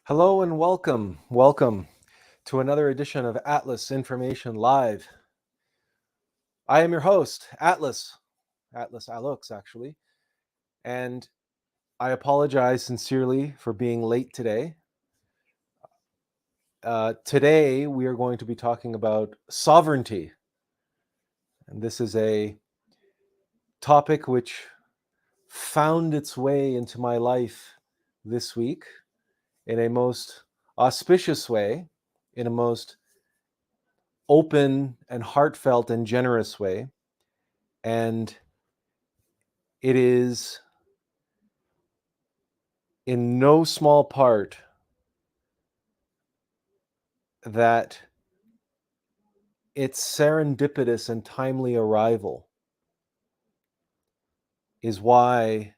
Hello and welcome. Welcome to another edition of Atlas Information Live. I am your host, Atlas Alux, actually, and I apologize sincerely for being late today. Today, we are going to be talking about sovereignty, and this is a topic which found its way into my life this week in a most auspicious way, in a most open and heartfelt and generous way. And it is in no small part that its serendipitous and timely arrival is why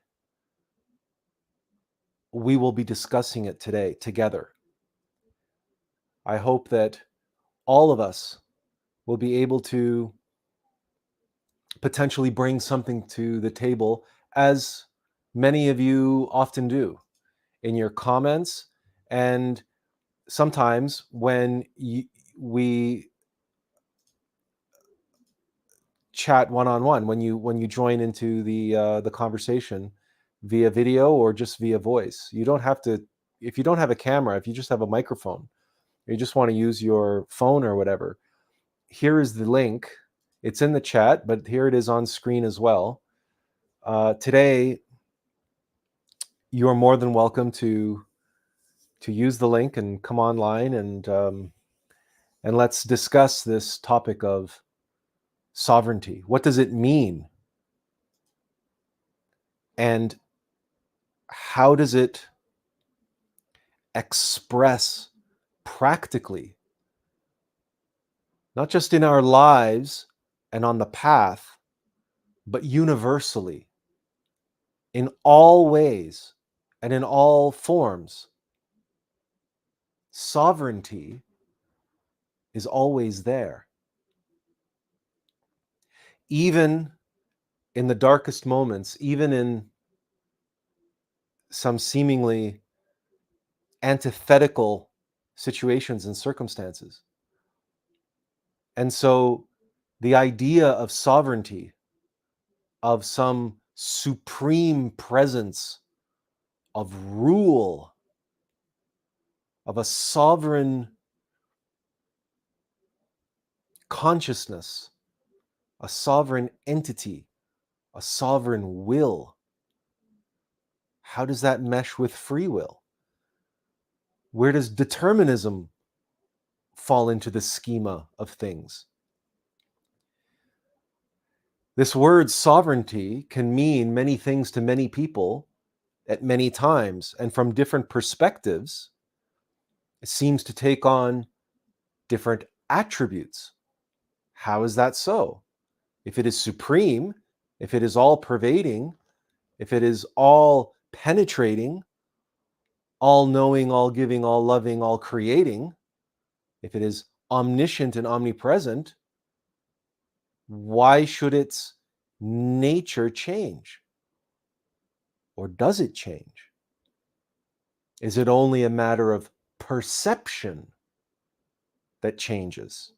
we will be discussing it today together. I hope that all of us will be able to potentially bring something to the table, as many of you often do in your comments, and sometimes when we chat one-on-one, when you join into the conversation via video or just via voice. You don't have to, if you don't have a camera, if you just have a microphone, or you just want to use your phone or whatever, here is the link. It's in the chat, but here it is on screen as well. Today, you are more than welcome to use the link and come online and let's discuss this topic of sovereignty. What does it mean? And how does it express practically, not just in our lives and on the path, but universally, in all ways and in all forms? Sovereignty is always there. Even in the darkest moments, even in some seemingly antithetical situations and circumstances. And so the idea of sovereignty, of some supreme presence of rule, of a sovereign consciousness, a sovereign entity, a sovereign will. How does that mesh with free will? Where does determinism fall into the schema of things? This word sovereignty can mean many things to many people at many times, and from different perspectives, it seems to take on different attributes. How is that so? If it is supreme, if it is all pervading, if it is all penetrating, all knowing, all giving, all loving, all creating, if it is omniscient and omnipresent, why should its nature change? Or does it change? Is it only a matter of perception that changes?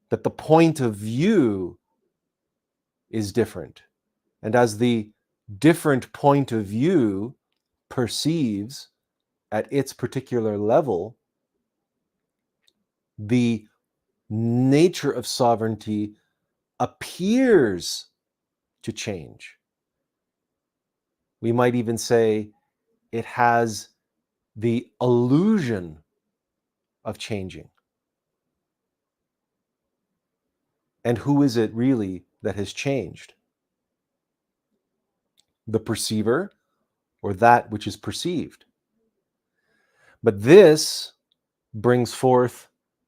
That the point of view is different. And as the different point of view perceives at its particular level, the nature of sovereignty appears to change. We might even say it has the illusion of changing. And who is it really that has changed? The perceiver or that which is perceived? But this brings forth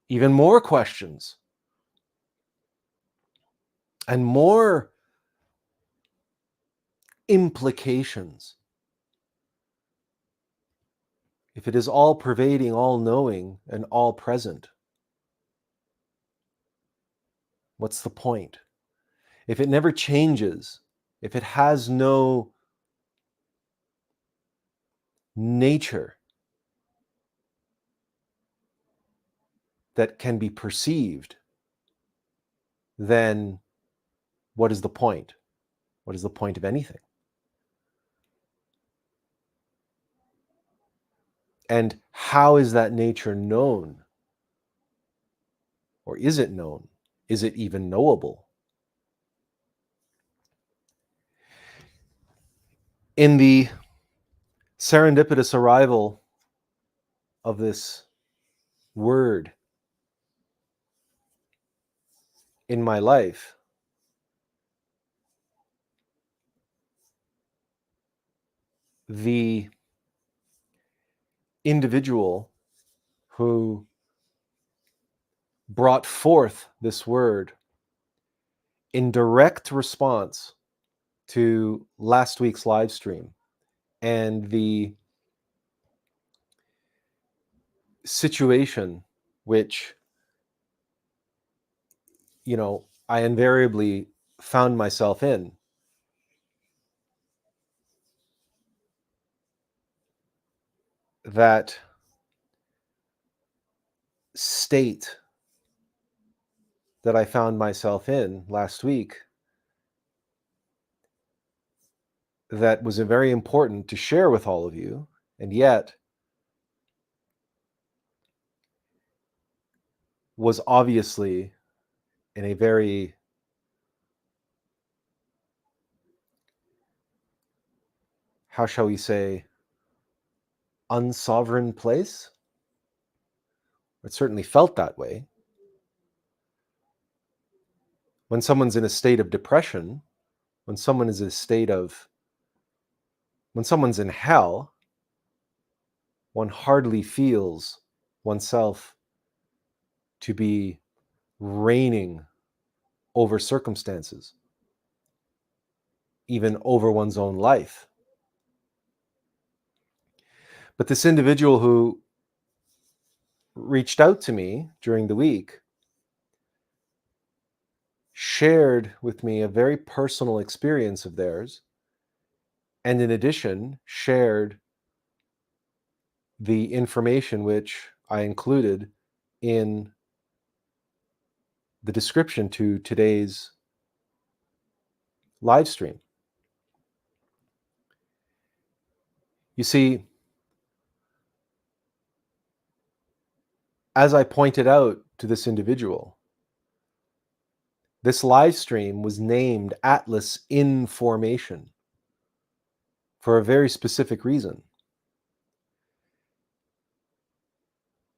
even more questions and more implications. If it is all pervading, all knowing, and all present, what's the point? If it never changes, if it has no nature that can be perceived, then what is the point? What is the point of anything? And how is that nature known? Or is it known? Is it even knowable? In the serendipitous arrival of this word in my life, the individual who brought forth this word in direct response to last week's live stream and the situation which, I invariably found myself in, that state that I found myself in last week, that was very important to share with all of you, and yet was obviously in a very, how shall we say, unsovereign place. It certainly felt that way. When someone's in a state of depression, when someone's in hell, one hardly feels oneself to be reigning over circumstances, even over one's own life. But this individual who reached out to me during the week shared with me a very personal experience of theirs, and in addition, shared the information which I included in the description to today's live stream. You see, as I pointed out to this individual, this live stream was named Attlas in Formation for a very specific reason.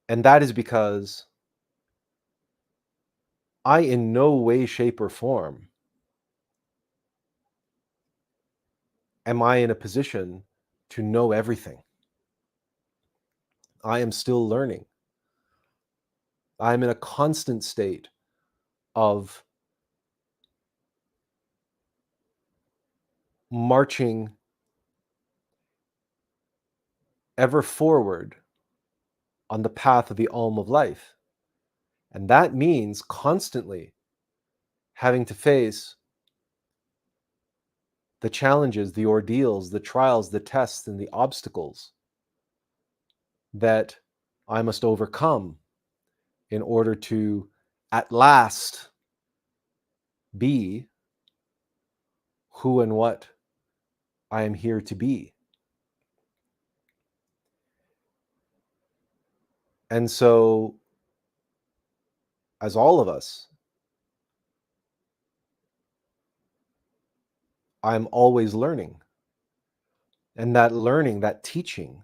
And that is because I, in no way, shape, or form, am I in a position to know everything. I am still learning. I am in a constant state of marching ever forward on the path of the Alm of life. And that means constantly having to face the challenges, the ordeals, the trials, the tests, and the obstacles that I must overcome in order to at last be who and what I am here to be. And so, as all of us, I'm always learning. And that learning, that teaching,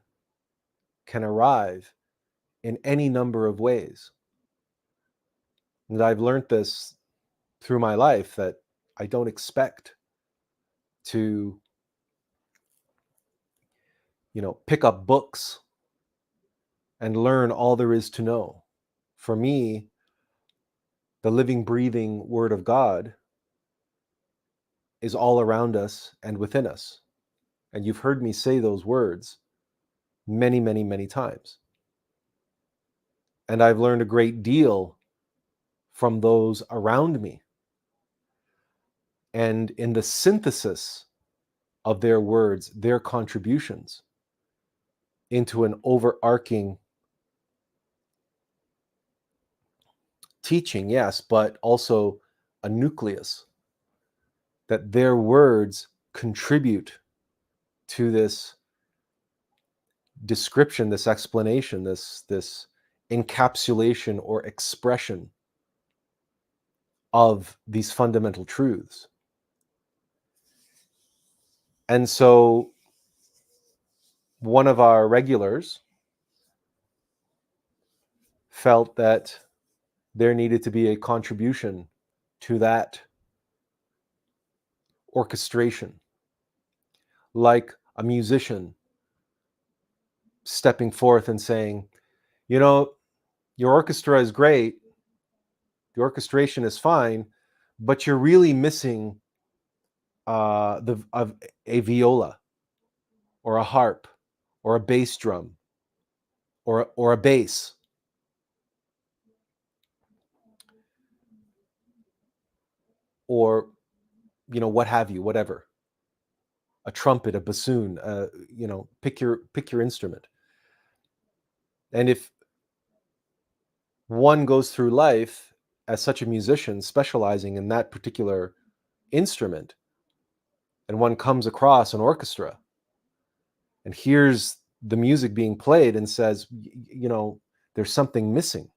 can arrive in any number of ways. And I've learned this through my life that I don't expect to, pick up books and learn all there is to know. For me, the living, breathing Word of God is all around us and within us. And you've heard me say those words many, many, many times. And I've learned a great deal from those around me. And in the synthesis of their words, their contributions into an overarching teaching, yes, but also a nucleus, that their words contribute to this description, this explanation, this encapsulation or expression of these fundamental truths. And so one of our regulars felt that there needed to be a contribution to that orchestration, like a musician stepping forth and saying, your orchestra is great, the orchestration is fine, but you're really missing a viola or a harp or a bass drum or a bass. Or, what have you, whatever. A trumpet, a bassoon, pick your instrument. And if one goes through life as such a musician specializing in that particular instrument, and one comes across an orchestra and hears the music being played and says, there's something missing.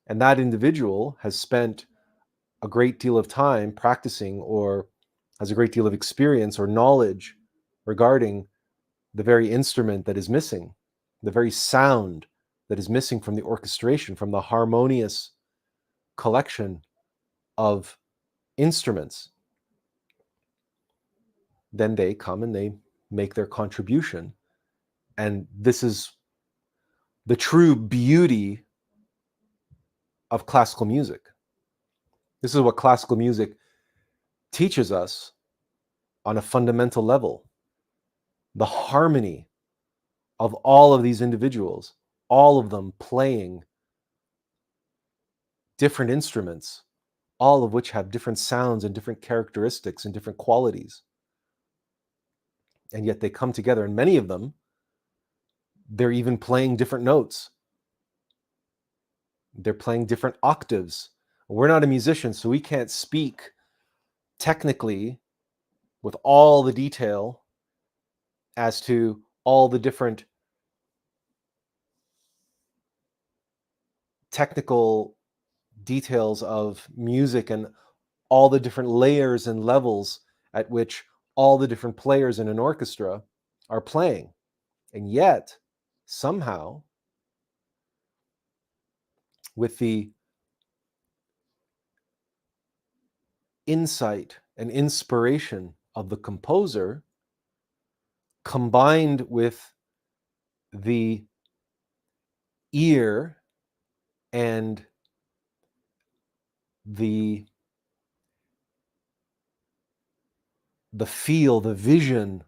And that individual has spent a great deal of time practicing or has a great deal of experience or knowledge regarding the very instrument that is missing, the very sound that is missing from the orchestration, from the harmonious collection of instruments. Then they come and they make their contribution. And this is the true beauty of classical music. This is what classical music teaches us on a fundamental level. The harmony of all of these individuals, all of them playing different instruments, all of which have different sounds and different characteristics and different qualities. And yet they come together, and many of them, they're even playing different notes. They're playing different octaves. We're not a musician, so we can't speak technically with all the detail as to all the different technical details of music and all the different layers and levels at which all the different players in an orchestra are playing. And yet, somehow, with the insight and inspiration of the composer, combined with the ear and the feel, the vision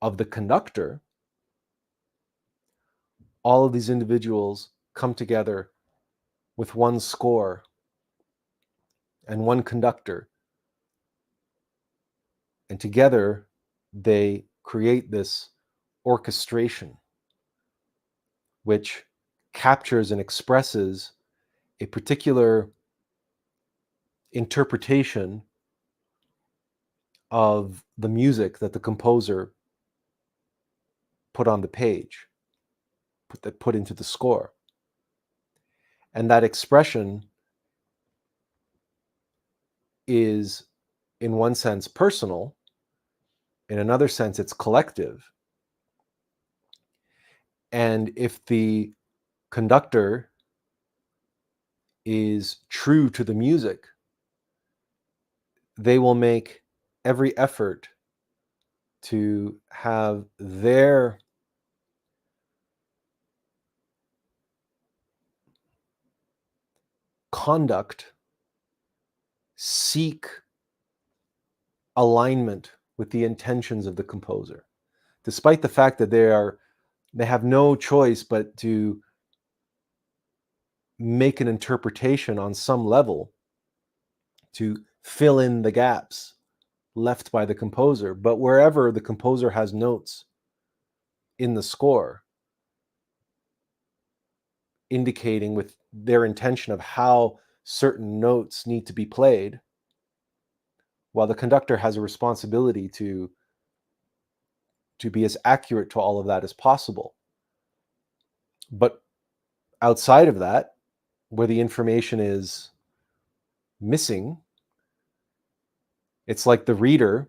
of the conductor, all of these individuals come together with one score and one conductor. And together they create this orchestration, which captures and expresses a particular interpretation of the music that the composer put on the page, put into the score. And that expression is, in one sense, personal. In another sense, it's collective. And if the conductor is true to the music they will make every effort to have their conduct seek alignment with the intentions of the composer, despite the fact that they have no choice but to make an interpretation on some level to fill in the gaps left by the composer. But wherever the composer has notes in the score indicating with their intention of how certain notes need to be played, while the conductor has a responsibility to be as accurate to all of that as possible. But outside of that, where the information is missing, it's like the reader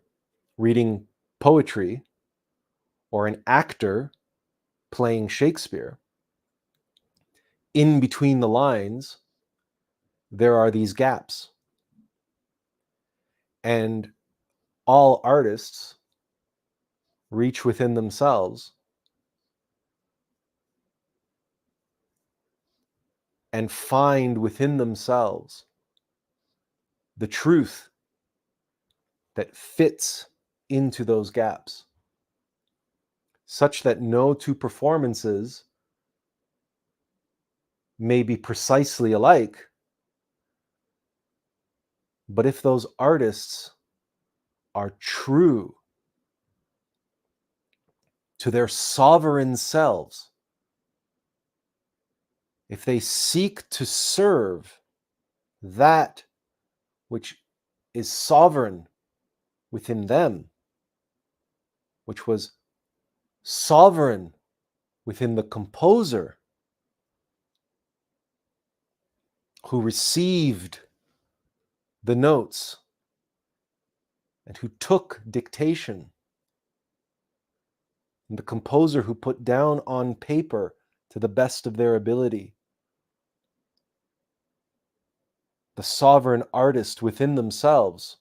reading poetry or an actor playing Shakespeare. In between the lines, there are these gaps. And all artists reach within themselves and find within themselves the truth that fits into those gaps, such that no two performances may be precisely alike, but if those artists are true to their sovereign selves, if they seek to serve that which is sovereign within them, which was sovereign within the composer who received the notes and who took dictation, and the composer who put down on paper to the best of their ability, the sovereign artist within themselves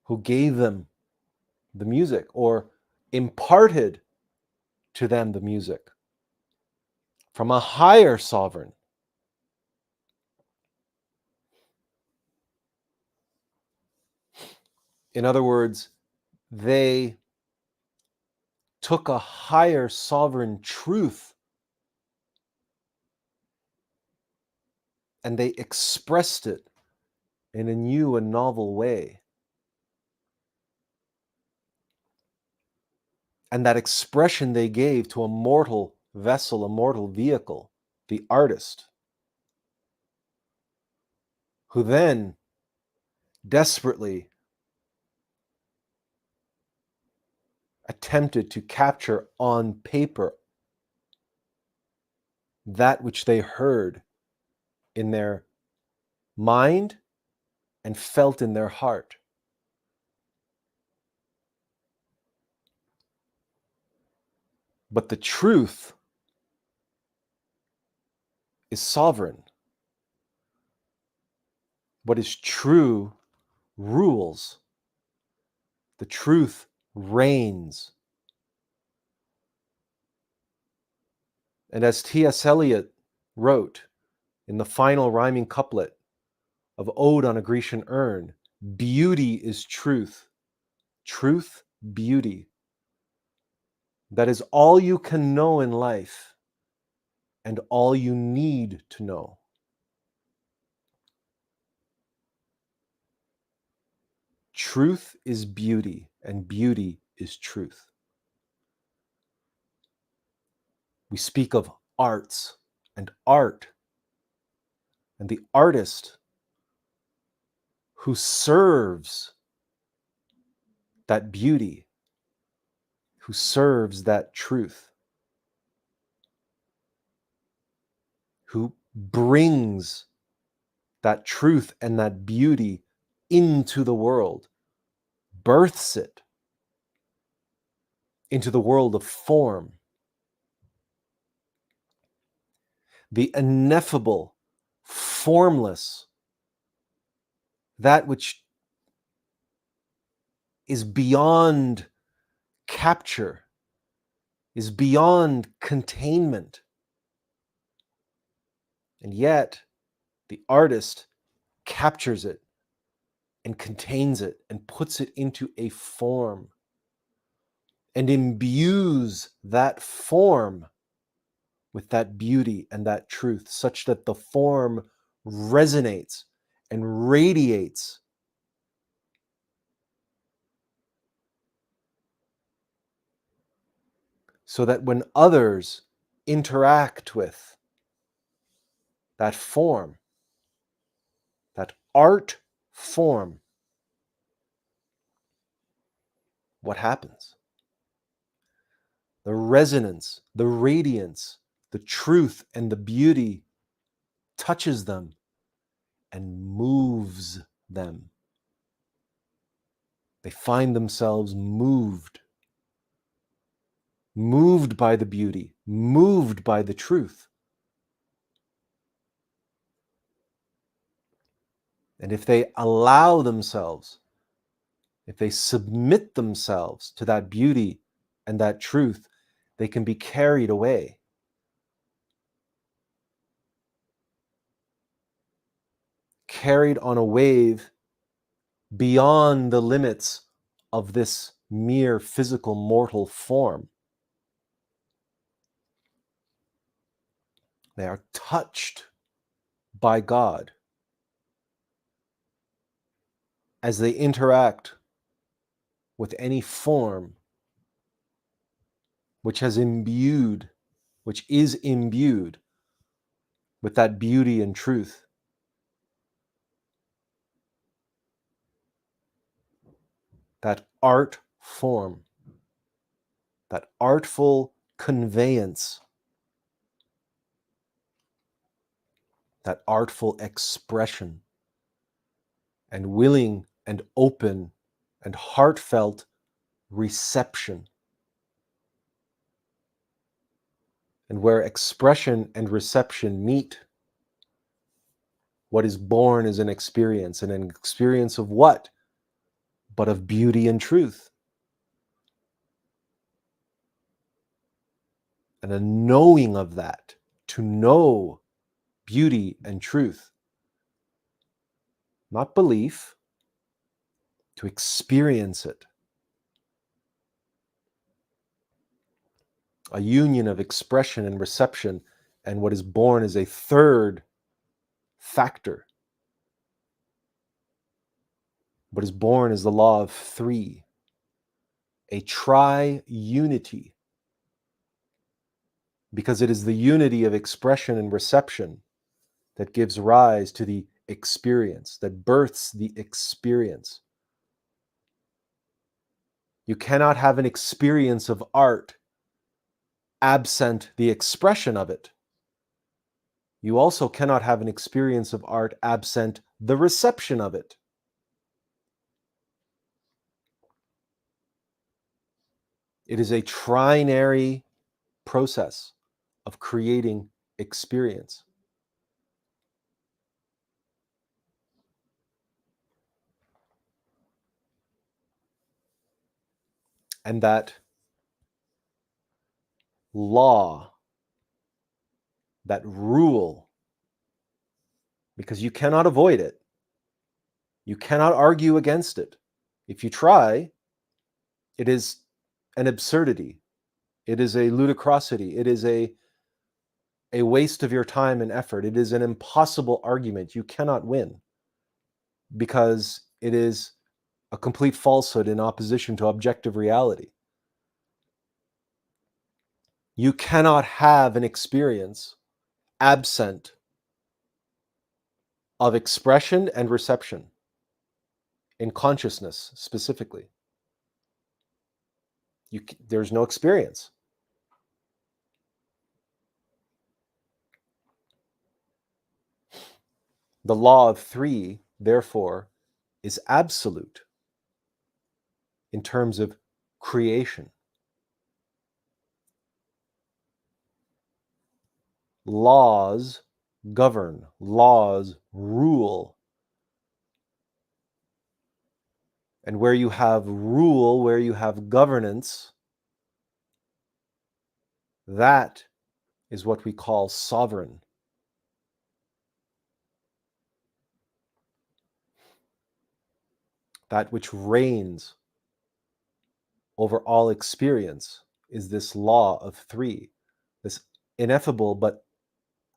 who gave them the music or imparted to them the music from a higher sovereign. In other words, they took a higher sovereign truth and they expressed it in a new and novel way. And that expression they gave to a mortal vessel, a mortal vehicle, the artist, who then desperately attempted to capture on paper that which they heard in their mind and felt in their heart. But the truth is sovereign. What is true rules. The truth reigns. And as T.S. Eliot wrote in the final rhyming couplet of Ode on a Grecian Urn, beauty is truth. Truth, beauty. That is all you can know in life and all you need to know. Truth is beauty, and beauty is truth. We speak of arts and art, and the artist who serves that beauty, who serves that truth, who brings that truth and that beauty into the world, births it into the world of form. The ineffable, formless that which is beyond capture, is beyond containment. And yet, the artist captures it and contains it and puts it into a form and imbues that form with that beauty and that truth, such that the form resonates and radiates. So that when others interact with that form, that art form, what happens? The resonance, the radiance, the truth, and the beauty touches them and moves them. They find themselves moved by the beauty, moved by the truth. And if they allow themselves, if they submit themselves to that beauty and that truth, they can be carried away. Carried on a wave beyond the limits of this mere physical mortal form. They are touched by God as they interact with any form which is imbued with that beauty and truth. That art form, that artful conveyance, that artful expression, and willing and open and heartfelt reception. And where expression and reception meet, what is born is an experience. And an experience of what? But of beauty and truth. And a knowing of that, to know beauty and truth. Not belief, to experience it. A union of expression and reception, and what is born is a third factor. What is born is the law of three, a tri-unity, because it is the unity of expression and reception that gives rise to the experience, that births the experience. You cannot have an experience of art absent the expression of it. You also cannot have an experience of art absent the reception of it. It is a trinary process of creating experience. And that law, that rule, because you cannot avoid it, you cannot argue against it. If you try, it is an absurdity. It is a ludicrosity. It is a waste of your time and effort. It is an impossible argument. You cannot win because it is a complete falsehood in opposition to objective reality. You cannot have an experience absent of expression and reception in consciousness specifically. There's no experience. The law of three, therefore, is absolute in terms of creation. Laws govern, laws rule. And where you have rule, where you have governance, that is what we call sovereign. That which reigns over all experience is this law of three, this ineffable but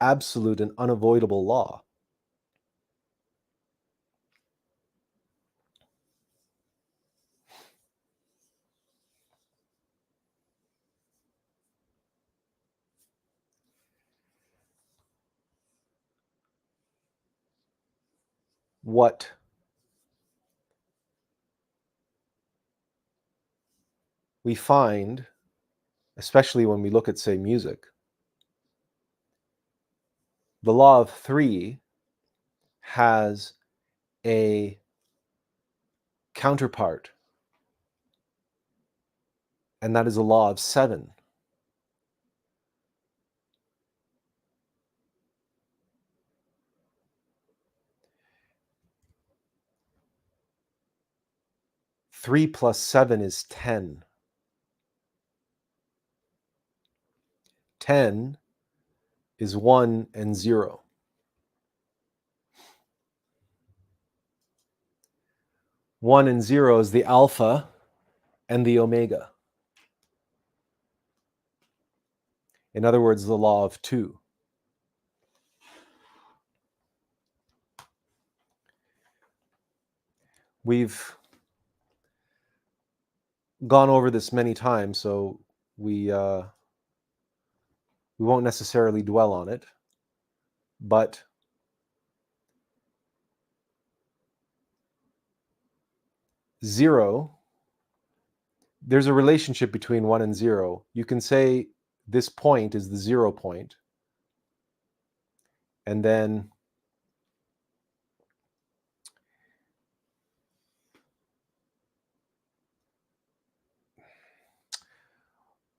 absolute and unavoidable law. What we find, especially when we look at, say, music, the law of three has a counterpart, and that is a law of seven. Three plus seven is 10. 10 is 1 and 0. 1 and 0 is the alpha and the omega. In other words, the law of two. We've gone over this many times, so we won't necessarily dwell on it, but zero, there's a relationship between 1 and 0. You can say this point is the 0 point, and then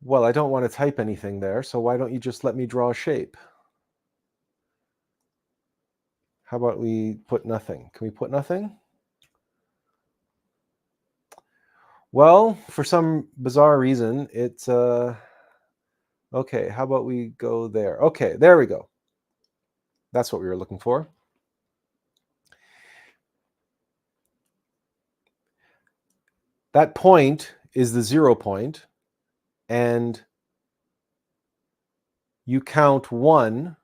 well, I don't want to type anything there, so why don't you just let me draw a shape? How about we put nothing? Can we put nothing? Well, for some bizarre reason, it's okay, how about we go there? Okay, there we go. That's what we were looking for. That point is the 0 point, and you count 1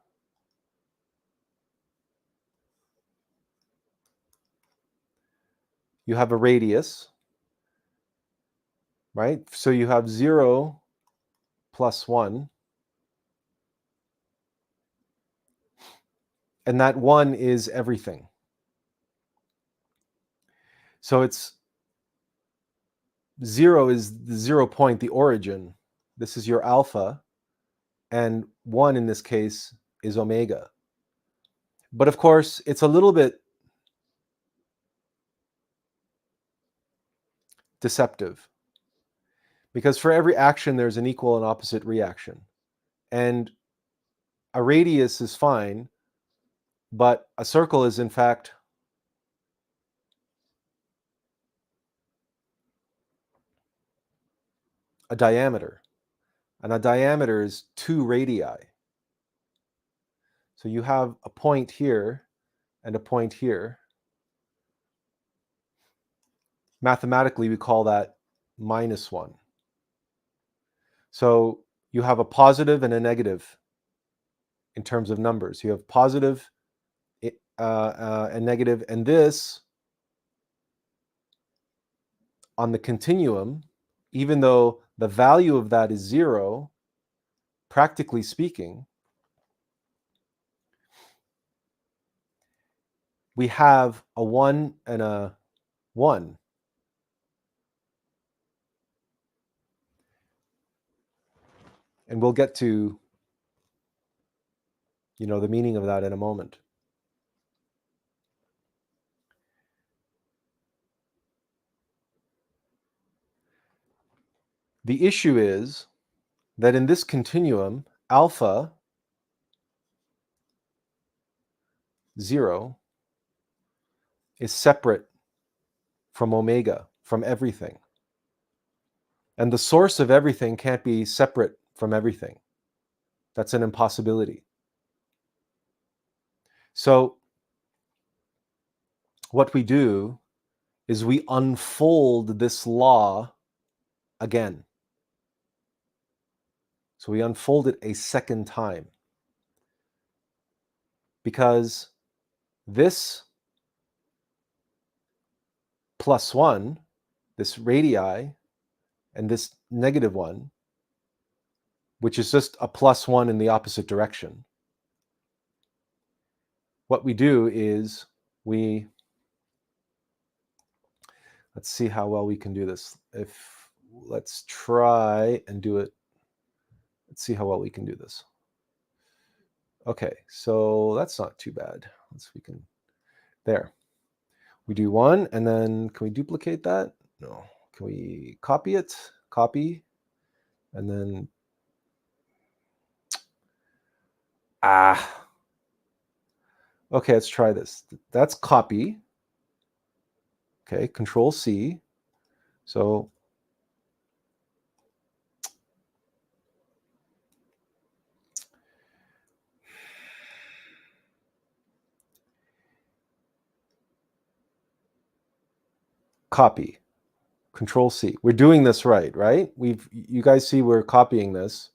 you have a radius, right? So you have 0 plus 1, and that 1 is everything. So it's 0 is the 0 point, the origin. This is your alpha, and 1 in this case is omega. But of course, it's a little bit deceptive, because for every action, there's an equal and opposite reaction. And a radius is fine, but a circle is in fact a diameter. And a diameter is 2 radii. So you have a point here and a point here. Mathematically, we call that -1. So you have a positive and a negative in terms of numbers. You have positive and negative, and this on the continuum, even though the value of that is 0, practically speaking, we have a 1 and a 1. And we'll get to, the meaning of that in a moment. The issue is that in this continuum, alpha 0 is separate from omega. from everything. And the source of everything can't be separate from everything. That's an impossibility. So what we do is we unfold this law again. So we unfold it a second time. Because this plus 1, this radii, and this negative 1, which is just a plus 1 in the opposite direction, what we do is let's see how well we can do this. Let's try and do it. Let's see how well we can do this. Okay, so that's not too bad. There. We do 1, and then can we duplicate that? No. Can we copy it? Copy, and then okay, let's try this. That's copy. Okay, Control C. So copy. Control C. We're doing this right? You guys see we're copying this.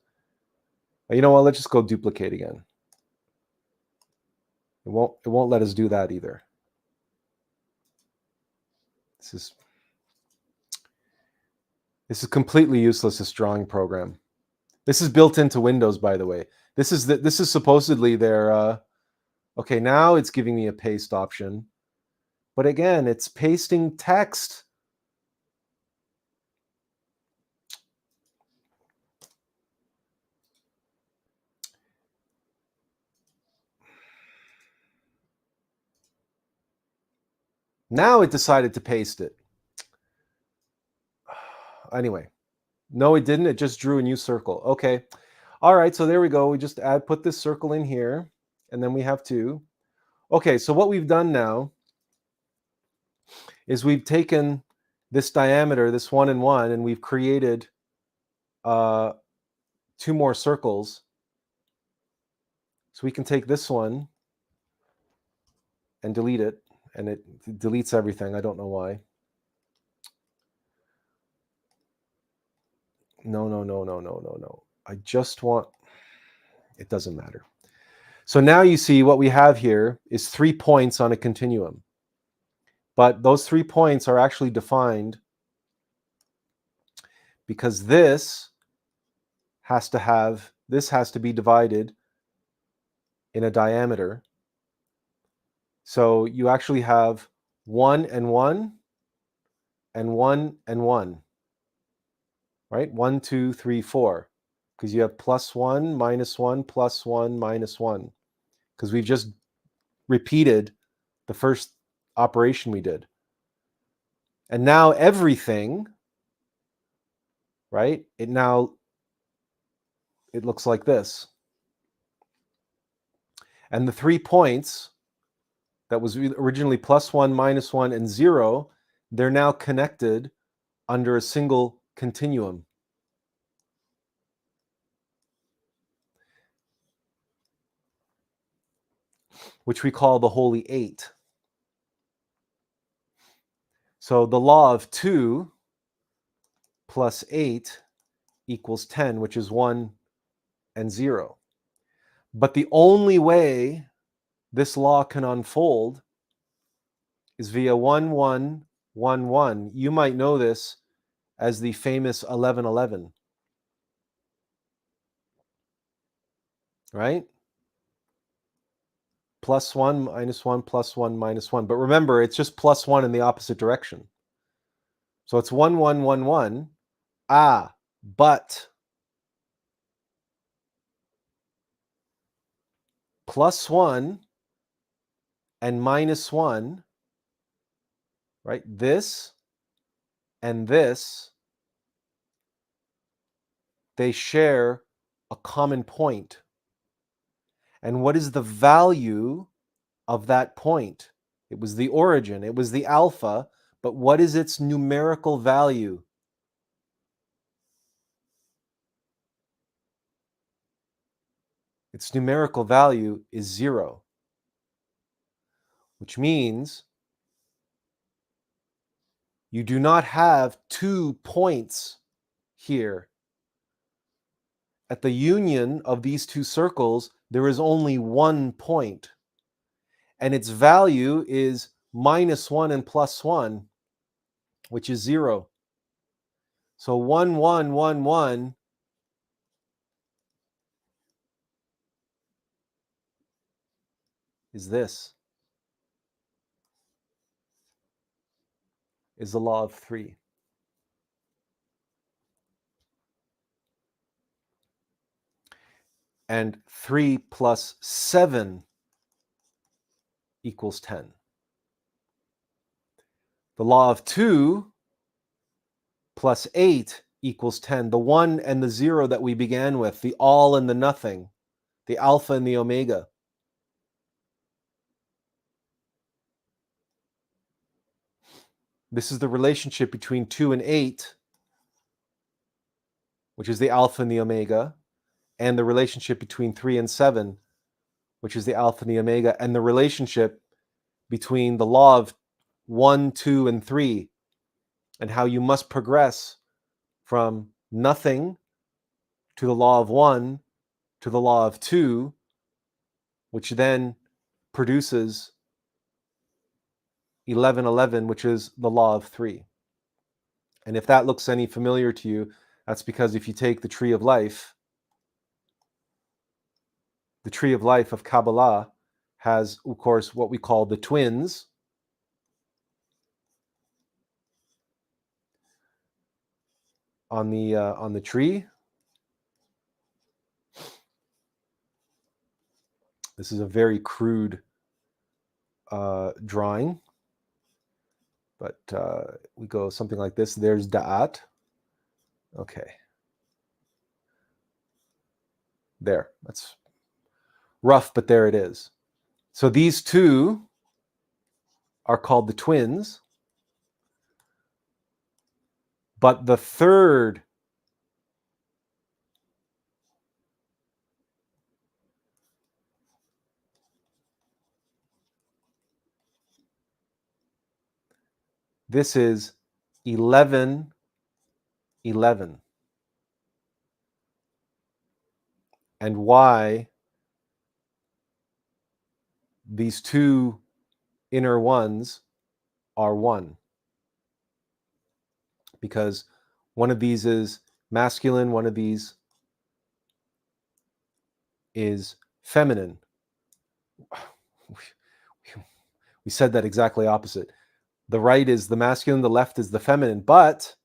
You know what? Let's just go duplicate again. It won't let us do that either. This is completely useless, this drawing program. This is built into Windows, by the way. This is supposedly their okay, now it's giving me a paste option. But again, it's pasting text. Now it decided to paste it. Anyway, no, it didn't. It just drew a new circle. Okay. All right, so there we go. We just put this circle in here, and then we have 2. Okay, so what we've done now is we've taken this diameter, this 1 and 1, and we've created 2 more circles. So we can take this one and delete it, and it deletes everything. I don't know why. No. I just want, it doesn't matter. So now you see what we have here is 3 points on a continuum. But those 3 points are actually defined because this has to be divided in a diameter. So you actually have 1 and 1 and 1 and 1. Right? 1, 2, 3, 4. Because you have plus 1, minus 1, plus 1, minus 1. Because we've just repeated the first operation we did. And now everything, right? It looks like this. And the 3 points that was originally plus 1, minus 1, and 0, they're now connected under a single continuum. Which we call the Holy Eight. So the law of 2 plus 8 equals 10, which is 1 and 0. But the only way this law can unfold is via 1, 1, 1, 1. You might know this as the famous 1111. Right? Plus 1, minus 1, plus 1, minus 1. But remember, it's just plus 1 in the opposite direction. So it's 1, 1, 1, 1. But plus 1 and minus 1, right? This and this, they share a common point. And what is the value of that point? It was the origin. It was the alpha, But what is its numerical value? Its numerical value is 0, which means you do not have 2 points here. At the union of these 2 circles, there is only 1 point, and its value is -1 and +1, which is 0. So 1, 1, 1, 1 is this, is the law of 3. And 3 plus 7 equals 10. The law of 2 plus 8 equals 10. The 1 and the 0 that we began with, the all and the nothing, the alpha and the omega. This is the relationship between 2 and 8, which is the alpha and the omega, and the relationship between 3 and 7, which is the alpha and the omega, and the relationship between the law of 1, 2, and 3, and how you must progress from nothing to the law of 1 to the law of 2, which then produces 1111, which is the law of 3. And if that looks any familiar to you, that's because if you take the tree of life of Kabbalah has, of course, what we call the twins. On the tree. This is a very crude drawing, but we go something like this. There's Da'at. Okay. There. That's rough, but there it is. So these two are called the twins. But the third this is 11, 11. And why these two inner ones are one. Because one of these is masculine, one of these is feminine. We said that exactly opposite. The right is the masculine, the left is the feminine. But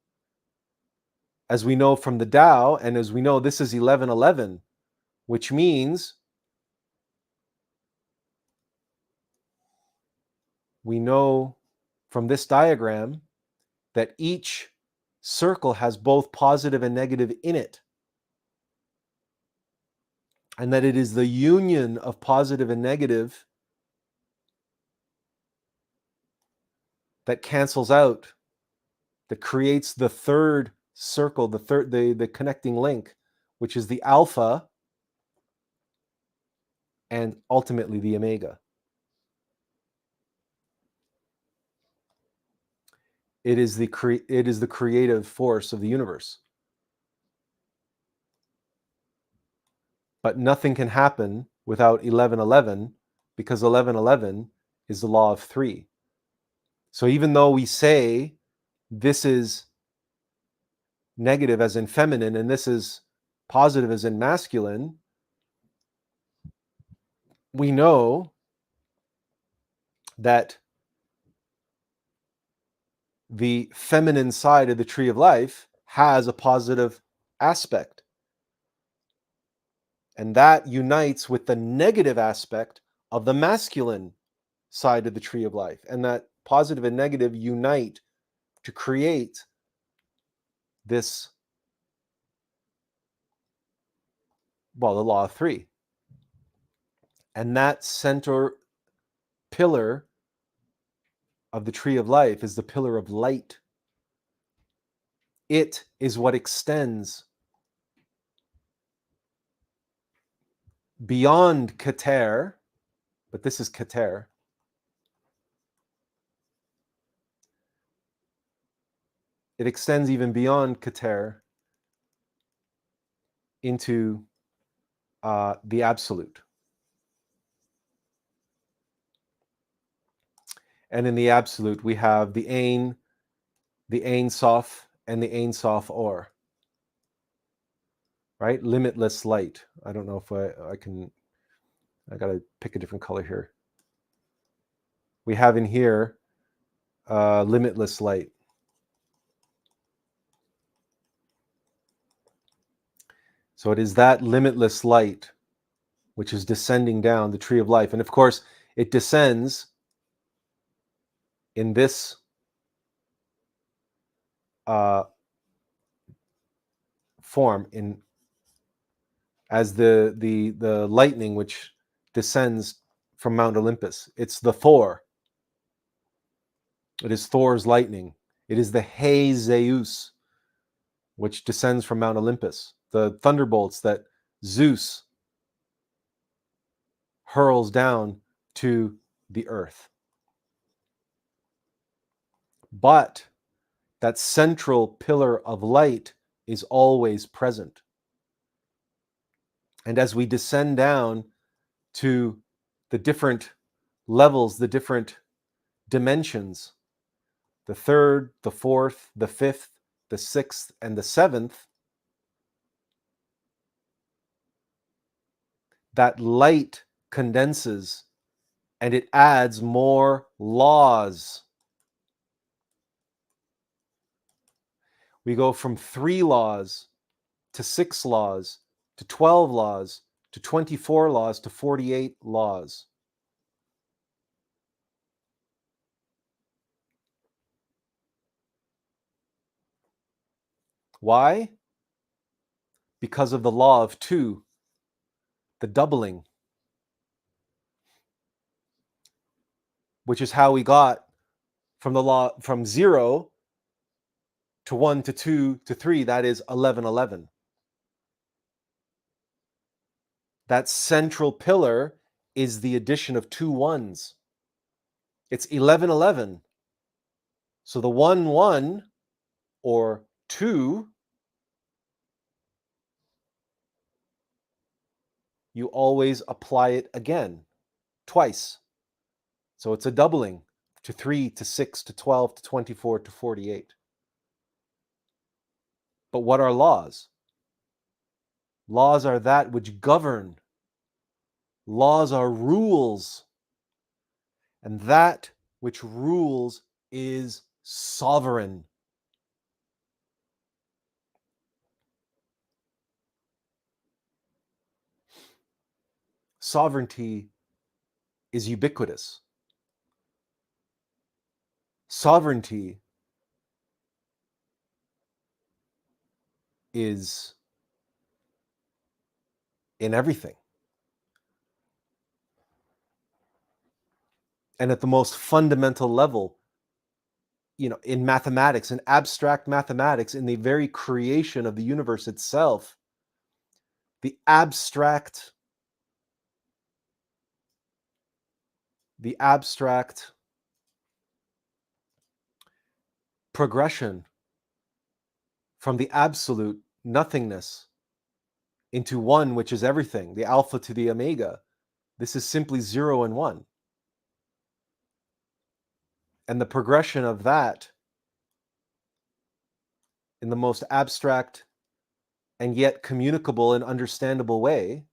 as we know from the Tao, and as we know, this is 1111, which means we know from this diagram that each circle has both positive and negative in it. And that it is the union of positive and negative that cancels out, that creates the third circle, the connecting link, which is the alpha and ultimately the omega. It is the creative force of the universe. But nothing can happen without 1111, because 1111 is the law of 3. So even though we say this is negative as in feminine and this is positive as in masculine, we know that the feminine side of the tree of life has a positive aspect. And that unites with the negative aspect of the masculine side of the tree of life. And that positive and negative unite to create this, well, the law of 3. And that center pillar of the tree of life is the pillar of light. It is what extends beyond Keter, but this is Keter. It extends even beyond Keter into the absolute. And in the absolute, we have the Ain Soph, and the Ain Soph Aur. Right? Limitless light. I don't know if I can, I got to pick a different color here. We have in here limitless light. So it is that limitless light which is descending down the tree of life. And of course, it descends in this form, as the lightning which descends from Mount Olympus. It's the Thor. It is Thor's lightning. It is the He Zeus, which descends from Mount Olympus. The thunderbolts that Zeus hurls down to the earth. But that central pillar of light is always present. And as we descend down to the different levels, the different dimensions, the third, the fourth, the fifth, the sixth, and the seventh, that light condenses and it adds more laws. We go from 3 laws to 6 laws to 12 laws to 24 laws to 48 laws. Why? Because of the law of 2, the doubling, which is how we got from the law from 0 to 1 to 2 to 3, that is 1111. That central pillar is the addition of 2 ones. It's 1111. So the 1 1 or 2, you always apply it again, twice. So it's a doubling to 3 to 6 to 12 to 24 to 48. But what are laws? Laws are that which govern. Laws are rules. And that which rules is sovereign. Sovereignty is ubiquitous. Sovereignty is in everything. And at the most fundamental level, in mathematics, in abstract mathematics, in the very creation of the universe itself, the abstract progression from the absolute nothingness into one, which is everything, the alpha to the omega. This is simply 0 and 1. And the progression of that in the most abstract and yet communicable and understandable way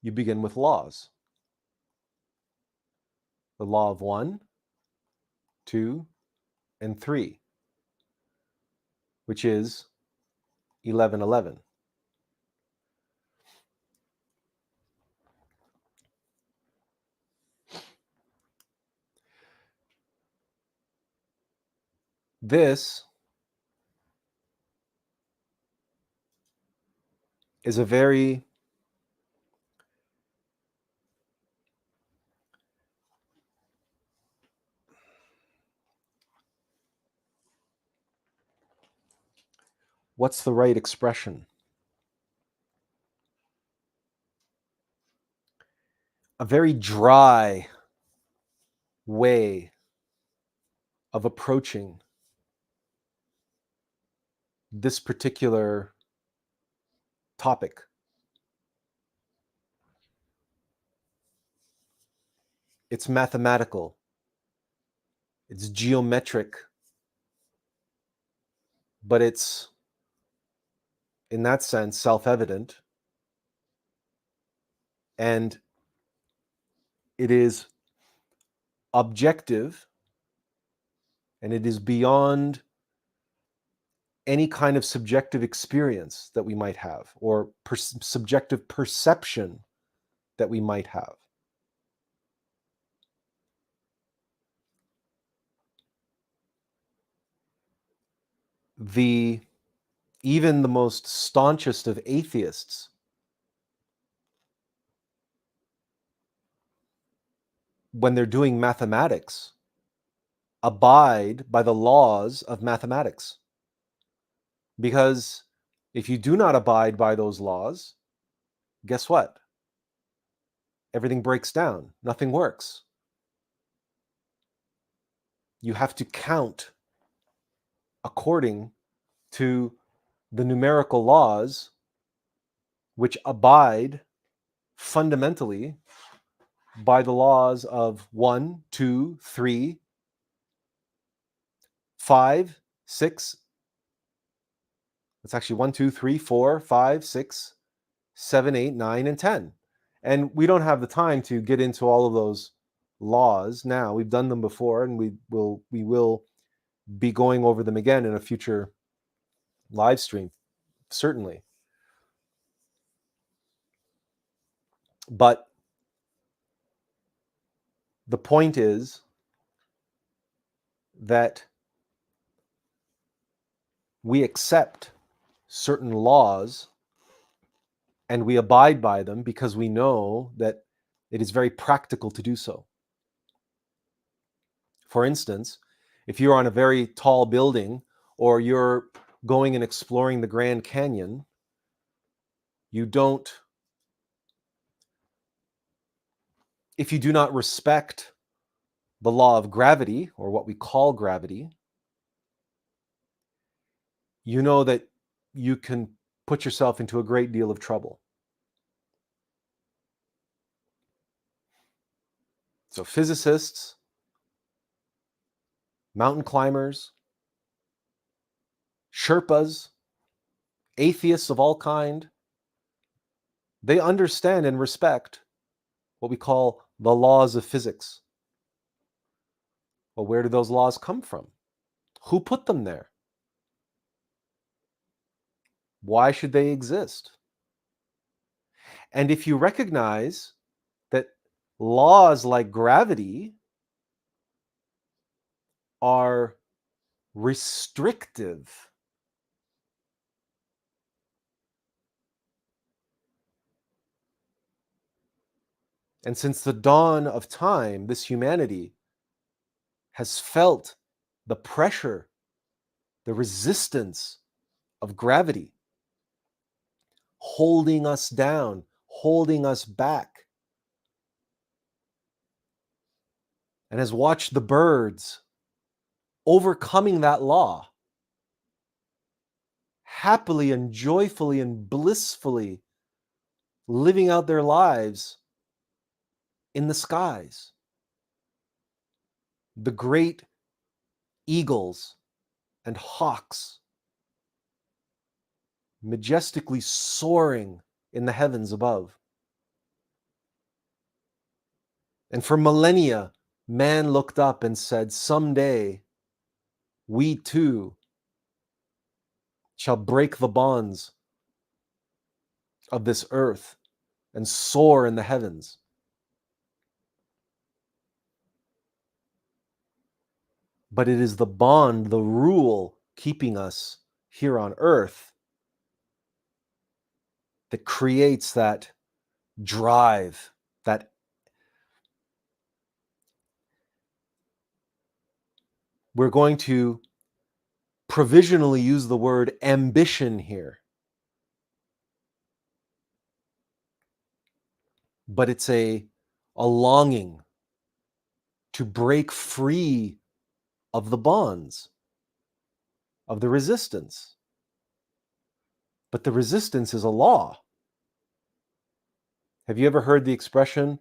you begin with laws. The law of 1, 2, and 3, which is 1111. This is a very what's the right expression? A very dry way of approaching this particular topic. It's mathematical, it's geometric, but it's, in that sense, self-evident, and it is objective, and it is beyond any kind of subjective experience that we might have, or subjective perception that we might have. Even the most staunchest of atheists when they're doing mathematics abide by the laws of mathematics. Because if you do not abide by those laws, guess what? Everything breaks down. Nothing works. You have to count according to the numerical laws which abide fundamentally by the laws of 1, 2, 3, 5, 6. It's actually 1, 2, 3, 4, 5, 6, 7, 8, 9, and 10. And we don't have the time to get into all of those laws now. We've done them before, and we will be going over them again in a future live stream, certainly. But the point is that we accept certain laws and we abide by them because we know that it is very practical to do so. For instance, if you're on a very tall building or you're going and exploring the Grand Canyon, if you do not respect the law of gravity, or what we call gravity, you know that you can put yourself into a great deal of trouble. So physicists, mountain climbers, Sherpas, atheists of all kind, they understand and respect what we call the laws of physics. Well, where do those laws come from? Who put them there? Why should they exist? And if you recognize that laws like gravity are restrictive, and since the dawn of time, this humanity has felt the pressure, the resistance of gravity holding us down, holding us back, and has watched the birds overcoming that law, happily and joyfully and blissfully living out their lives in the skies. The great eagles and hawks majestically soaring in the heavens above. And for millennia, man looked up and said, someday we too shall break the bonds of this earth and soar in the heavens. But it is the bond, the rule keeping us here on earth that creates that drive, that we're going to provisionally use the word ambition here, but it's a longing to break free of the bonds, of the resistance. But the resistance is a law. Have you ever heard the expression,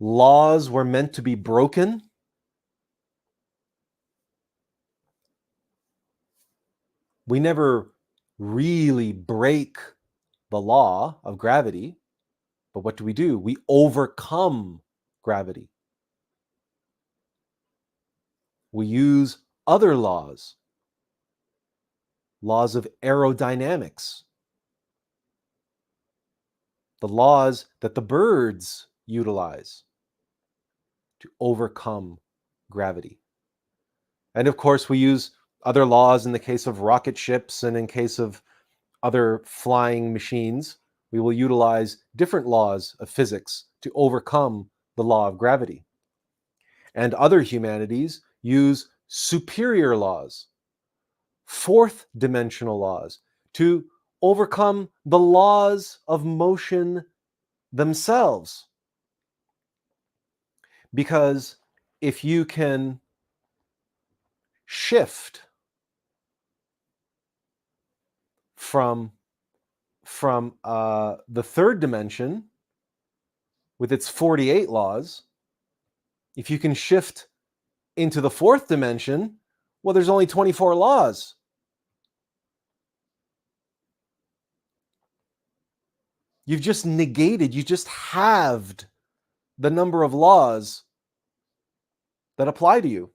laws were meant to be broken? We never really break the law of gravity, but what do? We overcome gravity. We use other laws of aerodynamics, the laws that the birds utilize to overcome gravity. And of course, we use other laws in the case of rocket ships, and in case of other flying machines, we will utilize different laws of physics to overcome the law of gravity. And other humanities use superior laws, fourth dimensional laws, to overcome the laws of motion themselves. Because if you can shift from the third dimension with its 48 laws, if you can shift into the fourth dimension, well, there's only 24 laws. You've just negated, you just halved the number of laws that apply to you.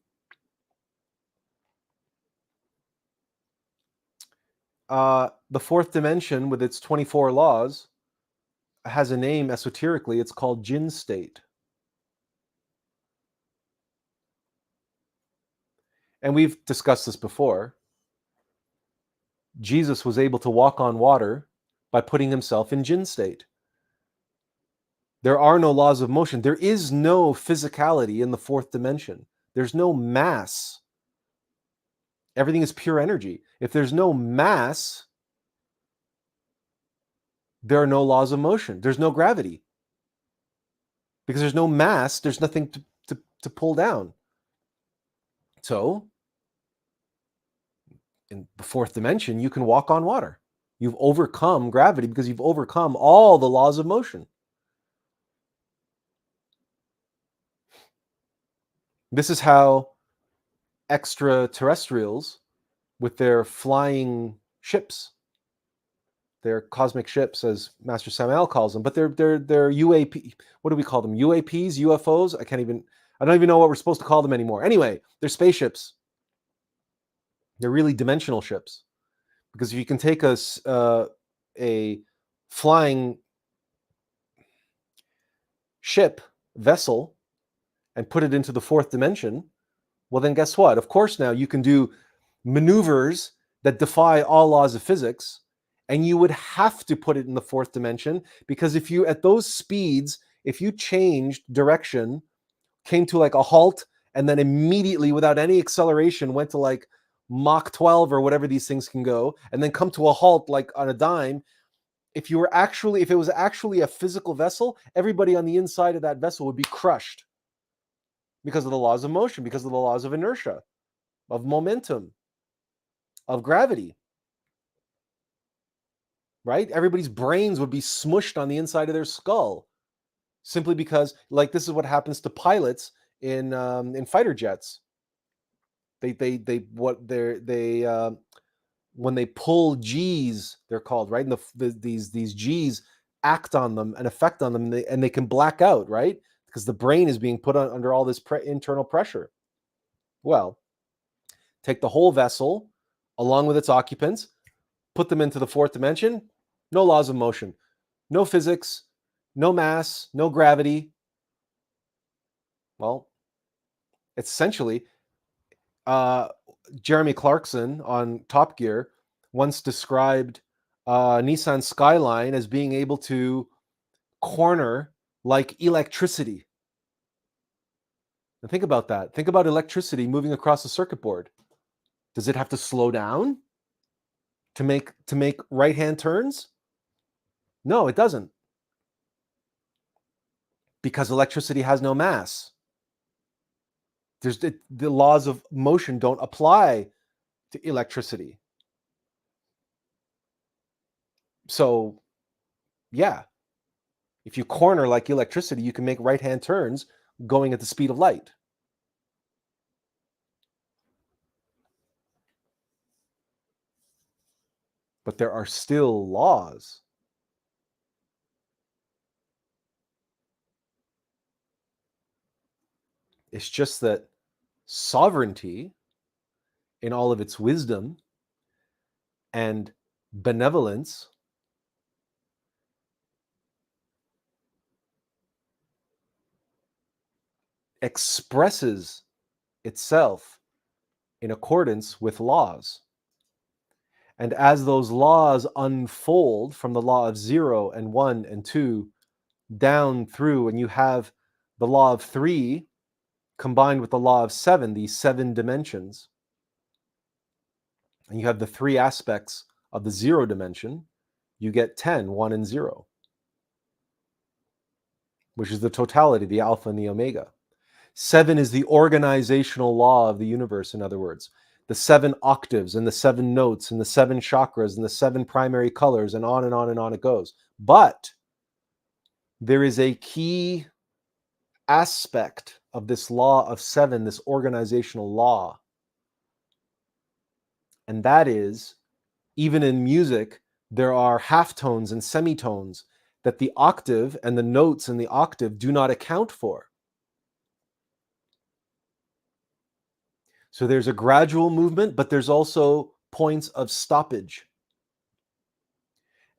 The fourth dimension with its 24 laws has a name esoterically. It's called Jinn state. And we've discussed this before. Jesus was able to walk on water by putting himself in Jinn state. There are no laws of motion. There is no physicality in the fourth dimension. There's no mass. Everything is pure energy. If there's no mass, there are no laws of motion. There's no gravity. Because there's no mass, there's nothing to pull down. So, in the fourth dimension, you can walk on water. You've overcome gravity because you've overcome all the laws of motion. This is how extraterrestrials, with their flying ships, their cosmic ships, as Master Samael calls them, but they're UAP. What do we call them? UAPs, UFOs? I don't even know what we're supposed to call them anymore. Anyway, they're spaceships. They're really dimensional ships, because if you can take a flying ship vessel and put it into the fourth dimension, well, then guess what? Of course, now you can do maneuvers that defy all laws of physics, and you would have to put it in the fourth dimension, because if you, at those speeds, if you changed direction, came to like a halt, and then immediately, without any acceleration, went to like Mach 12 or whatever these things can go, and then come to a halt like on a dime, if it was actually a physical vessel, everybody on the inside of that vessel would be crushed because of the laws of motion, because of the laws of inertia, of momentum, of gravity. Right? Everybody's brains would be smushed on the inside of their skull, simply because, like, this is what happens to pilots in fighter jets. When they pull G's, they're called, right? And these G's act on them and affect on them, and they can black out, right? Because the brain is being put under all this internal pressure. Well, take the whole vessel along with its occupants, put them into the fourth dimension, no laws of motion, no physics, no mass, no gravity. Well, it's essentially, Jeremy Clarkson on Top Gear once described Nissan Skyline as being able to corner like electricity. And think about that. Think about electricity moving across a circuit board. Does it have to slow down to make right-hand turns? No, it doesn't. Because electricity has no mass. The laws of motion don't apply to electricity. So, yeah, if you corner like electricity, you can make right-hand turns going at the speed of light. But there are still laws. It's just that sovereignty, in all of its wisdom and benevolence, expresses itself in accordance with laws. And as those laws unfold from the law of 0 and 1 and 2 down through, and you have the law of 3 combined with the law of 7, these 7 dimensions, and you have the 3 aspects of the 0 dimension, you get 10, 1 and 0, which is the totality, the alpha and the omega. 7 is the organizational law of the universe, in other words. The 7 octaves and the 7 notes and the 7 chakras and the 7 primary colors, and on and on and on it goes. But there is a key aspect of this law of 7, this organizational law. And that is, even in music, there are halftones and semitones that the octave and the notes in the octave do not account for. So there's a gradual movement, but there's also points of stoppage.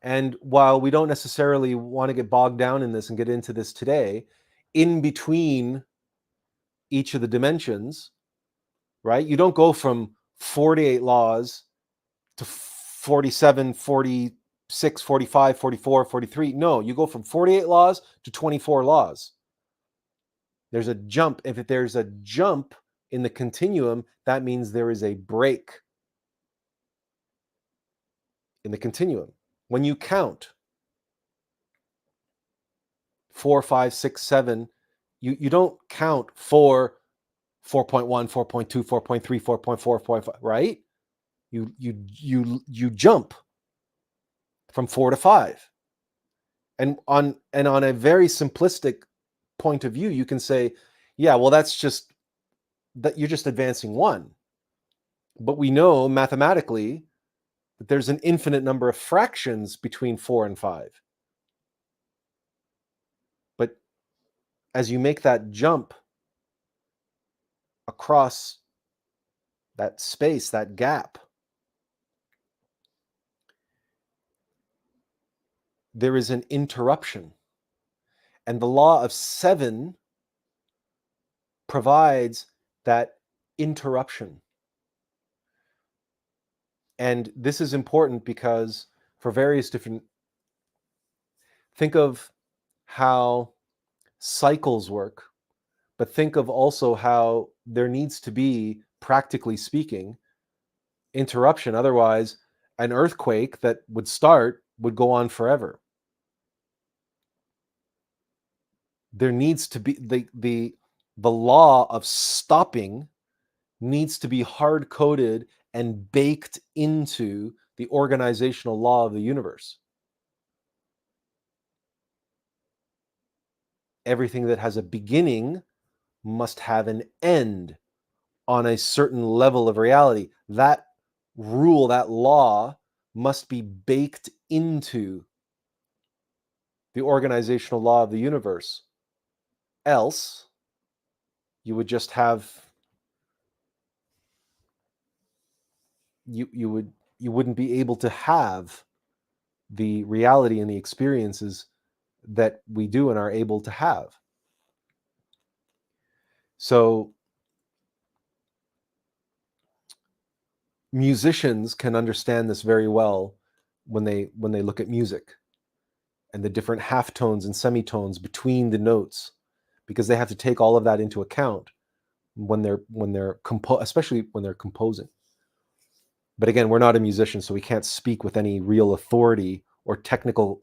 And while we don't necessarily want to get bogged down in this and get into this today, in between each of the dimensions, right? You don't go from 48 laws to 47, 46, 45, 44, 43. No, you go from 48 laws to 24 laws. There's a jump. If there's a jump in the continuum, that means there is a break in the continuum. When you count 4, 5, 6, 7, you don't count 4, 4.1, 4.2, 4.3, 4.4, 4.5, right? You jump from 4 to 5. And on a very simplistic point of view, you can say, yeah, well, that's just that you're just advancing 1. But we know mathematically that there's an infinite number of fractions between 4 and 5. But as you make that jump across that space, that gap, there is an interruption. And the law of 7 provides that interruption. And this is important because for various different, think of how cycles work, but think of also how there needs to be, practically speaking, interruption. Otherwise, an earthquake that would start would go on forever. There needs to be the law of stopping needs to be hard coded and baked into the organizational law of the universe. Everything that has a beginning must have an end on a certain level of reality. That rule, that law, must be baked into the organizational law of the universe. Else, you would just have you wouldn't be able to have the reality and the experiences that we do and are able to have. So musicians can understand this very well when they look at music and the different halftones and semitones between the notes, because they have to take all of that into account when they're especially when they're composing. But again, we're not a musician, so we can't speak with any real authority or technical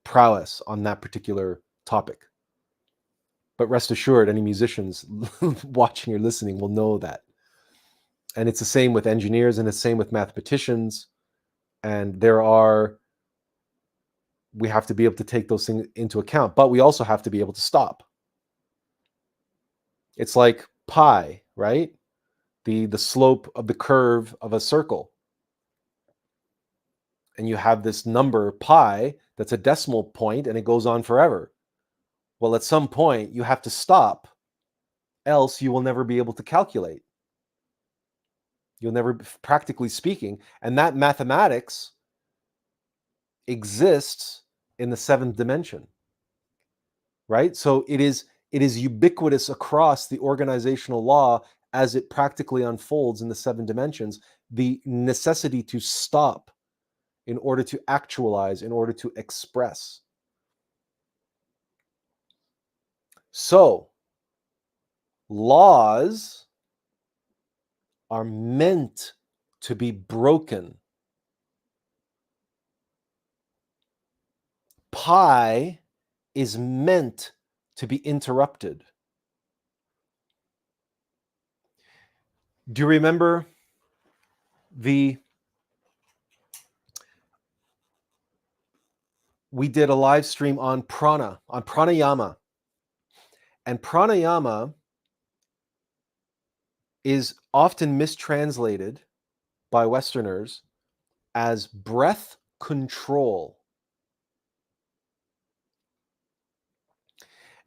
prowess on that particular topic. But rest assured, any musicians watching or listening will know that. And it's the same with engineers, and it's the same with mathematicians. And we have to be able to take those things into account, but we also have to be able to stop. It's like pi, right? The slope of the curve of a circle. And you have this number pi that's a decimal point, and it goes on forever. Well, at some point you have to stop, else you will never be able to calculate. You'll never, practically speaking, and that mathematics exists in the seventh dimension, right? So it is ubiquitous across the organizational law as it practically unfolds in the seven dimensions, the necessity to stop in order to actualize, in order to express. So, laws are meant to be broken. Pi is meant to be interrupted. Do you remember we did a live stream on pranayama. And pranayama is often mistranslated by Westerners as breath control.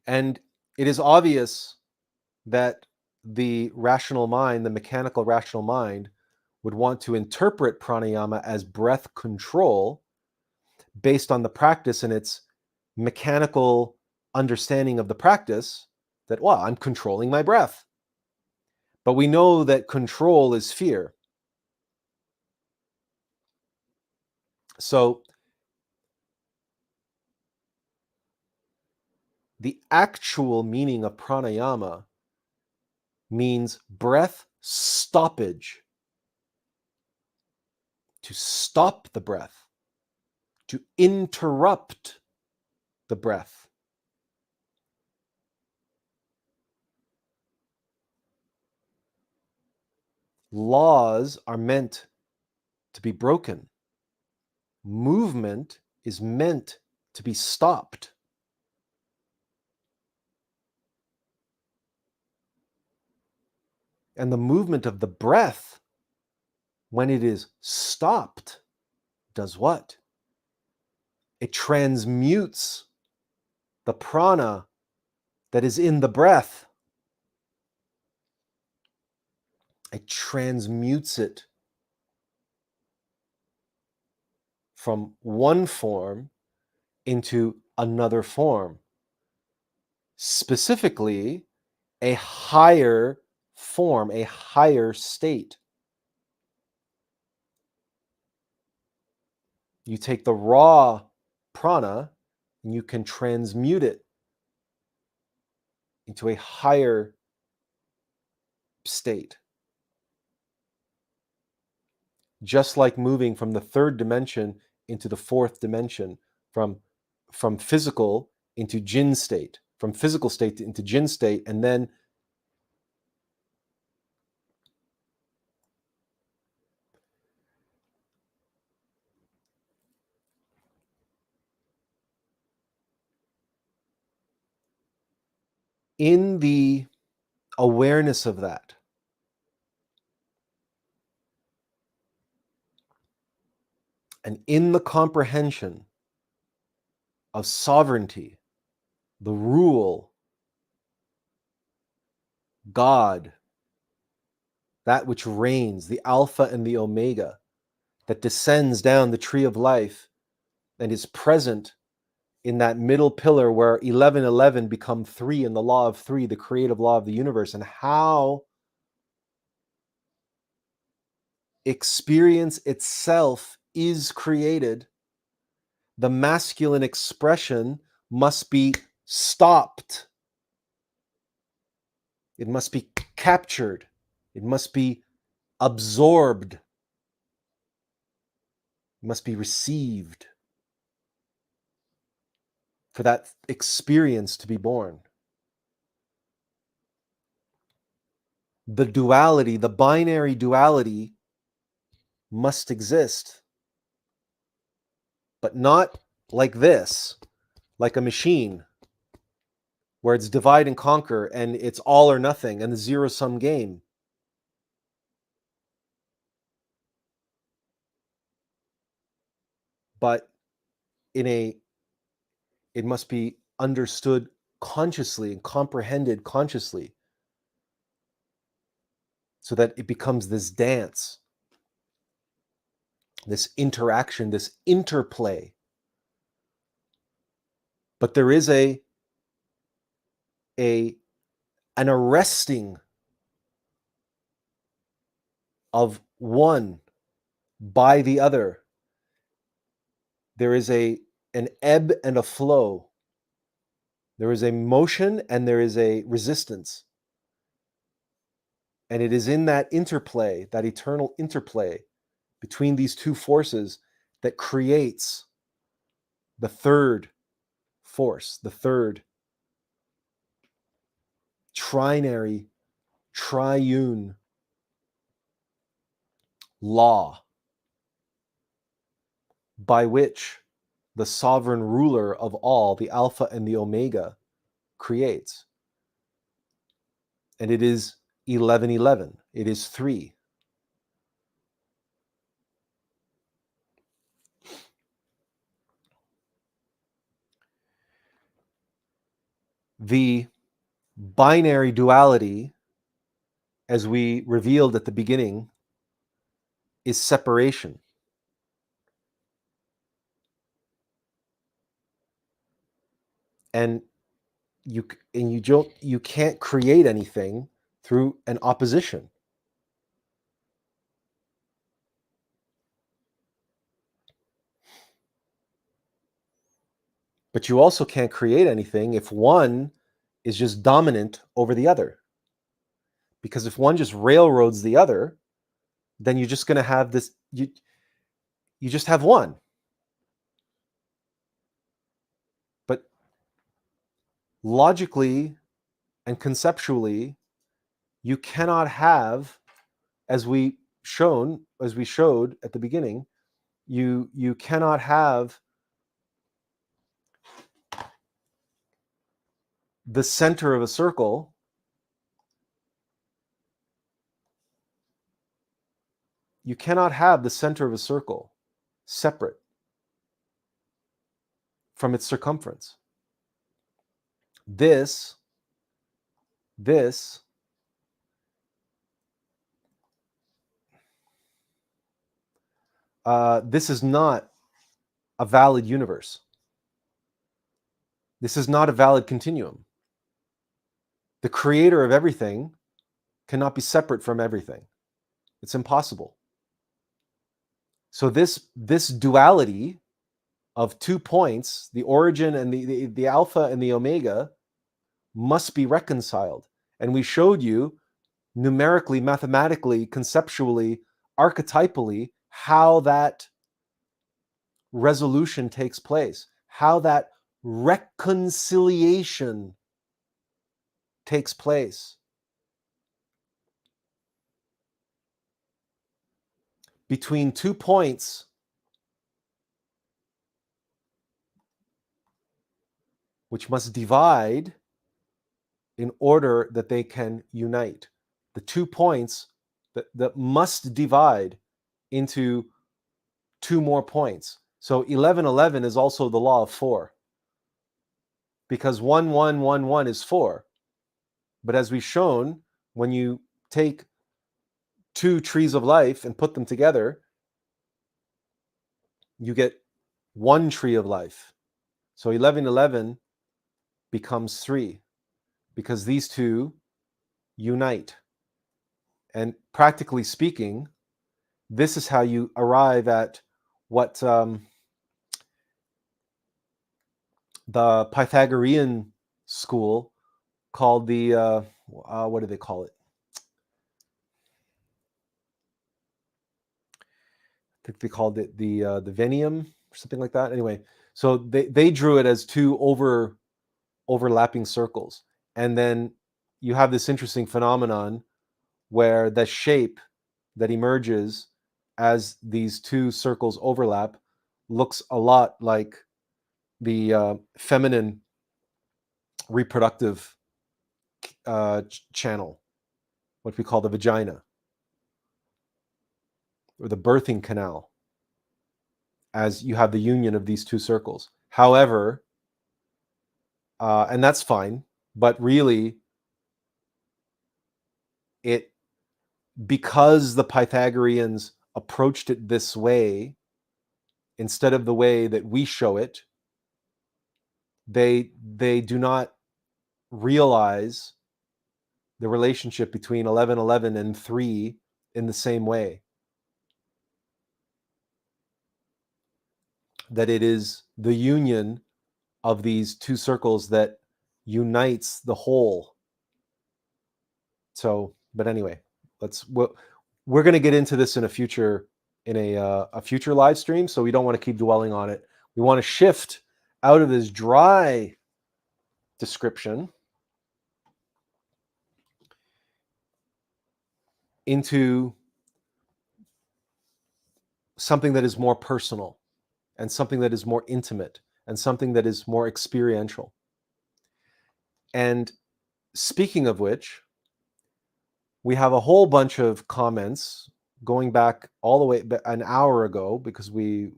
And it is obvious that the rational mind, the mechanical rational mind, would want to interpret pranayama as breath control based on the practice and its mechanical understanding of the practice, that, well, I'm controlling my breath. But we know that control is fear. So the actual meaning of pranayama means breath stoppage. To stop the breath, to interrupt the breath. Laws are meant to be broken. Movement is meant to be stopped. And the movement of the breath, when it is stopped, does what? It transmutes the prana that is in the breath. It transmutes it from one form into another form. Specifically, a higher form, a higher state. You take the raw prana and you can transmute it into a higher state. Just like moving from the third dimension into the fourth dimension, from physical into jinn state, from physical state into jinn state, and then in the awareness of that, and in the comprehension of sovereignty, the rule, God, that which reigns, the Alpha and the Omega, that descends down the tree of life and is present in that middle pillar where 1111 become 3 in the law of 3, the creative law of the universe, and how experience itself is created, the masculine expression must be stopped. It must be captured. It must be absorbed. It must be received for that experience to be born. The duality, the binary duality must exist, but not like this, like a machine where it's divide and conquer and it's all or nothing and the zero-sum game. But it must be understood consciously and comprehended consciously so that it becomes this dance, this interaction, this interplay. But there is an arresting of one by the other. There is an ebb and a flow. There is a motion and there is a resistance. And it is in that interplay, that eternal interplay between these two forces that creates the third force, the third trinary, triune law by which the sovereign ruler of all, the Alpha and the Omega, creates. And it is 1111. It is 3. The binary duality, as we revealed at the beginning, is separation. And you can't create anything through an opposition. But you also can't create anything if one is just dominant over the other. Because if one just railroads the other, then you're just going to have this, you just have one. But logically and conceptually, you cannot have, as we showed at the beginning, you cannot have the center of a circle separate from its circumference. This is not a valid universe. This is not a valid continuum. The creator of everything cannot be separate from everything. It's impossible. So this duality of 2 points, the origin and the alpha and the omega, must be reconciled. And we showed you numerically, mathematically, conceptually, archetypally, how that resolution takes place, how that reconciliation takes place between 2 points which must divide in order that they can unite. The 2 points that must divide into 2 more points. So 1111 is also the law of 4. Because 1, 1, 1, 1 is 4. But as we've shown, when you take 2 trees of life and put them together, you get 1 tree of life. So 1111 becomes 3 because these two unite. And practically speaking, this is how you arrive at what the Pythagorean school called the what do they call it? I think they called it the venium or something like that. Anyway, so they drew it as two overlapping circles, and then you have this interesting phenomenon where the shape that emerges as these two circles overlap looks a lot like the feminine reproductive channel, what we call the vagina or the birthing canal, as you have the union of these two circles. However, and that's fine, but really, it because the Pythagoreans approached it this way instead of the way that we show it, they do not realize the relationship between 1111 and 3 in the same way. That it is the union of these two circles that unites the whole. So, but anyway, we're going to get into this in a future live stream, so we don't want to keep dwelling on it. We want to shift out of this dry description into something that is more personal and something that is more intimate and something that is more experiential. And speaking of which, we have a whole bunch of comments going back all the way an hour ago, because we're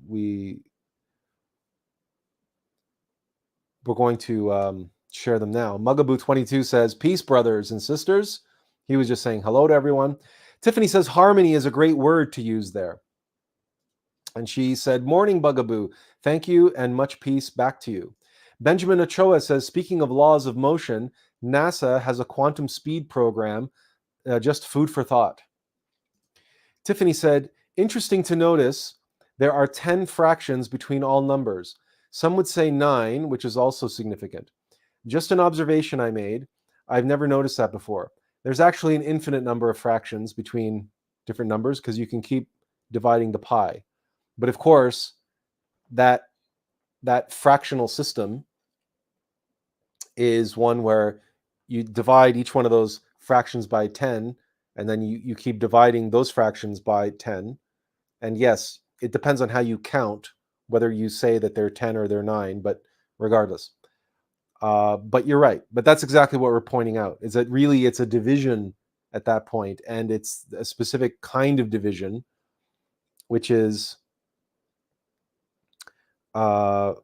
going to share them now. Mugaboo22 says, peace, brothers and sisters. He was just saying hello to everyone. Tiffany says, harmony is a great word to use there. And she said, morning, Bugaboo. Thank you and much peace back to you. Benjamin Ochoa says, speaking of laws of motion, NASA has a quantum speed program, just food for thought. Tiffany said, interesting to notice there are 10 fractions between all numbers. Some would say 9, which is also significant. Just an observation I made. I've never noticed that before. There's actually an infinite number of fractions between different numbers because you can keep dividing the pi. But of course, that fractional system is one where you divide each one of those fractions by 10, and then you keep dividing those fractions by 10. And yes, it depends on how you count, whether you say that they're 10 or they're 9, but regardless. But you're right. But that's exactly what we're pointing out, is that really it's a division at that point, and it's a specific kind of division, which is if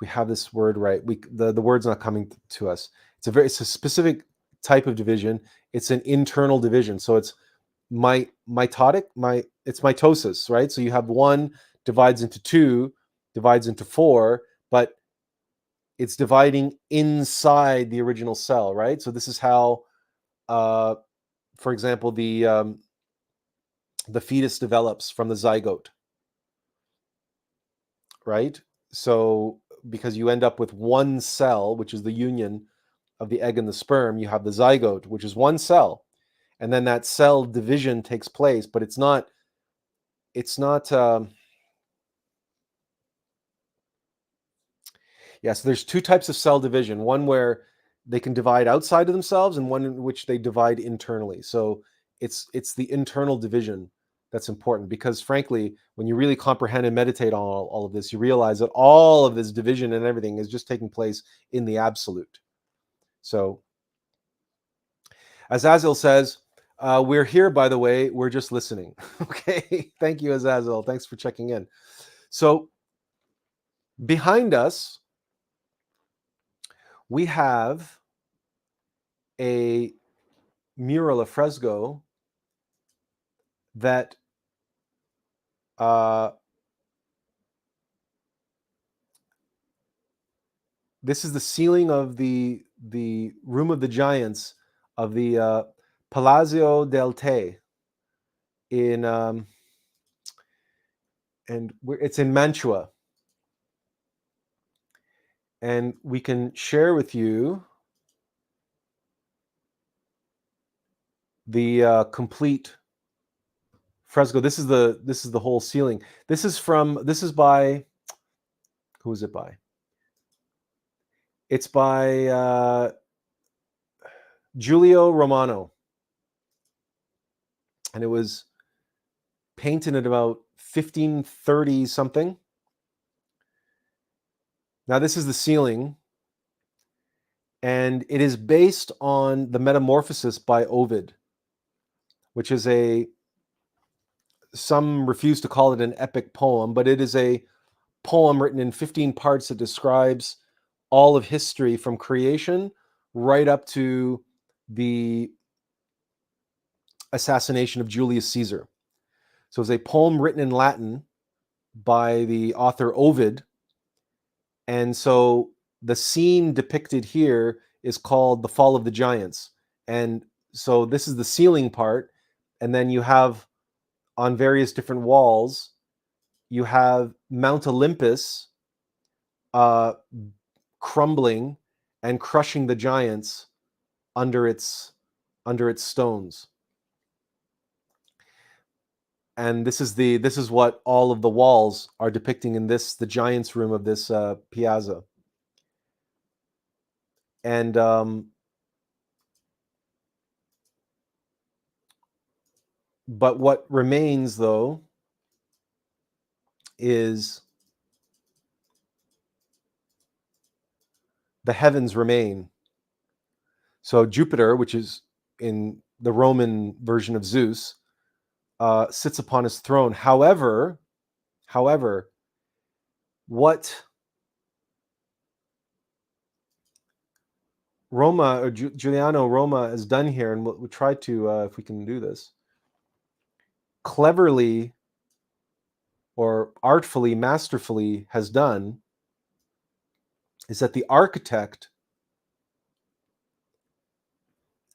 we have this word right, the word's not coming to us. It's a specific type of division. It's an internal division. So it's mitotic, it's mitosis, right? So you have 1 divides into 2, divides into 4, but it's dividing inside the original cell, right? So this is how, for example, the fetus develops from the zygote, right? So because you end up with 1 cell, which is the union of the egg and the sperm, you have the zygote, which is 1 cell, and then that cell division takes place, but it's not yeah, so there's 2 types of cell division, one where they can divide outside of themselves and one in which they divide internally. So it's the internal division that's important, because frankly, when you really comprehend and meditate on all of this, you realize that all of this division and everything is just taking place in the absolute. So Azazel says, we're here, by the way, we're just listening. Okay, thank you, Azazel. Thanks for checking in. So behind us, we have a mural, a fresco that this is the ceiling of the Room of the Giants of the Palazzo del Te in and it's in Mantua. And we can share with you the complete fresco. This is the whole ceiling. This is by, who is it by? It's by Giulio Romano, and it was painted at about 1530 something. Now this is the ceiling, and it is based on the Metamorphosis by Ovid, which is some refuse to call it an epic poem, but it is a poem written in 15 parts that describes all of history from creation right up to the assassination of Julius Caesar. So it's a poem written in Latin by the author Ovid. And so the scene depicted here is called The Fall of the Giants. And so this is the ceiling part. And then you have on various different walls, you have Mount Olympus crumbling and crushing the giants under its stones. And this is what all of the walls are depicting in the giants room of this piazza. And but what remains, though, is the heavens remain. So Jupiter, which is in the Roman version of Zeus, sits upon his throne. However, what Roma, or Giuliano Roma, has done here, and we'll try to, if we can do this, cleverly or artfully, masterfully has done, is that the architect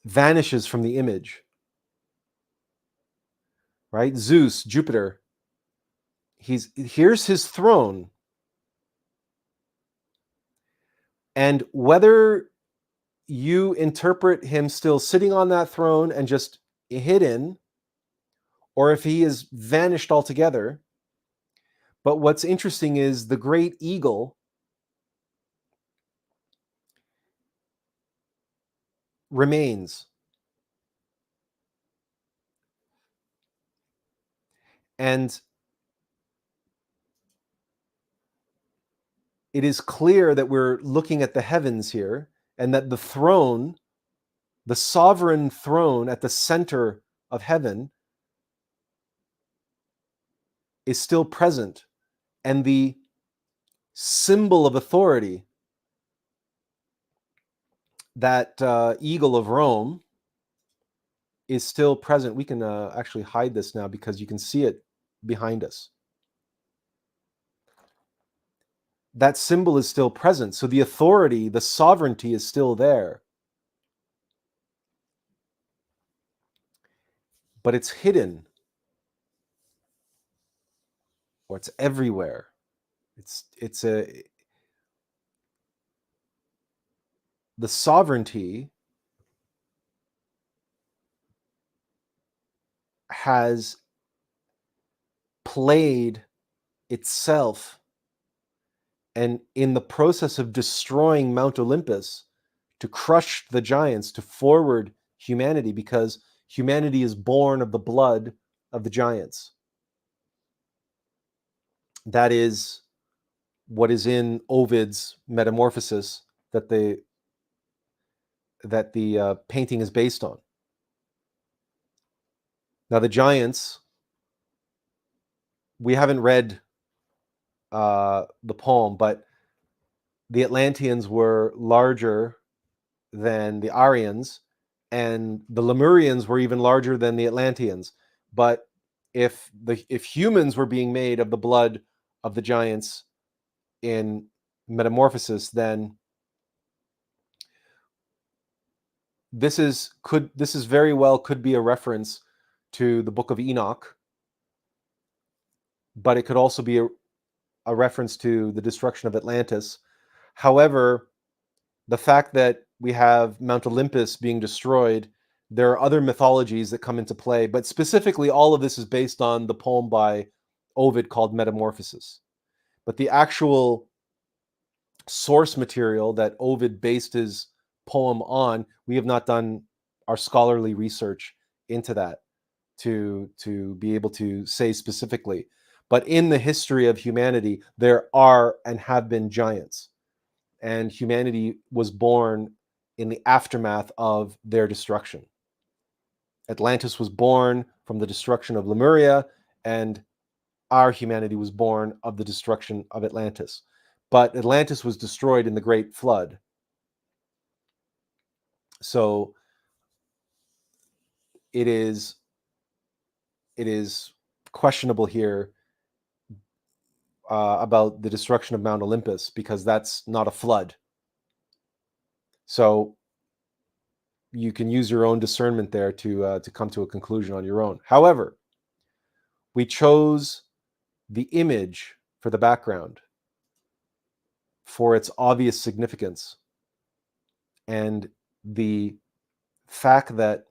vanishes from the image. Right? Zeus, Jupiter, here's his throne. And whether you interpret him still sitting on that throne and just hidden, or if he is vanished altogether, but what's interesting is the great eagle remains. And it is clear that we're looking at the heavens here, and that the throne, the sovereign throne at the center of heaven, is still present. And the symbol of authority, that eagle of Rome, is still present. We can actually hide this now because you can see it behind us. That symbol is still present. So the authority, the sovereignty is still there. But it's hidden. Or it's everywhere. The sovereignty has played itself, and in the process of destroying Mount Olympus, to crush the giants, to forward humanity, because humanity is born of the blood of the giants. That is what is in Ovid's Metamorphosis that the painting is based on. Now the giants, we haven't read the poem, but the Atlanteans were larger than the Aryans, and the Lemurians were even larger than the Atlanteans. But if humans were being made of the blood of the giants in Metamorphosis, then this is very well could be a reference to the Book of Enoch, but it could also be a reference to the destruction of Atlantis. However, the fact that we have Mount Olympus being destroyed, there are other mythologies that come into play, but specifically all of this is based on the poem by Ovid called Metamorphosis. But the actual source material that Ovid based his poem on, we have not done our scholarly research into that to be able to say specifically. But in the history of humanity, there are and have been giants, and humanity was born in the aftermath of their destruction. Atlantis was born from the destruction of Lemuria, and our humanity was born of the destruction of Atlantis. But Atlantis was destroyed in the Great Flood. So it is questionable here about the destruction of Mount Olympus, because that's not a flood. So you can use your own discernment there to come to a conclusion on your own. However, we chose the image for the background for its obvious significance, and the fact that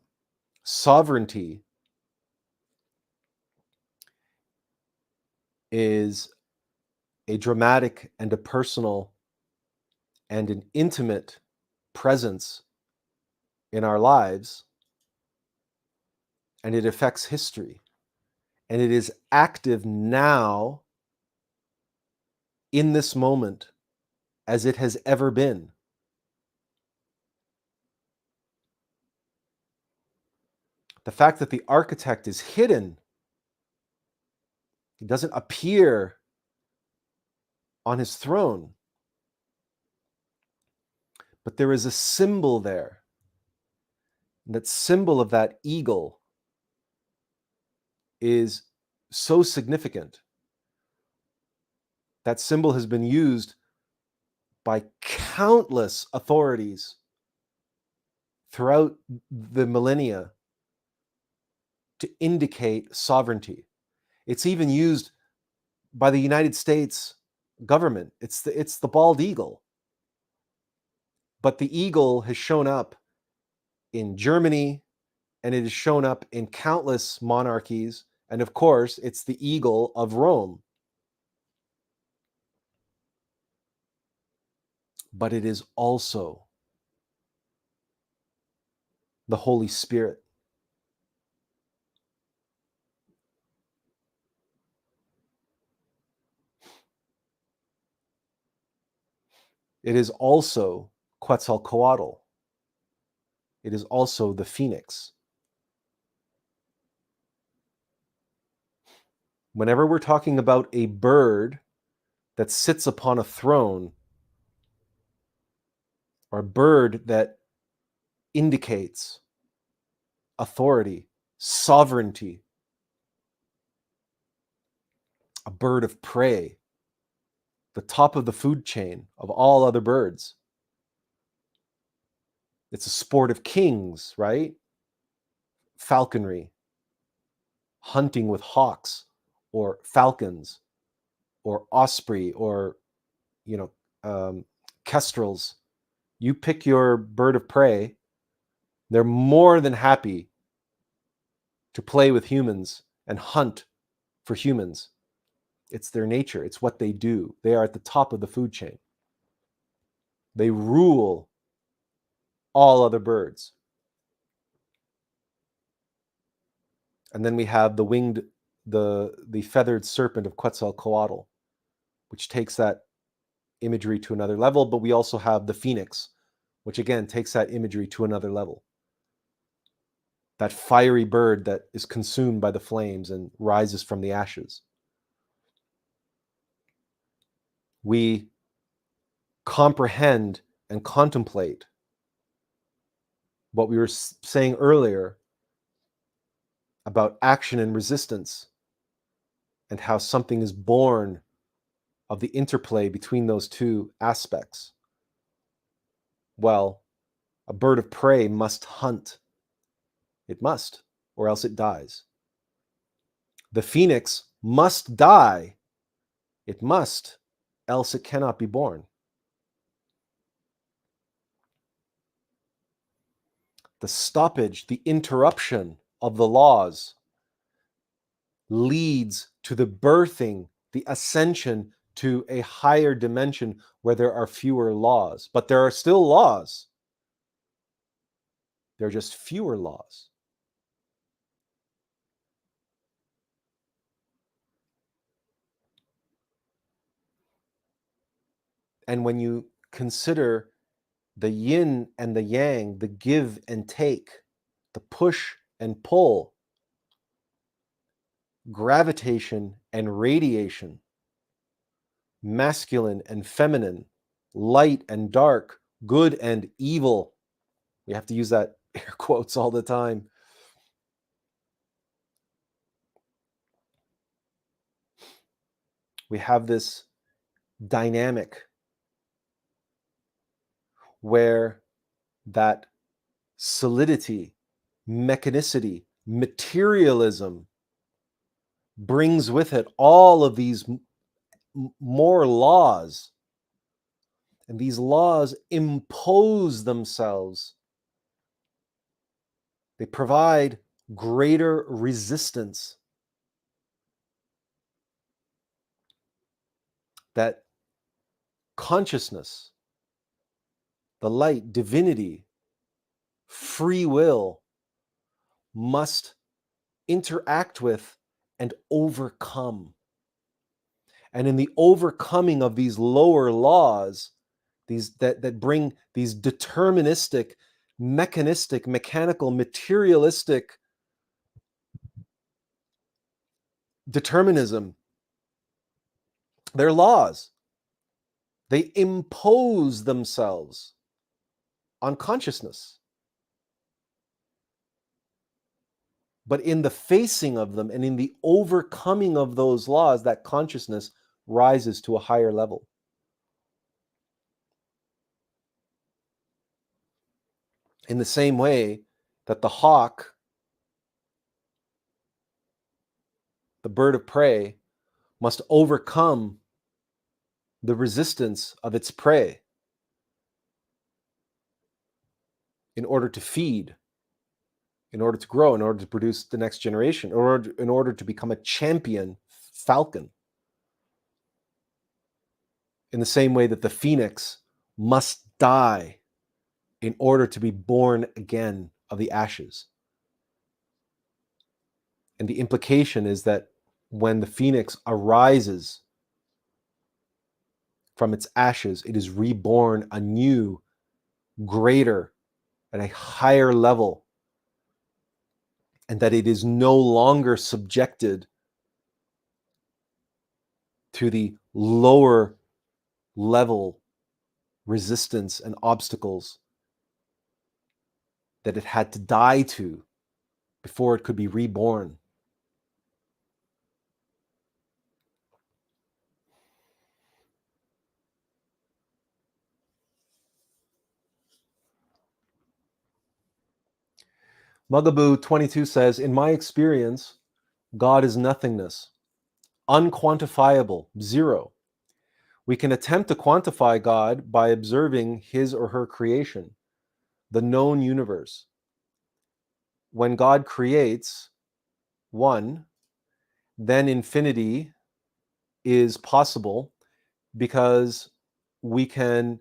sovereignty is a dramatic and a personal and an intimate presence in our lives, and it affects history, and it is active now in this moment as it has ever been. The fact that the architect is hidden, he doesn't appear on his throne, but there is a symbol there. And that symbol of that eagle is so significant. That symbol has been used by countless authorities throughout the millennia to indicate sovereignty. It's even used by the United States government. It's the bald eagle. But the eagle has shown up in Germany, and it has shown up in countless monarchies, and of course, it's the eagle of Rome. But it is also the Holy Spirit. It is also Quetzalcoatl. It is also the phoenix. Whenever we're talking about a bird that sits upon a throne, or a bird that indicates authority, sovereignty, a bird of prey, the top of the food chain of all other birds. It's a sport of kings, right? Falconry, hunting with hawks or falcons or osprey or, kestrels. You pick your bird of prey. They're more than happy to play with humans and hunt for humans. It's their nature. It's what they do. They are at the top of the food chain. They rule all other birds. And then we have the feathered serpent of Quetzalcoatl, which takes that imagery to another level. But we also have the phoenix, which again takes that imagery to another level. That fiery bird that is consumed by the flames and rises from the ashes. We comprehend and contemplate what we were saying earlier about action and resistance, and how something is born of the interplay between those two aspects. Well, a bird of prey must hunt. It must, or else it dies. The phoenix must die. It must, else it cannot be born. The stoppage, the interruption of the laws leads to the birthing, the ascension to a higher dimension where there are fewer laws. But there are still laws. There are just fewer laws. And when you consider the yin and the yang, the give and take, the push and pull, gravitation and radiation, masculine and feminine, light and dark, good and evil. We have to use that air quotes all the time. We have this dynamic where that solidity, mechanicity, materialism brings with it all of these more laws. And these laws impose themselves. They provide greater resistance. That consciousness, the light, divinity, free will must interact with and overcome. And in the overcoming of these lower laws, these that bring these deterministic, mechanistic, mechanical, materialistic determinism, they're laws. They impose themselves on consciousness. But in the facing of them and in the overcoming of those laws, that consciousness rises to a higher level. In the same way that the hawk, the bird of prey, must overcome the resistance of its prey in order to feed, in order to grow, in order to produce the next generation, in order to become a champion falcon. In the same way that the phoenix must die in order to be born again of the ashes. And the implication is that when the phoenix arises from its ashes, it is reborn anew, greater, at a higher level, and that it is no longer subjected to the lower level resistance and obstacles that it had to die to before it could be reborn. Mugaboo 22 says, in my experience, God is nothingness, unquantifiable, zero. We can attempt to quantify God by observing his or her creation, the known universe. When God creates one, then infinity is possible because we can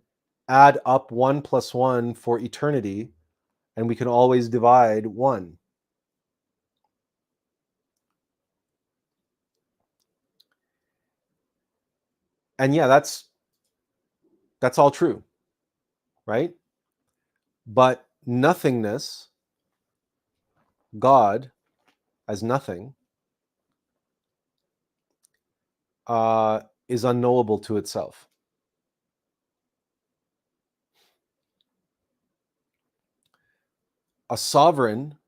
add up 1 plus 1 for eternity, and we can always divide 1. And yeah, that's all true, right? But nothingness, God as nothing, is unknowable to itself. A sovereignty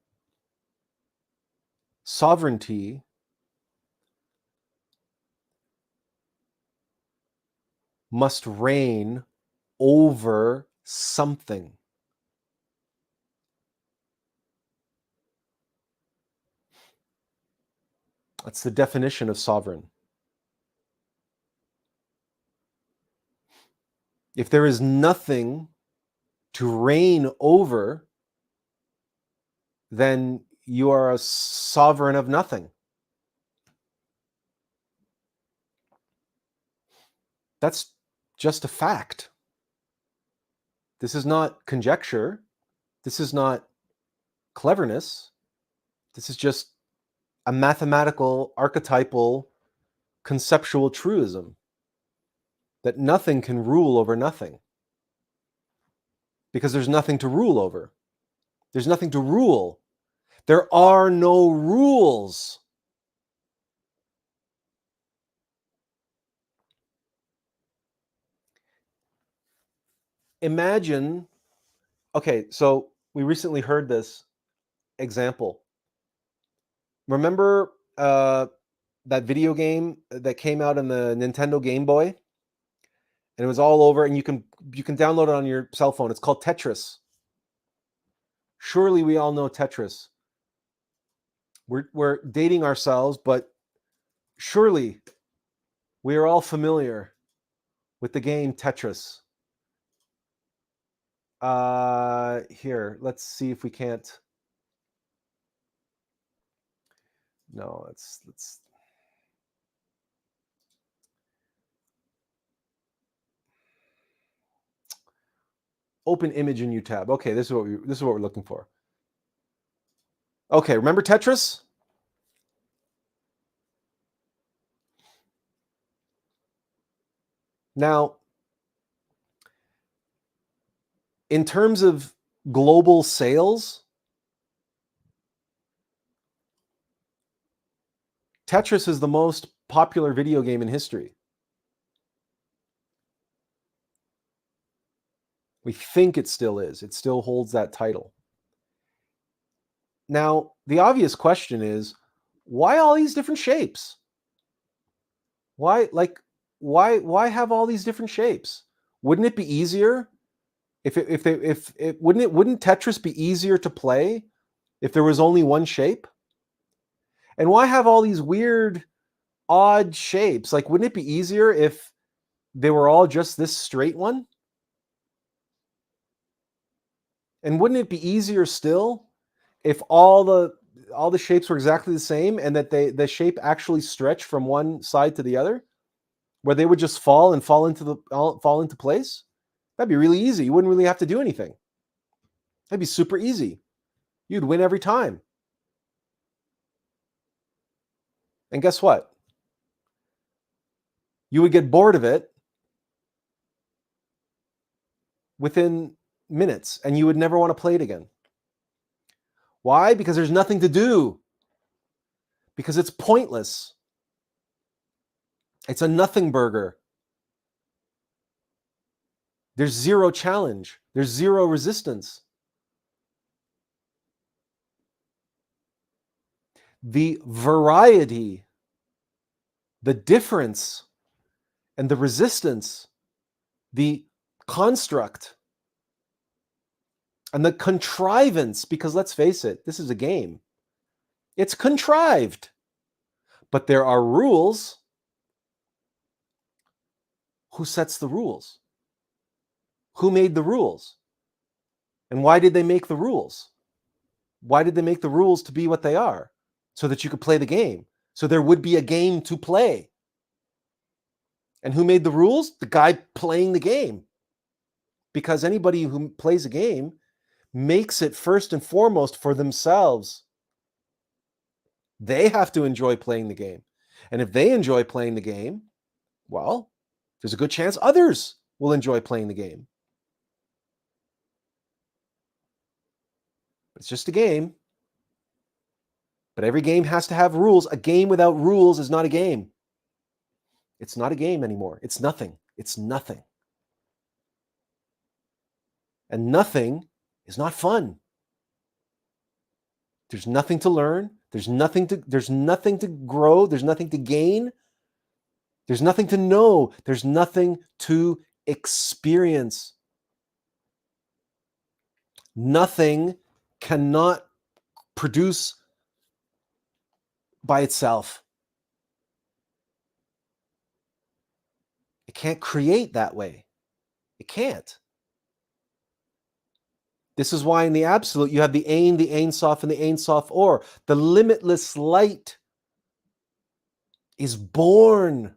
must reign over something. That's the definition of sovereign. If there is nothing to reign over, then you are a sovereign of nothing. That's just a fact. This is not conjecture. This is not cleverness. This is just a mathematical, archetypal, conceptual truism that nothing can rule over nothing because there's nothing to rule over. There's nothing to rule. There are no rules. Imagine, okay, so we recently heard this example. Remember that video game that came out on the Nintendo Game Boy? And it was all over, and you can download it on your cell phone. It's called Tetris. Surely we all know Tetris. We're dating ourselves, but surely we are all familiar with the game Tetris. Here, let's see if we can't. No, let's. Open image in UTab. Okay, this is what we're looking for. Okay, remember Tetris? Now, in terms of global sales, Tetris is the most popular video game in history. We think it still is. It still holds that title. Now, the obvious question is, why all these different shapes? Why have all these different shapes? Wouldn't it be easier wouldn't Tetris be easier to play if there was only one shape? And why have all these weird, odd shapes? Like, wouldn't it be easier if they were all just this straight one? And wouldn't it be easier still if all the shapes were exactly the same and that the shape actually stretched from one side to the other, where they would just fall into place? That'd be really easy. You wouldn't really have to do anything. That'd be super easy. You'd win every time. And guess what? You would get bored of it within minutes and you would never want to play it again. Why? Because there's nothing to do. Because it's pointless. It's a nothing burger. There's zero challenge. There's zero resistance. The variety, the difference, and the resistance, the construct, and the contrivance, because let's face it, this is a game. It's contrived. But there are rules. Who sets the rules? Who made the rules? And why did they make the rules? Why did they make the rules to be what they are? So that you could play the game. So there would be a game to play. And who made the rules? The guy playing the game. Because anybody who plays a game makes it first and foremost for themselves. They have to enjoy playing the game. And if they enjoy playing the game, well, there's a good chance others will enjoy playing the game. It's just a game. But every game has to have rules. A game without rules is not a game. It's not a game anymore. It's nothing. It's nothing. And nothing is not fun. There's nothing to learn. There's nothing to grow. There's nothing to gain. There's nothing to know. There's nothing to experience. Nothing cannot produce by itself. It can't create that way. It can't. This is why in the absolute you have the Ain Soph, and the Ain Soph Aur. The limitless light is born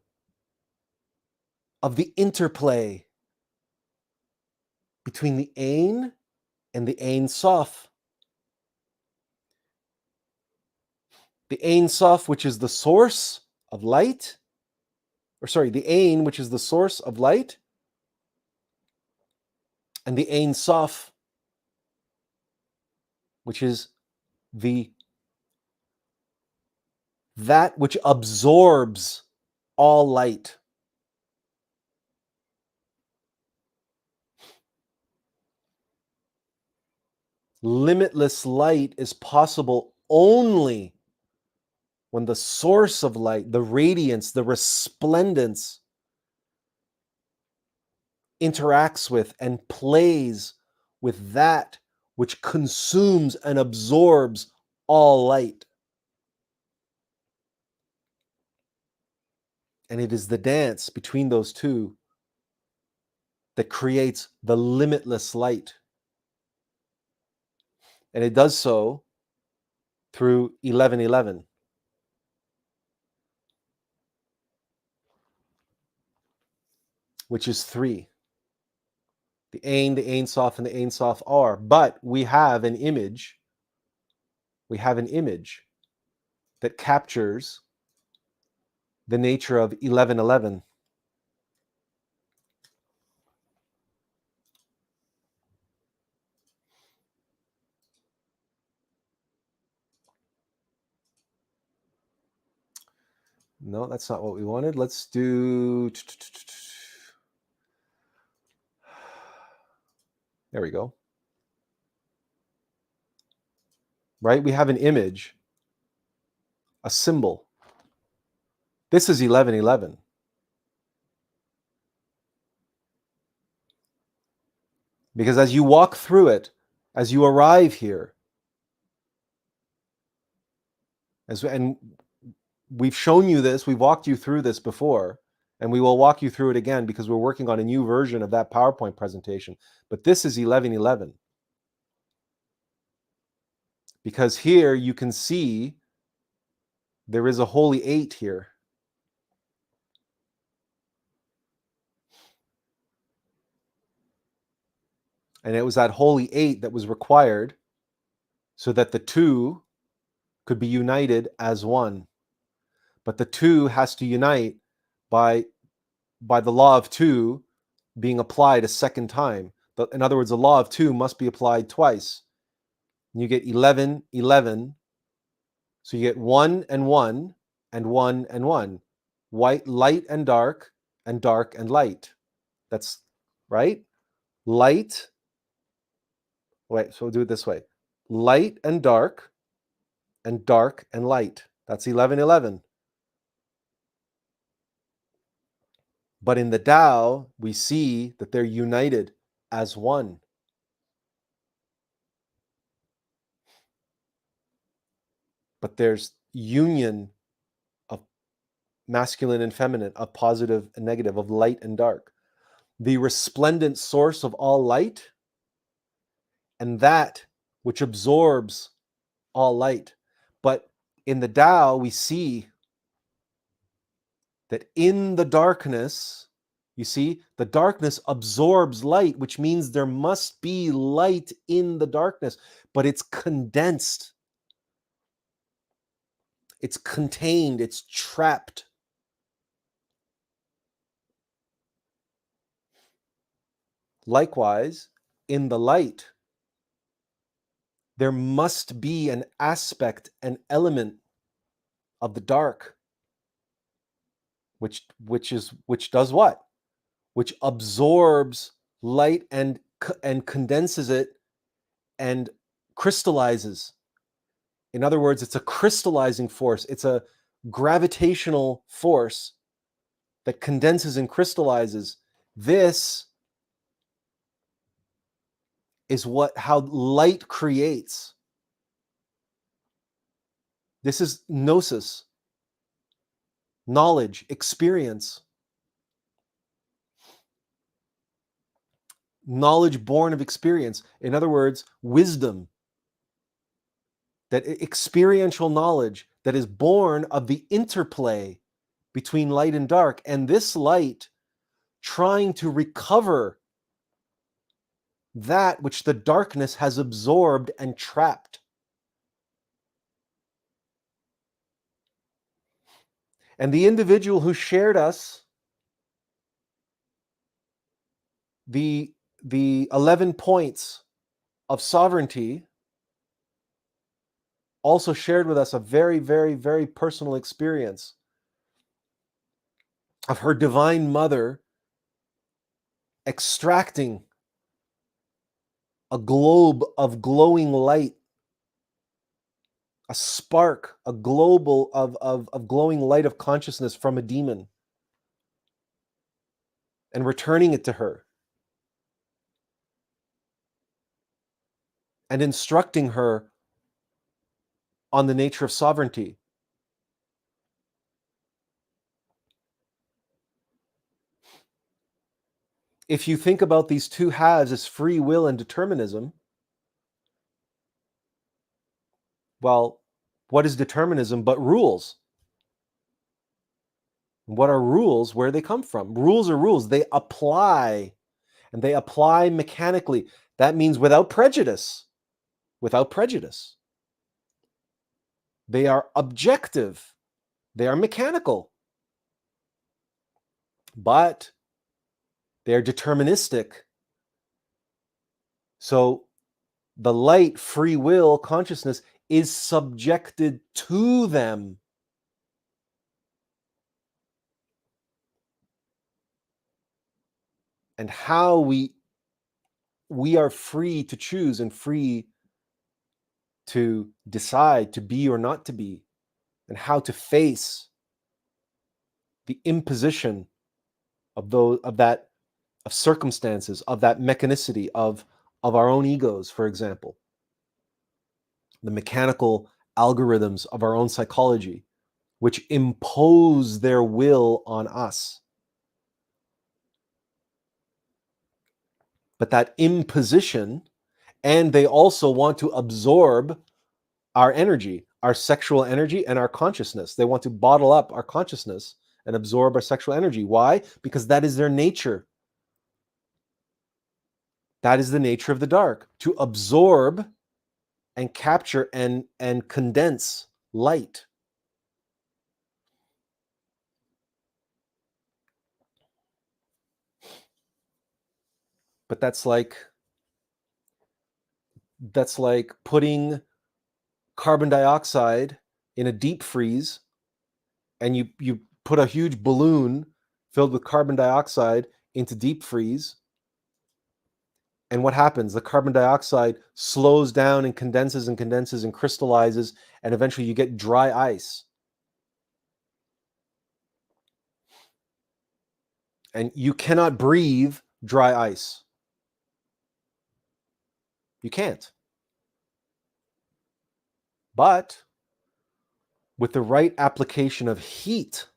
of the interplay between the Ain and the Ain Soph. The Ain Soph, which is the source of light, the Ain, which is the source of light, and the Ain Soph, which is that which absorbs all light. Limitless light is possible only when the source of light, the radiance, the resplendence, interacts with and plays with that which consumes and absorbs all light. And it is the dance between those two that creates the limitless light. And it does so through 1111. Which is 3. The Ain Soph, and the Ain Soph Aur. But we have an image. We have an image that captures the nature of 1111. No, that's not what we wanted. Let's do... There we go. Right? We have an image, a symbol. This is 1111. Because as you walk through it, as you arrive here, and we've shown you this, we've walked you through this before, and we will walk you through it again because we're working on a new version of that PowerPoint presentation. But this is 1111. Because here you can see there is a holy 8 here. And it was that holy 8 that was required so that the two could be united as one. But the two has to unite by the law of two being applied a second time. In other words, the law of two must be applied twice. And you get 11, 11. So you get 1 and 1 and 1 and 1. White, light and dark and light. That's right. Light. Wait, so we'll do it this way. Light and dark and light. That's 1111. But in the Tao, we see that they're united as one. But there's union of masculine and feminine, of positive and negative, of light and dark. The resplendent source of all light and that which absorbs all light. But in the Tao, we see that in the darkness, you see, the darkness absorbs light, which means there must be light in the darkness, but it's condensed. It's contained, it's trapped. Likewise, in the light, there must be an aspect, an element of the dark, which does what? Which absorbs light and condenses it and crystallizes. In other words, it's a crystallizing force. It's a gravitational force that condenses and crystallizes. This is how light creates. This is gnosis, knowledge, experience. knowledge born of experience. In other words, wisdom, that experiential knowledge that is born of the interplay between light and dark, and this light trying to recover that which the darkness has absorbed and trapped. And the individual who shared us the 11 points of sovereignty also shared with us a very, very, very personal experience of her divine mother extracting a globe of glowing light, a spark, a global of glowing light of consciousness from a demon, and returning it to her and instructing her on the nature of sovereignty. If you think about these two halves as free will and determinism, well, what is determinism but rules? What are rules? Where they come from? Rules are rules. They apply, and they apply mechanically. That means without prejudice. Without prejudice. They are objective. They are mechanical. But they are deterministic. So the light, free will, consciousness is subjected to them. And how we are free to choose and free to decide to be or not to be, and how to face the imposition of circumstances, of that mechanicity, of our own egos, for example, the mechanical algorithms of our own psychology, which impose their will on us. But that imposition, and they also want to absorb our energy, our sexual energy, and our consciousness. They want to bottle up our consciousness and absorb our sexual energy. Why? Because that is their nature. That is the nature of the dark, to absorb and capture and condense light. But that's like putting carbon dioxide in a deep freeze, and you put a huge balloon filled with carbon dioxide into deep freeze. And what happens? The carbon dioxide slows down and condenses and condenses and crystallizes, and eventually you get dry ice. And you cannot breathe dry ice. You can't. But with the right application of heat,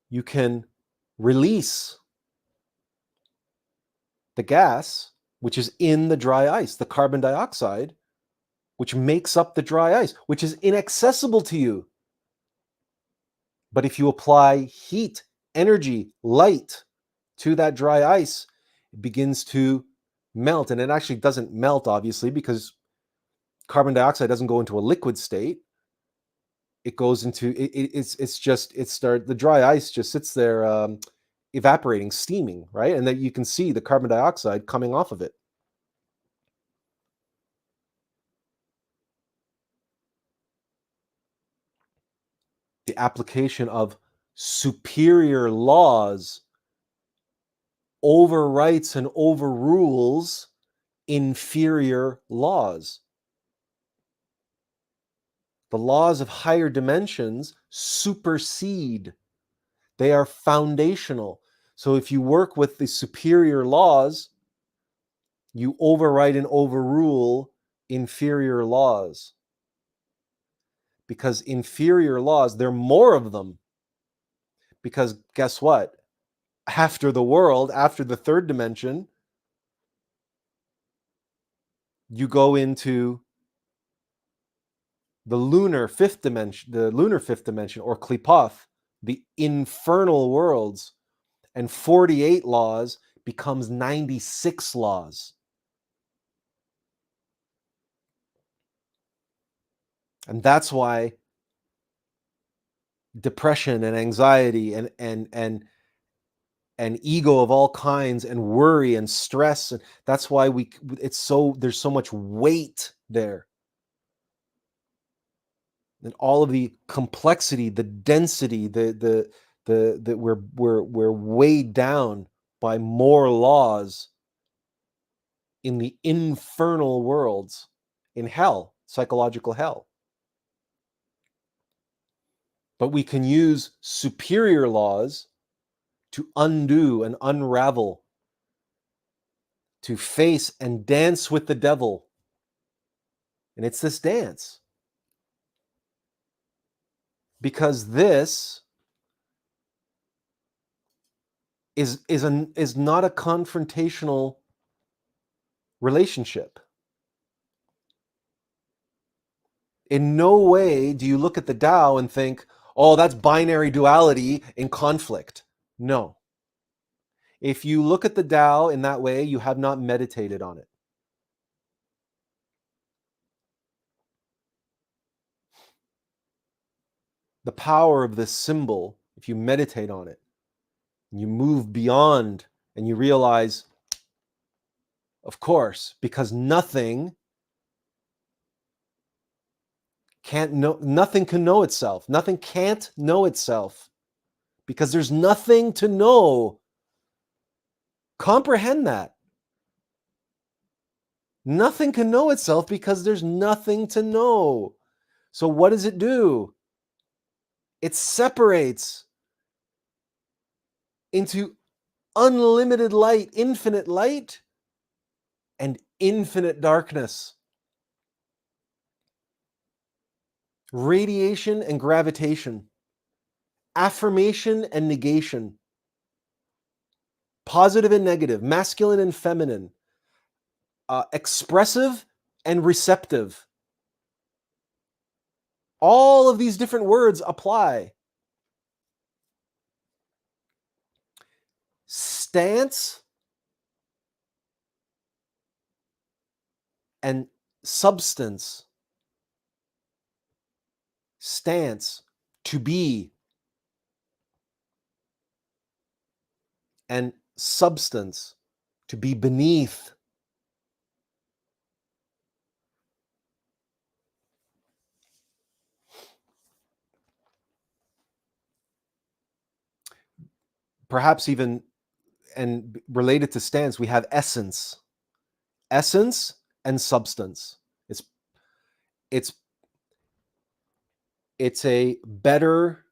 you can release the gas which is in the dry ice, the carbon dioxide, which makes up the dry ice, which is inaccessible to you. But if you apply heat, energy, light to that dry ice, it begins to melt. And it actually doesn't melt, obviously, because carbon dioxide doesn't go into a liquid state. It goes into the dry ice just sits there evaporating, steaming, right? And then you can see the carbon dioxide coming off of it. The application of superior laws overwrites and overrules inferior laws. The laws of higher dimensions supersede. They are foundational. So if you work with the superior laws, you overwrite and overrule inferior laws. Because inferior laws, there are more of them. Because guess what? after the world, after the third dimension, you go into the lunar fifth dimension, or Klipoth, the infernal worlds, and 48 laws becomes 96 laws. And that's why depression and anxiety and ego of all kinds and worry and stress, and that's why there's so much weight there. And all of the complexity, the density, the we're weighed down by more laws in the infernal worlds, in hell, psychological hell. But we can use superior laws to undo and unravel, to face and dance with the devil. And it's this dance. Because this is not a confrontational relationship. In no way do you look at the Tao and think, oh, that's binary duality in conflict. No. If you look at the Tao in that way, you have not meditated on it. The power of this symbol, if you meditate on it, and you move beyond and you realize, of course, because nothing can know itself. Nothing can't know itself because there's nothing to know. Comprehend that. Nothing can know itself because there's nothing to know. So what does it do? It separates into unlimited light, and infinite darkness. Radiation and gravitation. Affirmation and negation. Positive and negative. Masculine and feminine. Expressive and receptive. All of these different words apply. Stance and substance. Stance, to be, and substance, to be beneath. Perhaps even, and related to stance, we have essence. Essence and substance. It's a better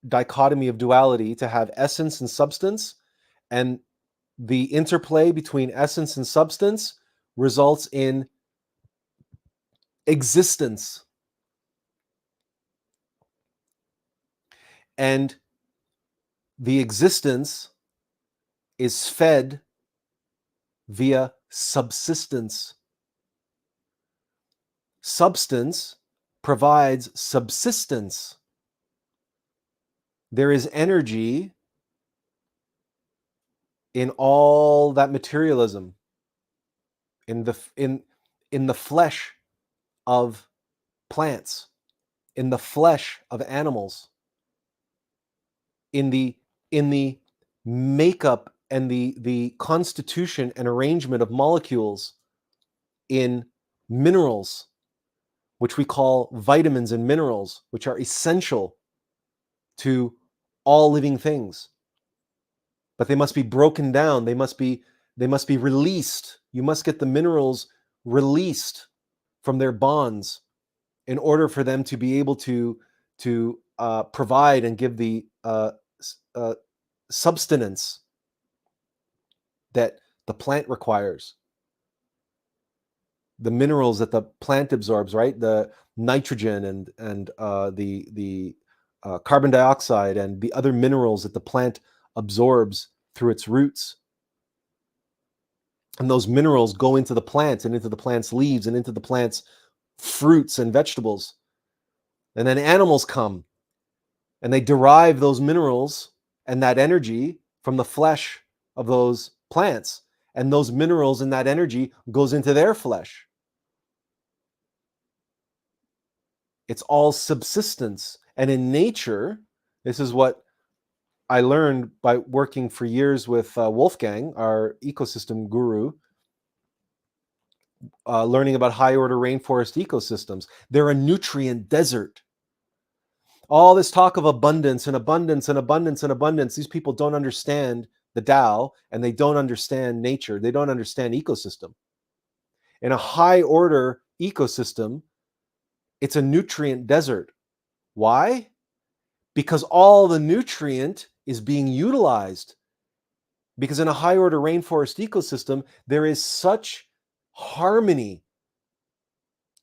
dichotomy of duality to have essence and substance, and the interplay between essence and substance results in existence. And the existence is fed via subsistence. Substance provides subsistence. There is energy in all that materialism, in the flesh of plants, in the flesh of animals, in the makeup and the constitution and arrangement of molecules in minerals, which we call vitamins and minerals, which are essential to all living things. But they must be broken down. They must be released. You must get the minerals released from their bonds in order for them to be able to provide and give the substance that the plant requires. The minerals that the plant absorbs, right? The nitrogen and the carbon dioxide and the other minerals that the plant absorbs through its roots. And those minerals go into the plant and into the plant's leaves and into the plant's fruits and vegetables. And then animals come and they derive those minerals and that energy from the flesh of those plants. And those minerals and that energy goes into their flesh. It's all subsistence. And in nature, this is what I learned by working for years with Wolfgang, our ecosystem guru, learning about high order rainforest ecosystems. They're a nutrient desert. All this talk of abundance and abundance and abundance and abundance, these people don't understand the Tao and they don't understand nature. They don't understand ecosystem. In a high order ecosystem, it's a nutrient desert. Why? Because all the nutrient is being utilized. Because in a high order rainforest ecosystem, there is such harmony.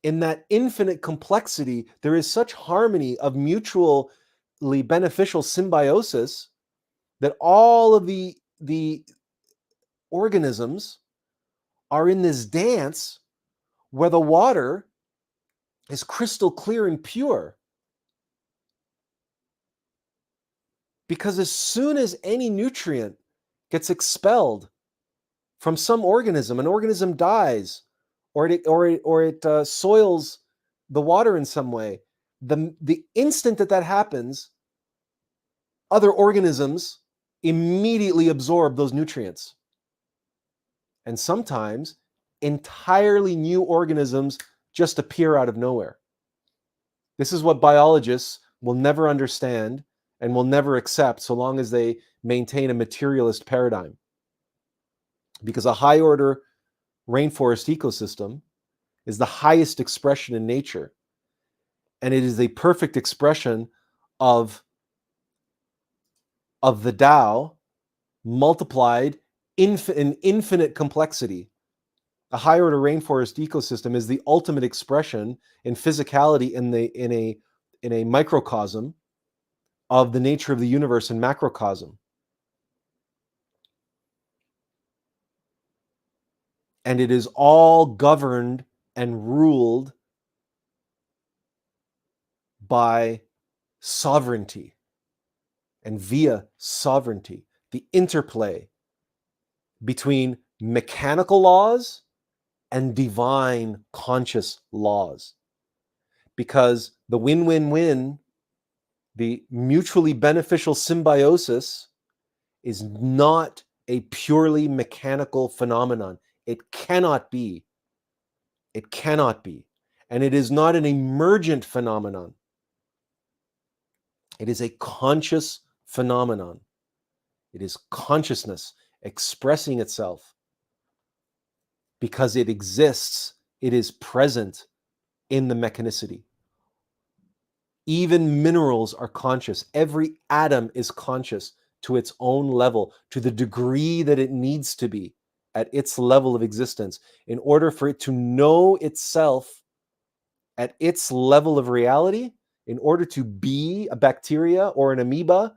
In that infinite complexity, there is such harmony of mutually beneficial symbiosis that all of the organisms are in this dance where the water is crystal clear and pure. Because as soon as any nutrient gets expelled from some organism, an organism dies, or it soils the water in some way, the instant that happens, other organisms immediately absorb those nutrients. And sometimes entirely new organisms just appear out of nowhere. This is what biologists will never understand and will never accept so long as they maintain a materialist paradigm. Because a high order rainforest ecosystem is the highest expression in nature. And it is a perfect expression of the Tao multiplied in infinite complexity. A high order rainforest ecosystem is the ultimate expression in physicality in a microcosm of the nature of the universe in macrocosm. And it is all governed and ruled by sovereignty and via sovereignty, the interplay between mechanical laws and divine conscious laws. Because the win-win-win, the mutually beneficial symbiosis, is not a purely mechanical phenomenon. It cannot be. It cannot be. And it is not an emergent phenomenon. It is a conscious phenomenon. It is consciousness expressing itself because it exists. It is present in the mechanicity. Even minerals are conscious. Every atom is conscious to its own level, to the degree that it needs to be at its level of existence in order for it to know itself at its level of reality, in order to be a bacteria or an amoeba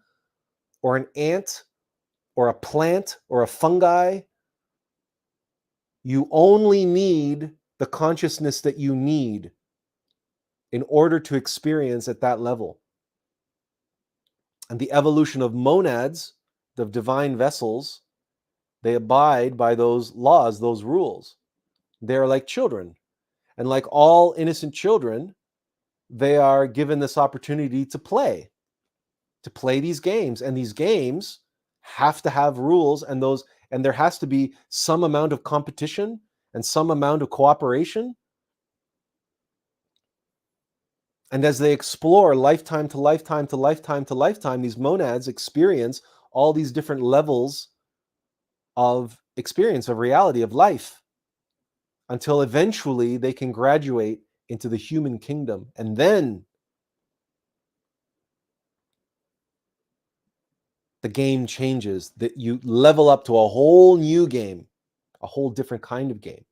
or an ant or a plant or a fungi. You only need the consciousness that you need in order to experience at that level. And the evolution of monads, the divine vessels, they abide by those laws, those rules. They're like children. And like all innocent children, they are given this opportunity to play these games. And these games have to have rules, and there has to be some amount of competition and some amount of cooperation. And as they explore lifetime to lifetime to lifetime to lifetime, these monads experience all these different levels of experience, of reality, of life, until eventually they can graduate into the human kingdom. And then the game changes, that you level up to a whole new game, a whole different kind of game.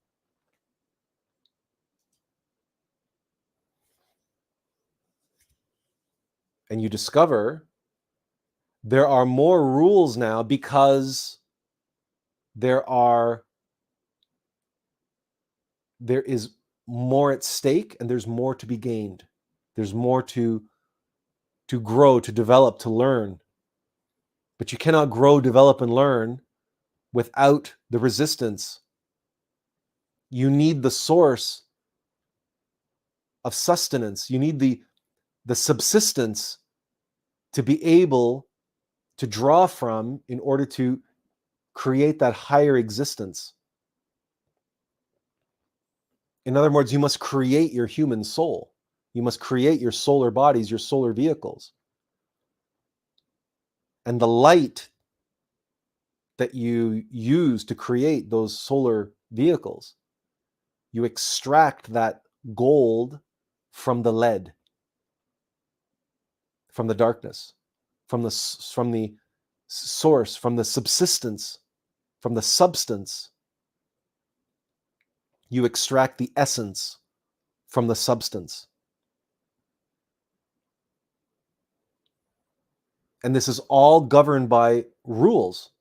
And you discover there are more rules now because there is more at stake and there's more to be gained. There's more to grow, to develop, to learn. But you cannot grow, develop, and learn without the resistance. You need the source of sustenance. You need the subsistence to be able to draw from in order to create that higher existence. In other words, you must create your human soul. You must create your solar bodies, your solar vehicles. And the light that you use to create those solar vehicles, you extract that gold from the lead, from the darkness, from the source, from the subsistence, from the substance. You extract the essence from the substance. And this is all governed by rules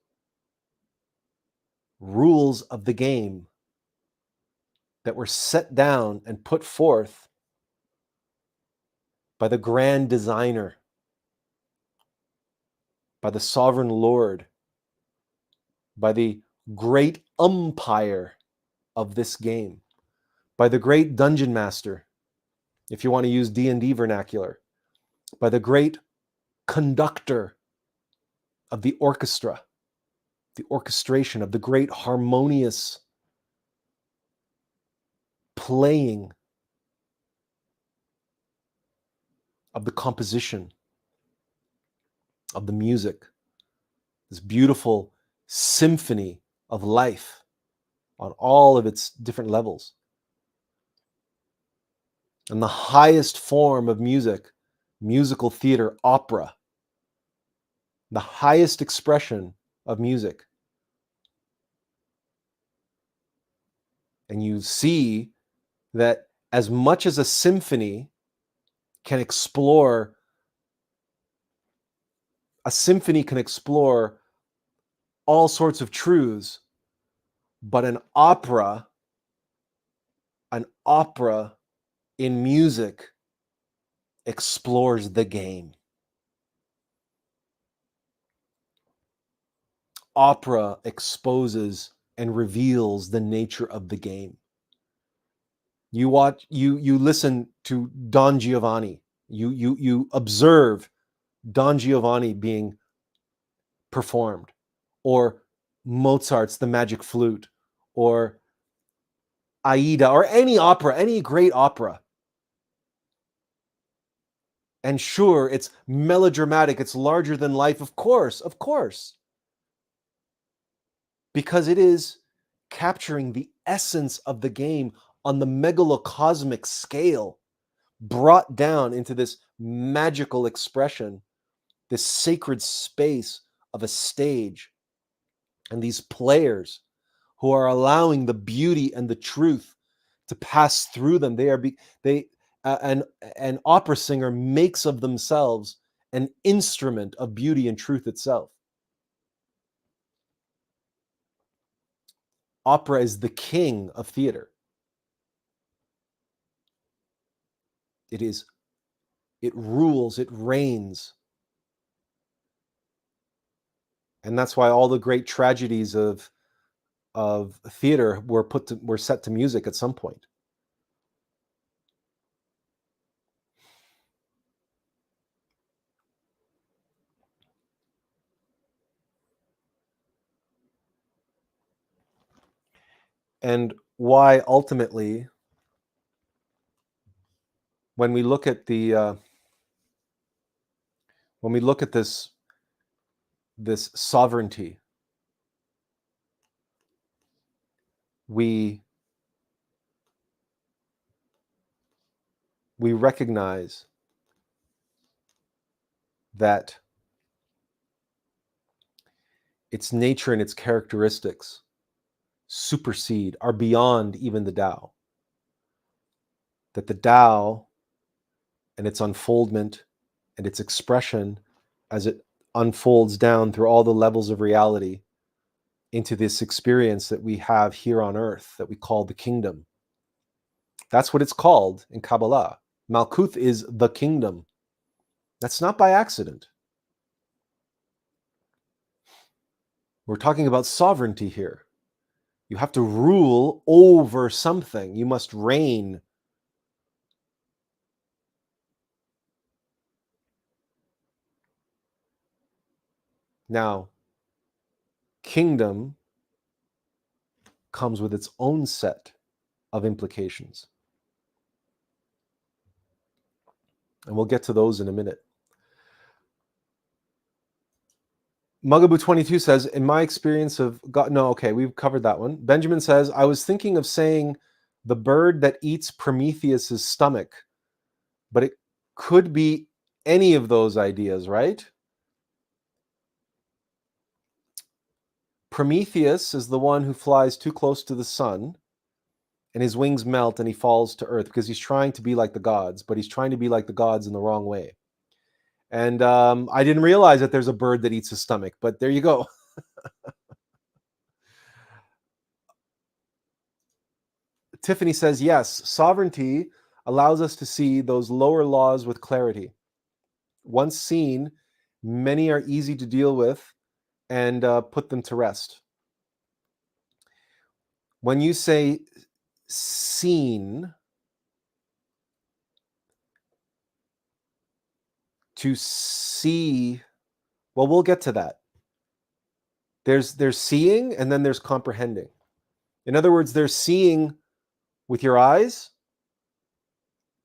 of the game that were set down and put forth by the grand designer, by the sovereign Lord, by the great umpire of this game, by the great dungeon master, if you want to use D&D vernacular, by the great conductor of the orchestra, the orchestration of the great harmonious playing of the composition of the music, this beautiful symphony of life on all of its different levels. And the highest form of music, musical theater, opera, the highest expression of music. And you see that as much as a symphony can explore, all sorts of truths, but an opera in music explores the game. Opera exposes and reveals the nature of the game. You listen to Don Giovanni. You observe Don Giovanni being performed, or Mozart's The Magic Flute, or Aida, or any opera, any great opera. And sure, it's melodramatic, it's larger than life, of course, because it is capturing the essence of the game on the megalocosmic scale, brought down into this magical expression, this sacred space of a stage, and these players who are allowing the beauty and the truth to pass through them. An opera singer makes of themselves an instrument of beauty and truth itself. Opera is the king of theater. It rules, it reigns. And that's why all the great tragedies of theater were set to music at some point. And why ultimately, when we look at this sovereignty, we recognize that its nature and its characteristics are beyond even the Tao. That the Tao and its unfoldment and its expression as it unfolds down through all the levels of reality into this experience that we have here on earth that we call the kingdom. That's what it's called in Kabbalah. Malkuth is the kingdom. That's not by accident. We're talking about sovereignty here. You have to rule over something. You must reign. Now, kingdom comes with its own set of implications. And we'll get to those in a minute. Mugaboo 22 says, in my experience of God, no, okay, we've covered that one. Benjamin says, I was thinking of saying the bird that eats Prometheus's stomach, but it could be any of those ideas, right? Prometheus is the one who flies too close to the sun and his wings melt and he falls to earth because he's trying to be like the gods, but he's trying to be like the gods in the wrong way. And I didn't realize that there's a bird that eats his stomach, but there you go. Tiffany says, yes, sovereignty allows us to see those lower laws with clarity. Once seen, many are easy to deal with and put them to rest. When you say seen, to see, well, we'll get to that. There's seeing and then there's comprehending. In other words, there's seeing with your eyes,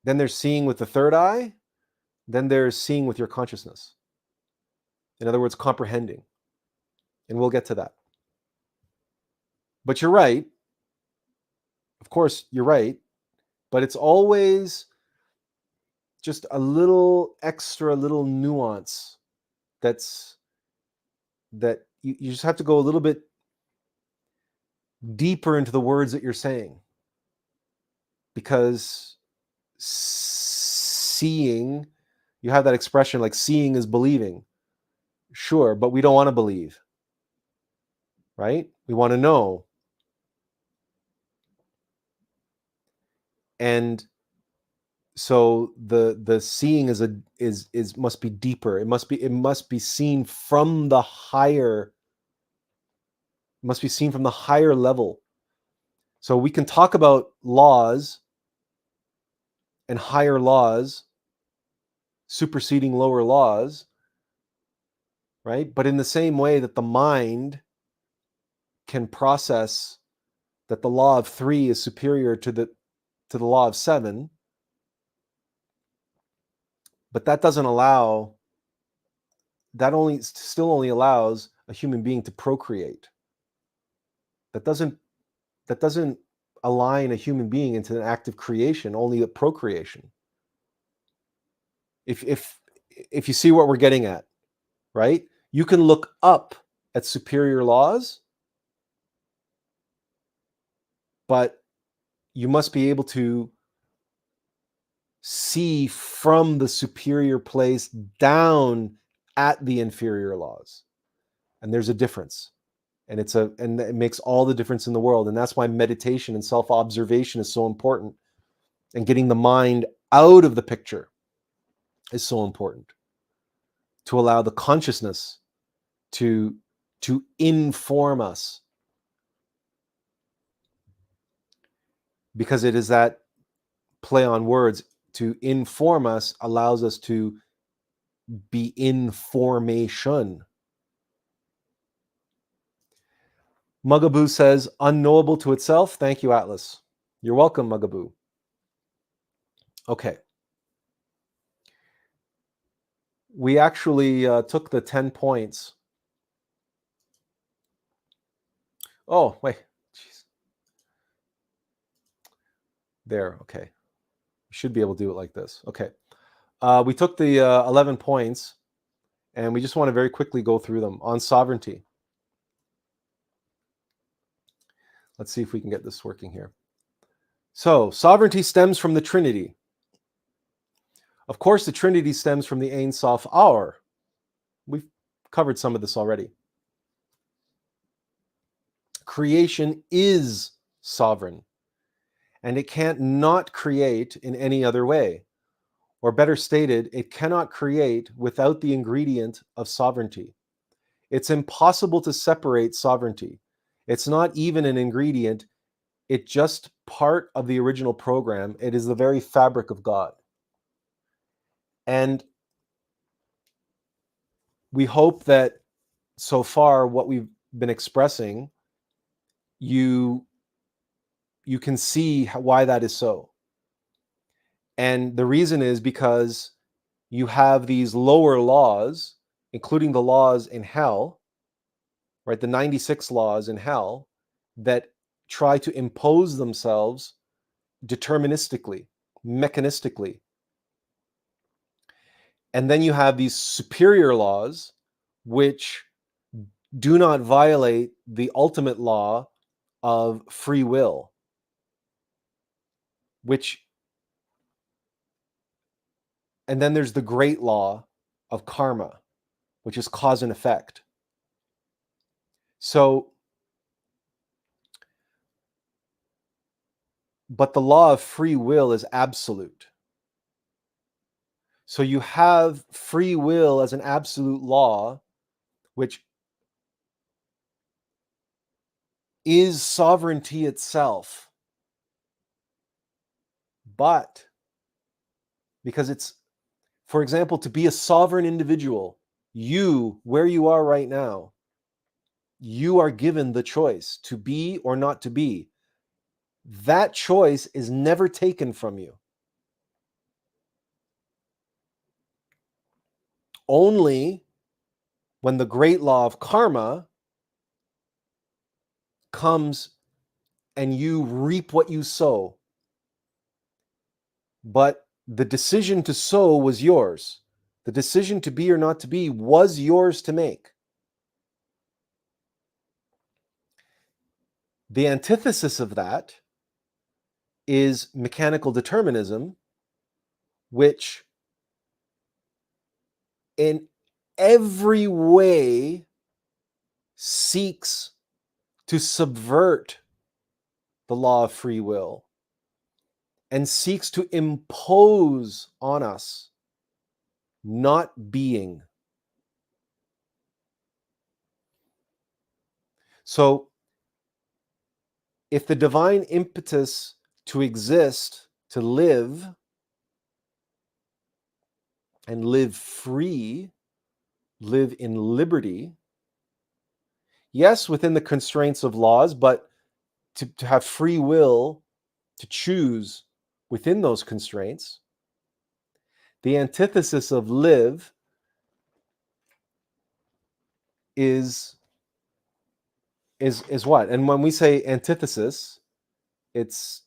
then there's seeing with the third eye, then there's seeing with your consciousness. In other words, comprehending. And we'll get to that. But you're right. Of course, you're right. But it's always just a little extra, little nuance that you just have to go a little bit deeper into the words that you're saying. Because seeing, you have that expression like seeing is believing. Sure, but we don't want to believe. Right? We want to know. And so the seeing is must be deeper. It must be seen from the higher. It must be seen from the higher level. So we can talk about laws and higher laws superseding lower laws, right? But in the same way that the mind can process that the law of 3 is superior to the law of 7, but that doesn't allow, that still only allows a human being to procreate. That doesn't align a human being into an act of creation, only a procreation. If you see what we're getting at, right? You can look up at superior laws, but you must be able to see from the superior place down at the inferior laws. And there's a difference. And it makes all the difference in the world. And that's why meditation and self-observation is so important. And getting the mind out of the picture is so important, to allow the consciousness to inform us. Because it is that play on words. To inform us allows us to be in formation. Mugaboo says, unknowable to itself. Thank you, Attlas. You're welcome, Mugaboo. Okay. We actually took the 10 points. Oh, wait. Jeez. There, okay. We should be able to do it like this. Okay. We took the 11 points, and we just want to very quickly go through them on sovereignty. Let's see if we can get this working here. So, sovereignty stems from the Trinity. Of course, the Trinity stems from the Ain Soph Aur. We've covered some of this already. Creation is sovereign, and it can't not create in any other way. Or better stated, it cannot create without the ingredient of sovereignty. It's impossible to separate sovereignty. It's not even an ingredient. It's just part of the original program. It is the very fabric of God. And we hope that so far what we've been expressing, you can see why that is so. And the reason is because you have these lower laws, including the laws in hell, right? The 96 laws in hell that try to impose themselves deterministically, mechanistically. And then you have these superior laws which do not violate the ultimate law of free will, and then there's the great law of karma, which is cause and effect. So, but the law of free will is absolute. So you have free will as an absolute law, which is sovereignty itself. But because it's, for example, to be a sovereign individual, you, where you are right now, you are given the choice to be or not to be. That choice is never taken from you. Only when the great law of karma comes and you reap what you sow. But the decision to sow was yours. The decision to be or not to be was yours to make. The antithesis of that is mechanical determinism, which in every way seeks to subvert the law of free will and seeks to impose on us not being. So, if the divine impetus to exist, to live, and live free, live in liberty, yes, within the constraints of laws, but to have free will to choose within those constraints, the antithesis of live is what? And when we say antithesis, it's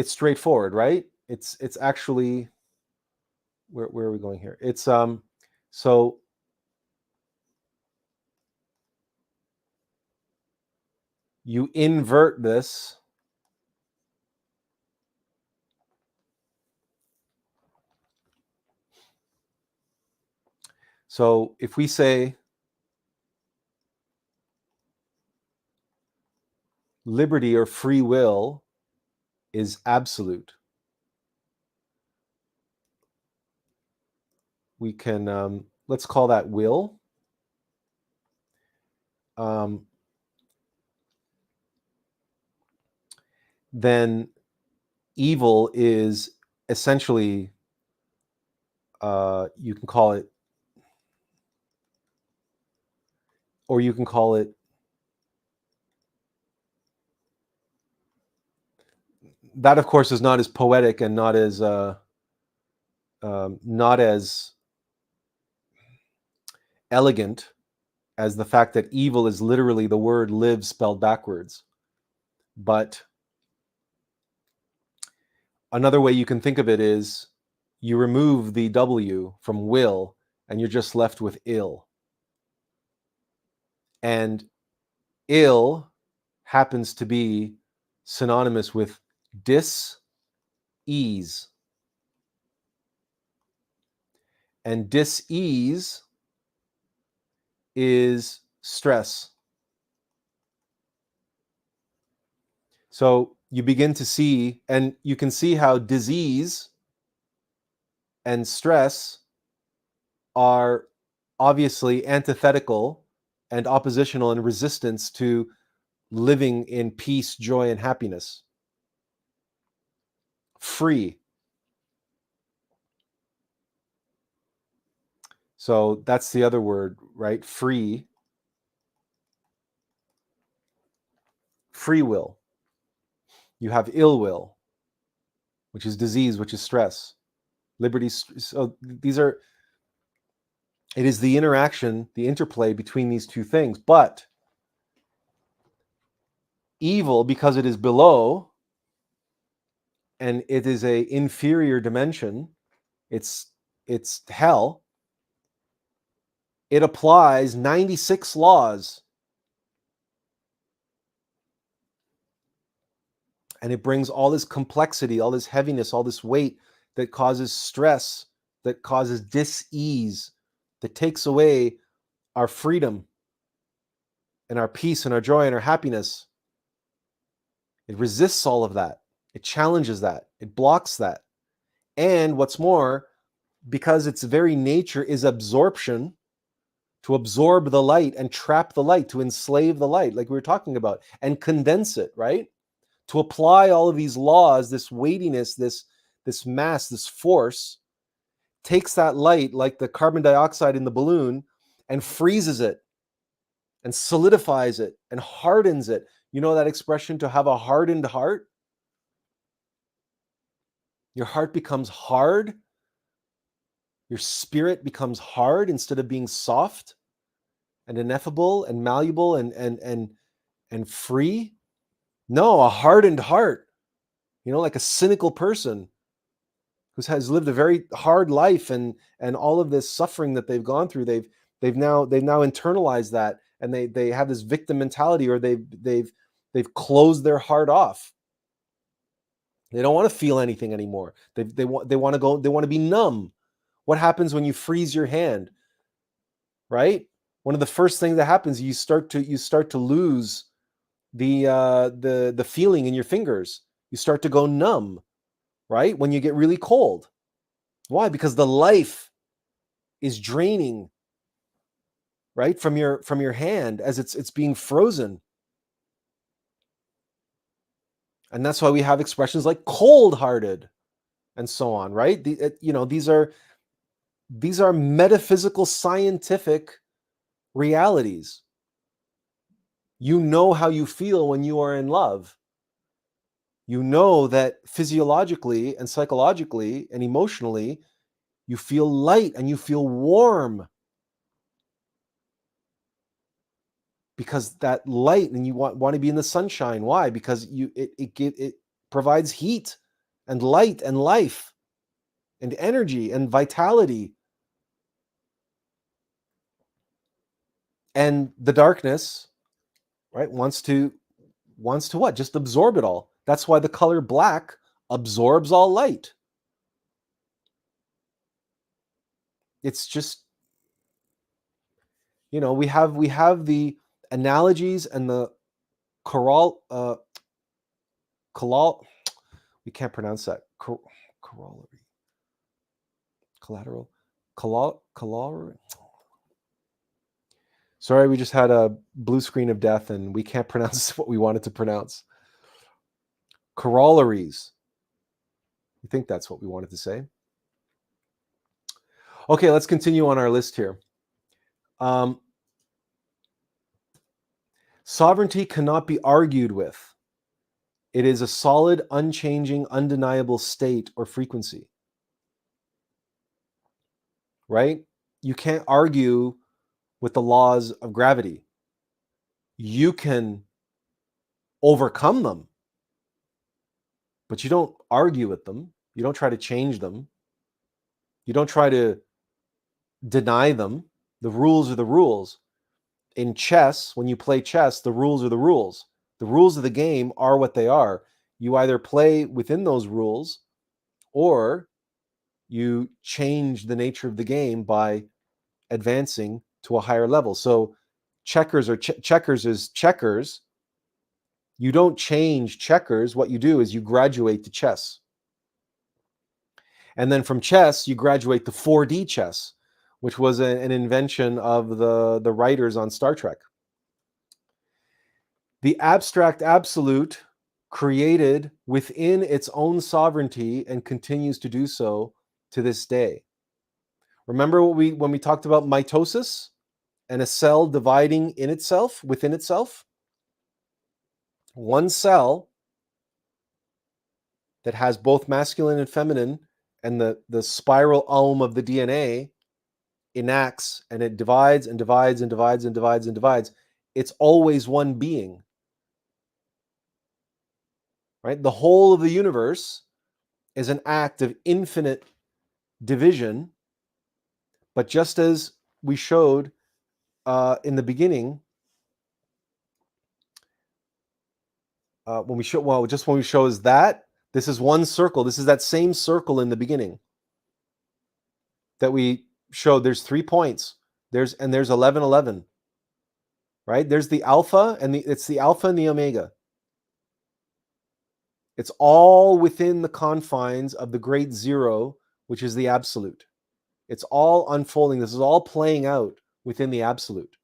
straightforward, right? It's actually, where are we going here? It's so you invert this. So if we say liberty or free will is absolute, we can, let's call that will. Then evil is essentially, you can call it, or you can call it, that of course is not as poetic and not as elegant as the fact that evil is literally the word live spelled backwards. But another way you can think of it is you remove the W from will and you're just left with ill. And ill happens to be synonymous with dis ease. And dis-ease is stress. So you begin to see, and you can see how disease and stress are obviously antithetical and oppositional and resistance to living in peace, joy, and happiness. Free. So that's the other word, right? Free. Free will. You have ill will, which is disease, which is stress. Liberty. So these are, it is the interaction, the interplay between these two things. But evil, because it is below and it is a inferior dimension, it's hell, it applies 96 laws, and it brings all this complexity, all this heaviness, all this weight that causes stress, that causes dis-ease, that takes away our freedom and our peace and our joy and our happiness. It resists all of that. It challenges that. It blocks that. And what's more, because its very nature is absorption, to absorb the light and trap the light, to enslave the light, like we were talking about, and condense it, right? To apply all of these laws, this weightiness, this mass, this force, takes that light like the carbon dioxide in the balloon and freezes it and solidifies it and hardens it. You know that expression, to have a hardened heart? Your heart becomes hard. Your spirit becomes hard instead of being soft and ineffable and malleable and free. No, a hardened heart, like a cynical person who has lived a very hard life, and all of this suffering that they've gone through, they've now internalized that, and they have this victim mentality, or they've closed their heart off. They don't want to feel anything anymore. They want to be numb. What happens when you freeze your hand? Right? One of the first things that happens, you start to lose the feeling in your fingers. You start to go numb, right? When you get really cold. Why? Because the life is draining, right, from your hand as it's being frozen. And that's why we have expressions like cold-hearted and so on, right? These are metaphysical, scientific realities. You know how you feel when you are in love. You know that physiologically and psychologically and emotionally, you feel light and you feel warm. Because that light, and you want to be in the sunshine. Why? Because it provides heat and light and life and energy and vitality. And the darkness, right, wants to what? Just absorb it all. That's why the color black absorbs all light. It's just, we have the analogies and the we can't pronounce that. Corollary. Collateral. Corollary. Sorry, we just had a blue screen of death and we can't pronounce what we wanted to pronounce. Corollaries. I think that's what we wanted to say. Okay, let's continue on our list here. Sovereignty cannot be argued with. It is a solid, unchanging, undeniable state or frequency. Right? You can't argue with the laws of gravity. You can overcome them, but you don't argue with them. You don't try to change them. You don't try to deny them. The rules are the rules. In chess, when you play chess, the rules are the rules. The rules of the game are what they are. You either play within those rules or you change the nature of the game by advancing to a higher level. So checkers is checkers. You don't change checkers. What you do is you graduate to chess. And then from chess, you graduate to 4D chess, which was an invention of the writers on Star Trek. The abstract absolute created within its own sovereignty and continues to do so to this day. Remember when we talked about mitosis and a cell dividing in itself, within itself? One cell that has both masculine and feminine, and the spiral ohm of the DNA enacts, and it divides and divides and divides and divides and divides. It's always one being, right? The whole of the universe is an act of infinite division, but just as we showed in the beginning, when we show is that this is one circle. This is that same circle in the beginning that we showed. There's 3 points. There's 11, 11. Right? There's the alpha it's the alpha and the omega. It's all within the confines of the great zero, which is the absolute. It's all unfolding. This is all playing out within the absolute.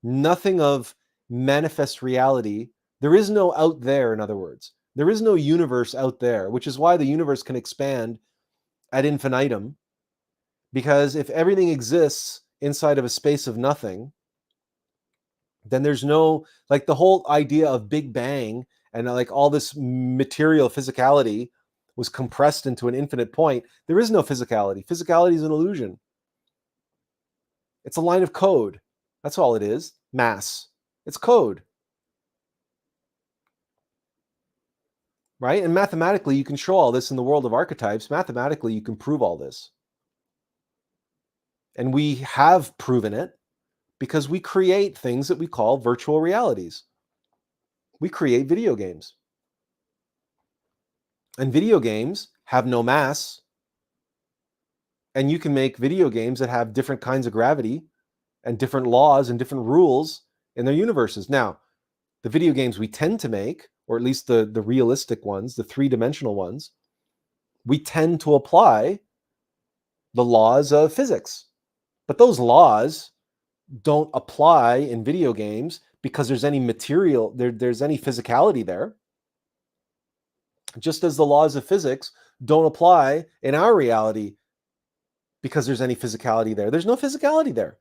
Nothing of manifest reality. There is no out there, in other words. There is no universe out there, which is why the universe can expand ad infinitum. Because if everything exists inside of a space of nothing, then there's no, like the whole idea of Big Bang and like all this material physicality was compressed into an infinite point. There is no physicality. Physicality is an illusion. It's a line of code. That's all it is. Mass. It's code. Right? And mathematically, you can show all this in the world of archetypes. Mathematically, you can prove all this. And we have proven it because we create things that we call virtual realities. We create video games. And video games have no mass. And you can make video games that have different kinds of gravity and different laws and different rules in their universes. Now, the video games we tend to make, or at least the realistic ones, the three-dimensional ones, we tend to apply the laws of physics. But those laws don't apply in video games because there's any material, there's any physicality there. Just as the laws of physics don't apply in our reality because there's any physicality there. There's no physicality there.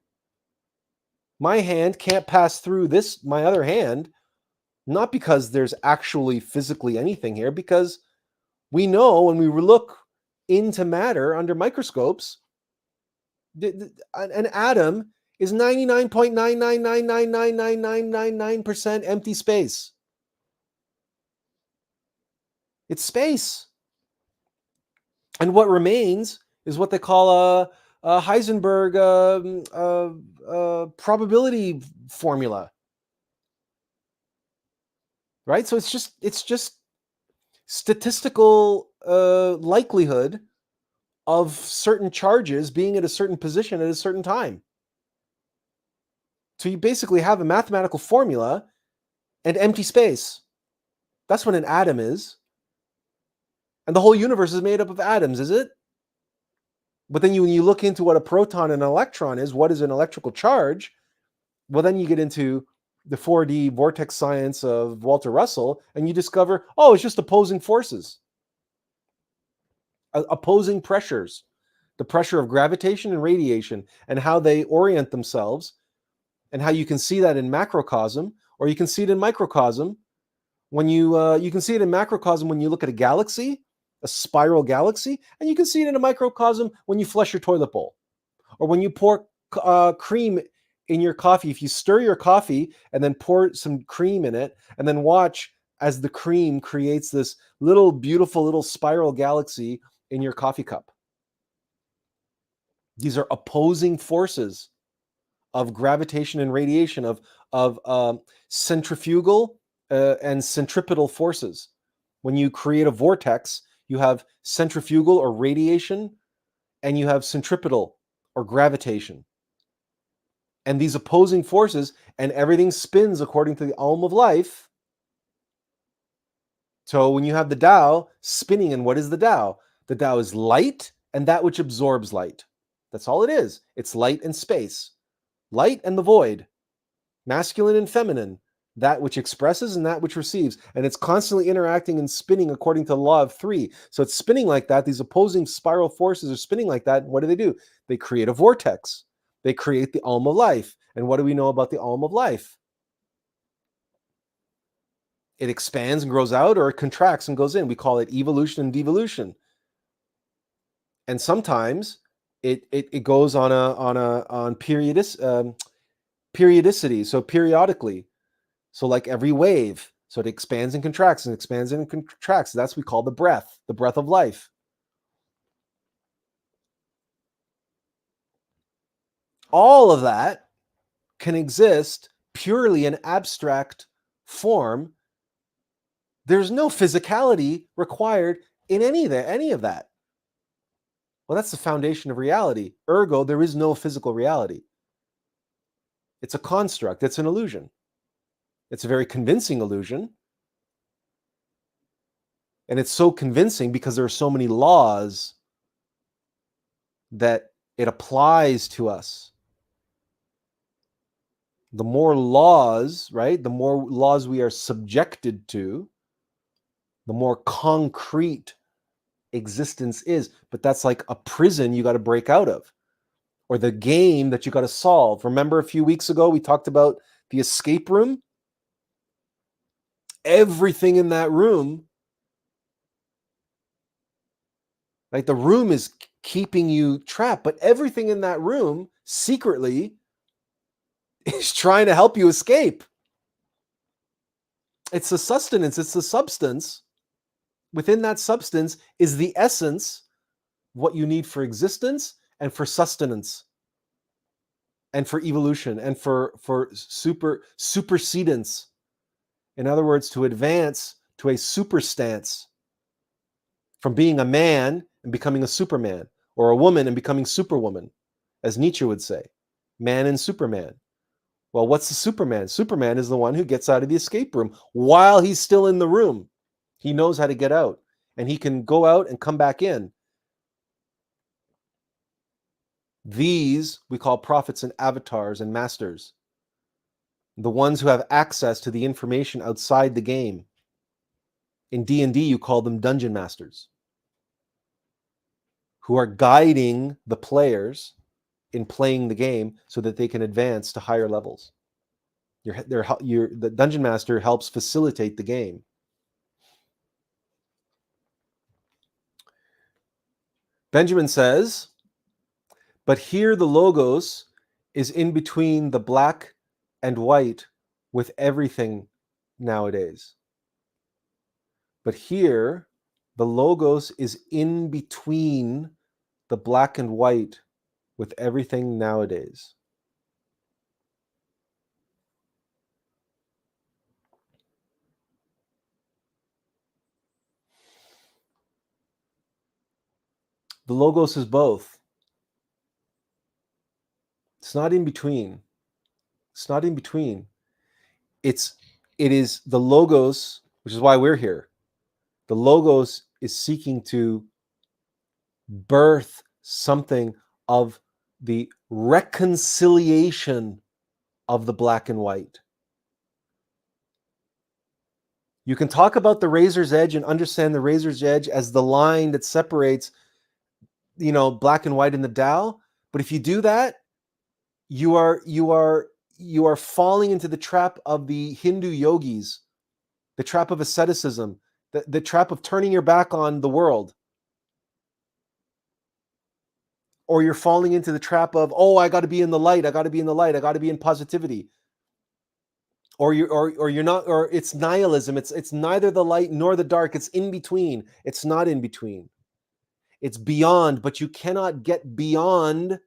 My hand can't pass through my other hand, not because there's actually physically anything here, because we know when we look into matter under microscopes, an atom is 99.999999999% empty space. It's space. And what remains is what they call a Heisenberg probability formula. Right? So it's just statistical likelihood of certain charges being at a certain position at a certain time. So you basically have a mathematical formula and empty space. That's what an atom is. And the whole universe is made up of atoms, is it? But then when you look into what a proton and an electron is, what is an electrical charge? Well, then you get into the 4D vortex science of Walter Russell, and you discover, oh, it's just opposing forces. Opposing pressures. The pressure of gravitation and radiation, and how they orient themselves, and how you can see that in macrocosm, or you can see it in microcosm. When you can see it in macrocosm when you look at a galaxy, a spiral galaxy, and you can see it in a microcosm when you flush your toilet bowl, or when you pour cream in your coffee. If you stir your coffee and then pour some cream in it, and then watch as the cream creates this little beautiful little spiral galaxy in your coffee cup. These are opposing forces of gravitation and radiation, of centrifugal and centripetal forces. When you create a vortex, You have centrifugal or radiation, and you have centripetal or gravitation. And these opposing forces, and everything spins according to the Aum of life. So when you have the Tao spinning, and what is the Tao? The Tao is light and that which absorbs light. That's all it is. It's light and space. Light and the void. Masculine and feminine. That which expresses and that which receives. And it's constantly interacting and spinning according to the law of three. So it's spinning like that. These opposing spiral forces are spinning like that. And what do? They create a vortex. They create the Aum of life. And what do we know about the Aum of life? It expands and grows out, or it contracts and goes in. We call it evolution and devolution. And sometimes it goes on periodicity, so periodically. So like every wave. So it expands and contracts and expands and contracts. That's what we call the breath of life. All of that can exist purely in abstract form. There's no physicality required in any of that. Well, that's the foundation of reality. Ergo, there is no physical reality. It's a construct. It's an illusion. It's a very convincing illusion. And it's so convincing because there are so many laws that it applies to us. The more laws, right? The more laws we are subjected to, the more concrete existence is. But that's like a prison you got to break out of, or the game that you got to solve. Remember a few weeks ago, we talked about the escape room? Everything in that room, like the room is keeping you trapped, but everything in that room secretly is trying to help you escape. It's the sustenance, it's the substance. Within that substance is the essence, what you need for existence and for sustenance and for evolution and for supersedence. In other words, to advance to a super stance, from being a man and becoming a superman, or a woman and becoming superwoman, as Nietzsche would say, man and Superman. Well, what's the Superman? Superman is the one who gets out of the escape room while he's still in the room. He knows how to get out, and he can go out and come back in. These we call prophets and avatars and masters. The ones who have access to the information outside the game. In D&D, you call them dungeon masters, who are guiding the players in playing the game so that they can advance to higher levels. The dungeon master helps facilitate the game. Benjamin says, but here the logos is in between the black and white with everything nowadays. But here the logos is in between the black and white with everything nowadays. The logos is both. It's not in between. It's not in between. It is the logos, which is why we're here. The logos is seeking to birth something of the reconciliation of the black and white. You can talk about the razor's edge and understand the razor's edge as the line that separates, black and white in the Tao. But if you do that, you are falling into the trap of the Hindu yogis, the trap of asceticism, the trap of turning your back on the world. Or you're falling into the trap of, I got to be in the light, I got to be in the light, I got to be in positivity. Or you're not, or it's nihilism. It's neither the light nor the dark. It's in between. It's not in between. It's beyond, but you cannot get beyond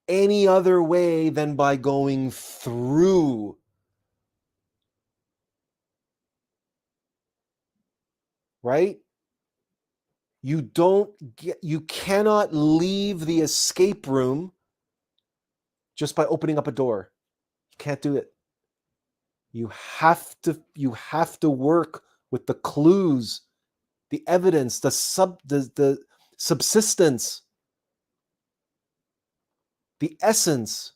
any other way than by going through. right? You cannot leave the escape room just by opening up a door. You can't do it. You have to work with the clues, the evidence, the subsistence, the essence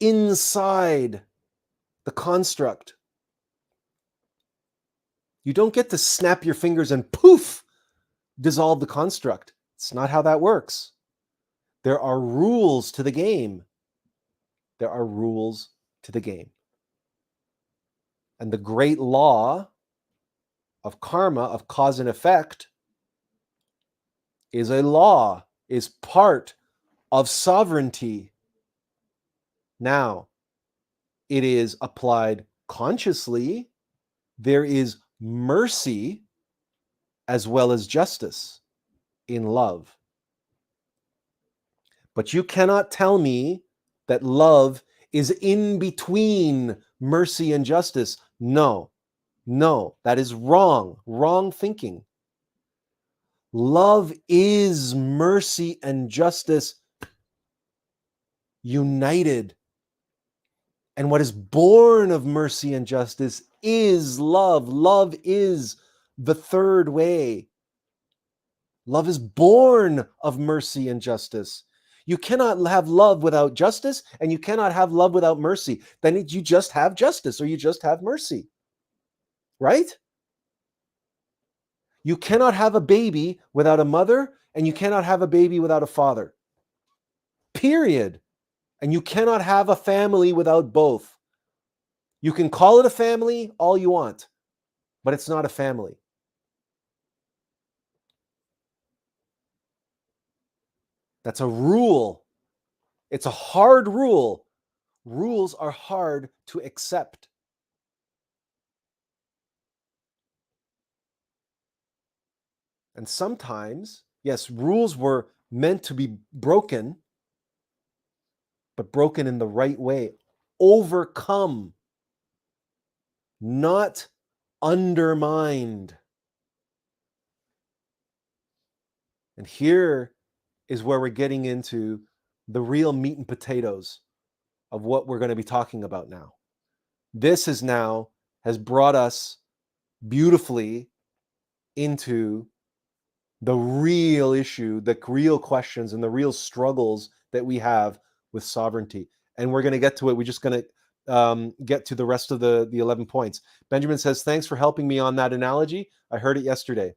inside the construct. You don't get to snap your fingers and poof, dissolve the construct. It's not how that works. There are rules to the game. There are rules to the game. And the great law of karma, of cause and effect, is a law, is part of sovereignty. Now, it is applied consciously. There is mercy as well as justice in love. But you cannot tell me that love is in between mercy and justice. No, that is wrong. Wrong thinking. Love is mercy and justice united. And what is born of mercy and justice is love. Love is the third way. Love is born of mercy and justice. You cannot have love without justice, and you cannot have love without mercy. Then you just have justice or you just have mercy. Right? You cannot have a baby without a mother, and you cannot have a baby without a father. Period. And you cannot have a family without both. You can call it a family all you want, but it's not a family. That's a rule. It's a hard rule. Rules are hard to accept. And sometimes, yes, rules were meant to be broken, but broken in the right way. Overcome, not undermined. And here is where we're getting into the real meat and potatoes of what we're going to be talking about now. This has brought us beautifully into the real issue, the real questions and the real struggles that we have with sovereignty. And we're going to get to it. We're just going to get to the rest of the 11 points. Benjamin says, thanks for helping me on that analogy. I heard it yesterday.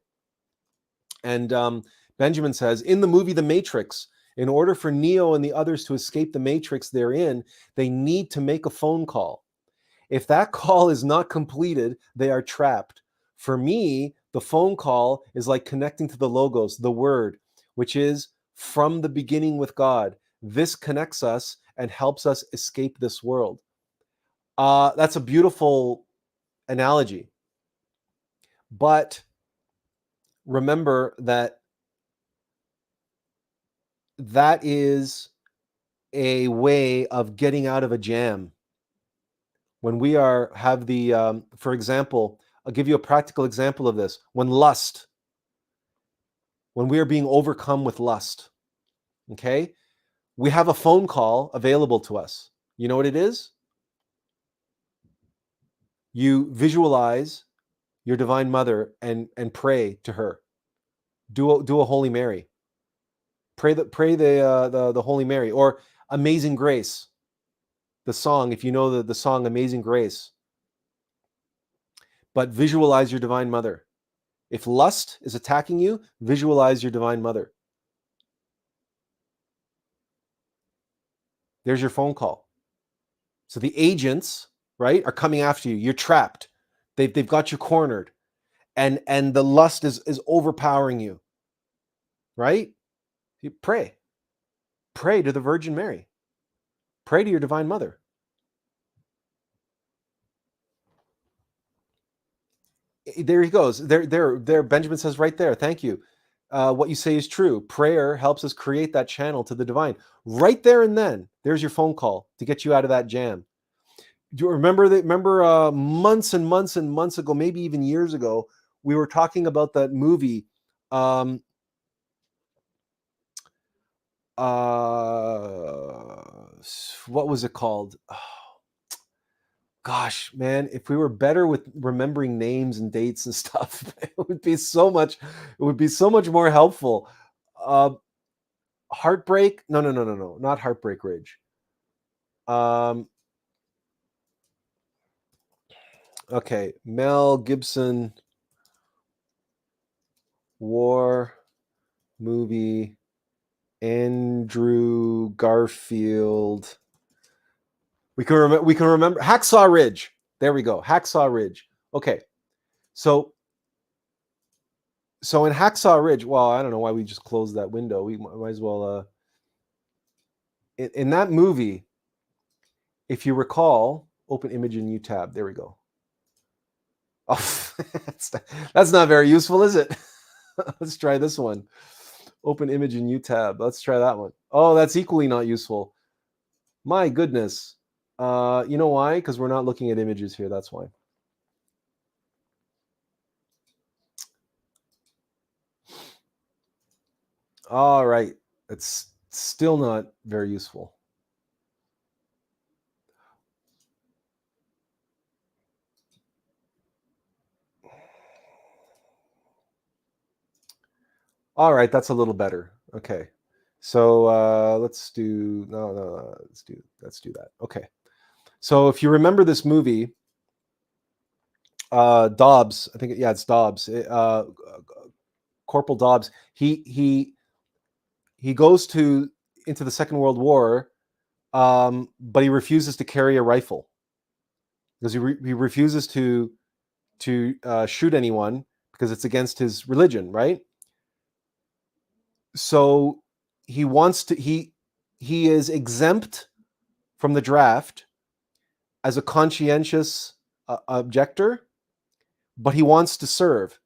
And Benjamin says, in the movie The Matrix, in order for Neo and the others to escape the matrix they're in, they need to make a phone call. If that call is not completed, they are trapped. For me, the phone call is like connecting to the logos, the word, which is from the beginning with God. This connects us and helps us escape this world. That's a beautiful analogy. But remember that is a way of getting out of a jam. When we have the, for example, I'll give you a practical example of this. When we are being overcome with lust, okay, we have a phone call available to us. You know what it is? You visualize your Divine Mother and pray to her. Do a Holy Mary. Pray the Holy Mary, or Amazing Grace, the song. If you know the song Amazing Grace, but visualize your Divine Mother. If lust is attacking you, visualize your Divine Mother. There's your phone call. So the agents, right, are coming after you. You're trapped. They've got you cornered, and the lust is overpowering you. Right? You pray to the Virgin Mary. Pray to your Divine Mother. There he goes. There. Benjamin says right there. Thank you. What you say is true. Prayer helps us create that channel to the divine. Right there and then, there's your phone call to get you out of that jam. Do you remember that? Remember months and months and months ago, maybe even years ago, we were talking about that movie. Um, what was it called? Oh, gosh, man, if we were better with remembering names and dates and stuff, it would be so much. It would be so much more helpful. Uh, Heartbreak? No, no, no, no, no, not Heartbreak Ridge. Okay, Mel Gibson war movie. Andrew Garfield. We can remember. We can remember Hacksaw Ridge. There we go. Hacksaw Ridge. Okay, so in Hacksaw Ridge. Well, I don't know why we just closed that window. We might as well. In that movie, if you recall, open image in U tab. There we go. Oh, that's not very useful, is it? Let's try this one. Open image in U tab. Let's try that one. Oh, that's equally not useful. My goodness. You know why? Because we're not looking at images here. That's why. All right. It's still not very useful. All right, that's a little better. Okay. So let's do no, let's do that. Okay. So if you remember this movie, Dobbs, I think it's Dobbs, Corporal Dobbs. He goes into the Second World War, but he refuses to carry a rifle because he refuses to shoot anyone because it's against his religion, right? So he wants to he is exempt from the draft as a conscientious objector, but he wants to serve.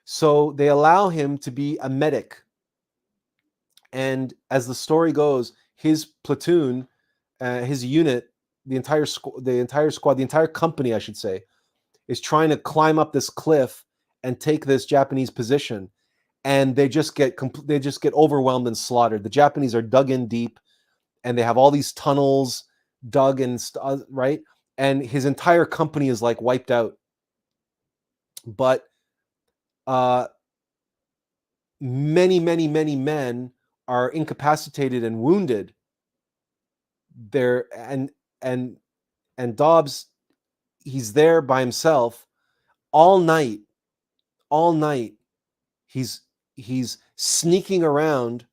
So they allow him to be a medic. And as the story goes, his platoon, his unit, the entire squad, the entire company, I should say, is trying to climb up this cliff and take this Japanese position, and they just get overwhelmed and slaughtered. The Japanese are dug in deep, and they have all these tunnels dug and right, and his entire company is like wiped out. But many men are incapacitated and wounded there, and Dobbs, he's there by himself all night. He's sneaking around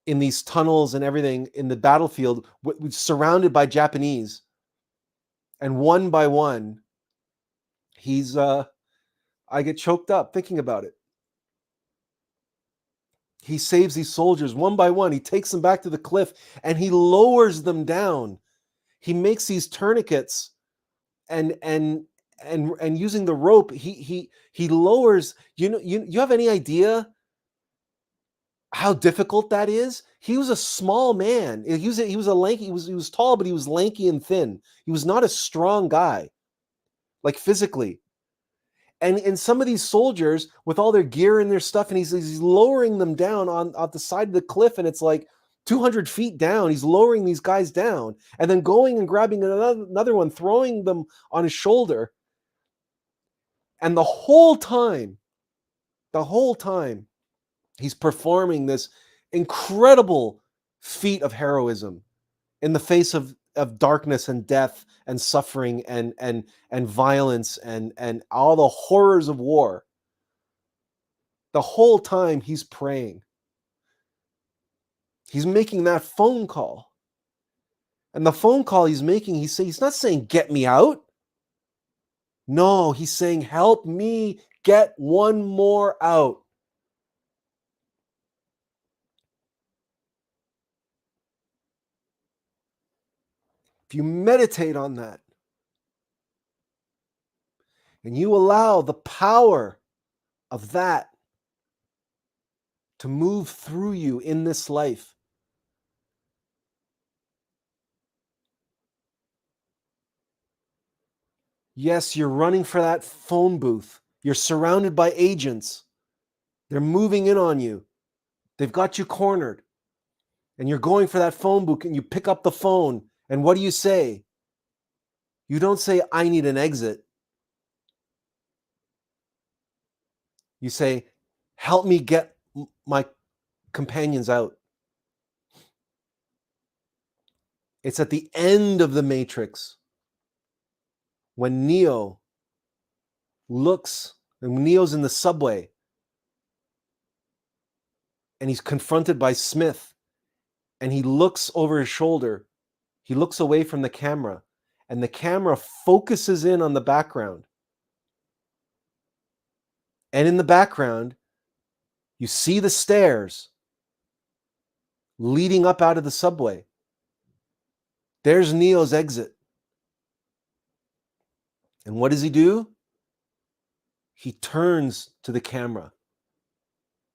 in these tunnels and everything in the battlefield, surrounded by Japanese, and one by one, he's I get choked up thinking about it. He saves these soldiers one by one. He takes them back to the cliff and he lowers them down. He makes these tourniquets, and using the rope, he lowers. You have any idea how difficult that is? He was a small man. He was a lanky. He was tall, but he was lanky and thin. He was not a strong guy, like physically. And some of these soldiers with all their gear and their stuff, and he's lowering them down on the side of the cliff, and it's like 200 feet down. He's lowering these guys down, and then going and grabbing another one, throwing them on his shoulder. And the whole time, he's performing this incredible feat of heroism in the face of darkness and death and suffering and violence and all the horrors of war. The whole time he's praying. He's making that phone call. And the phone call he's making, he's not saying, get me out. No, he's saying, help me get one more out. If you meditate on that, and you allow the power of that to move through you in this life, yes, you're running for that phone booth. You're surrounded by agents. They're moving in on you. They've got you cornered. And you're going for that phone book and you pick up the phone. And what do you say? You don't say, I need an exit. You say, help me get my companions out. It's at the end of the Matrix when Neo looks, and Neo's in the subway, and he's confronted by Smith, and he looks over his shoulder. He looks away from the camera, and the camera focuses in on the background. And in the background, you see the stairs leading up out of the subway. There's Neo's exit. And what does he do? He turns to the camera.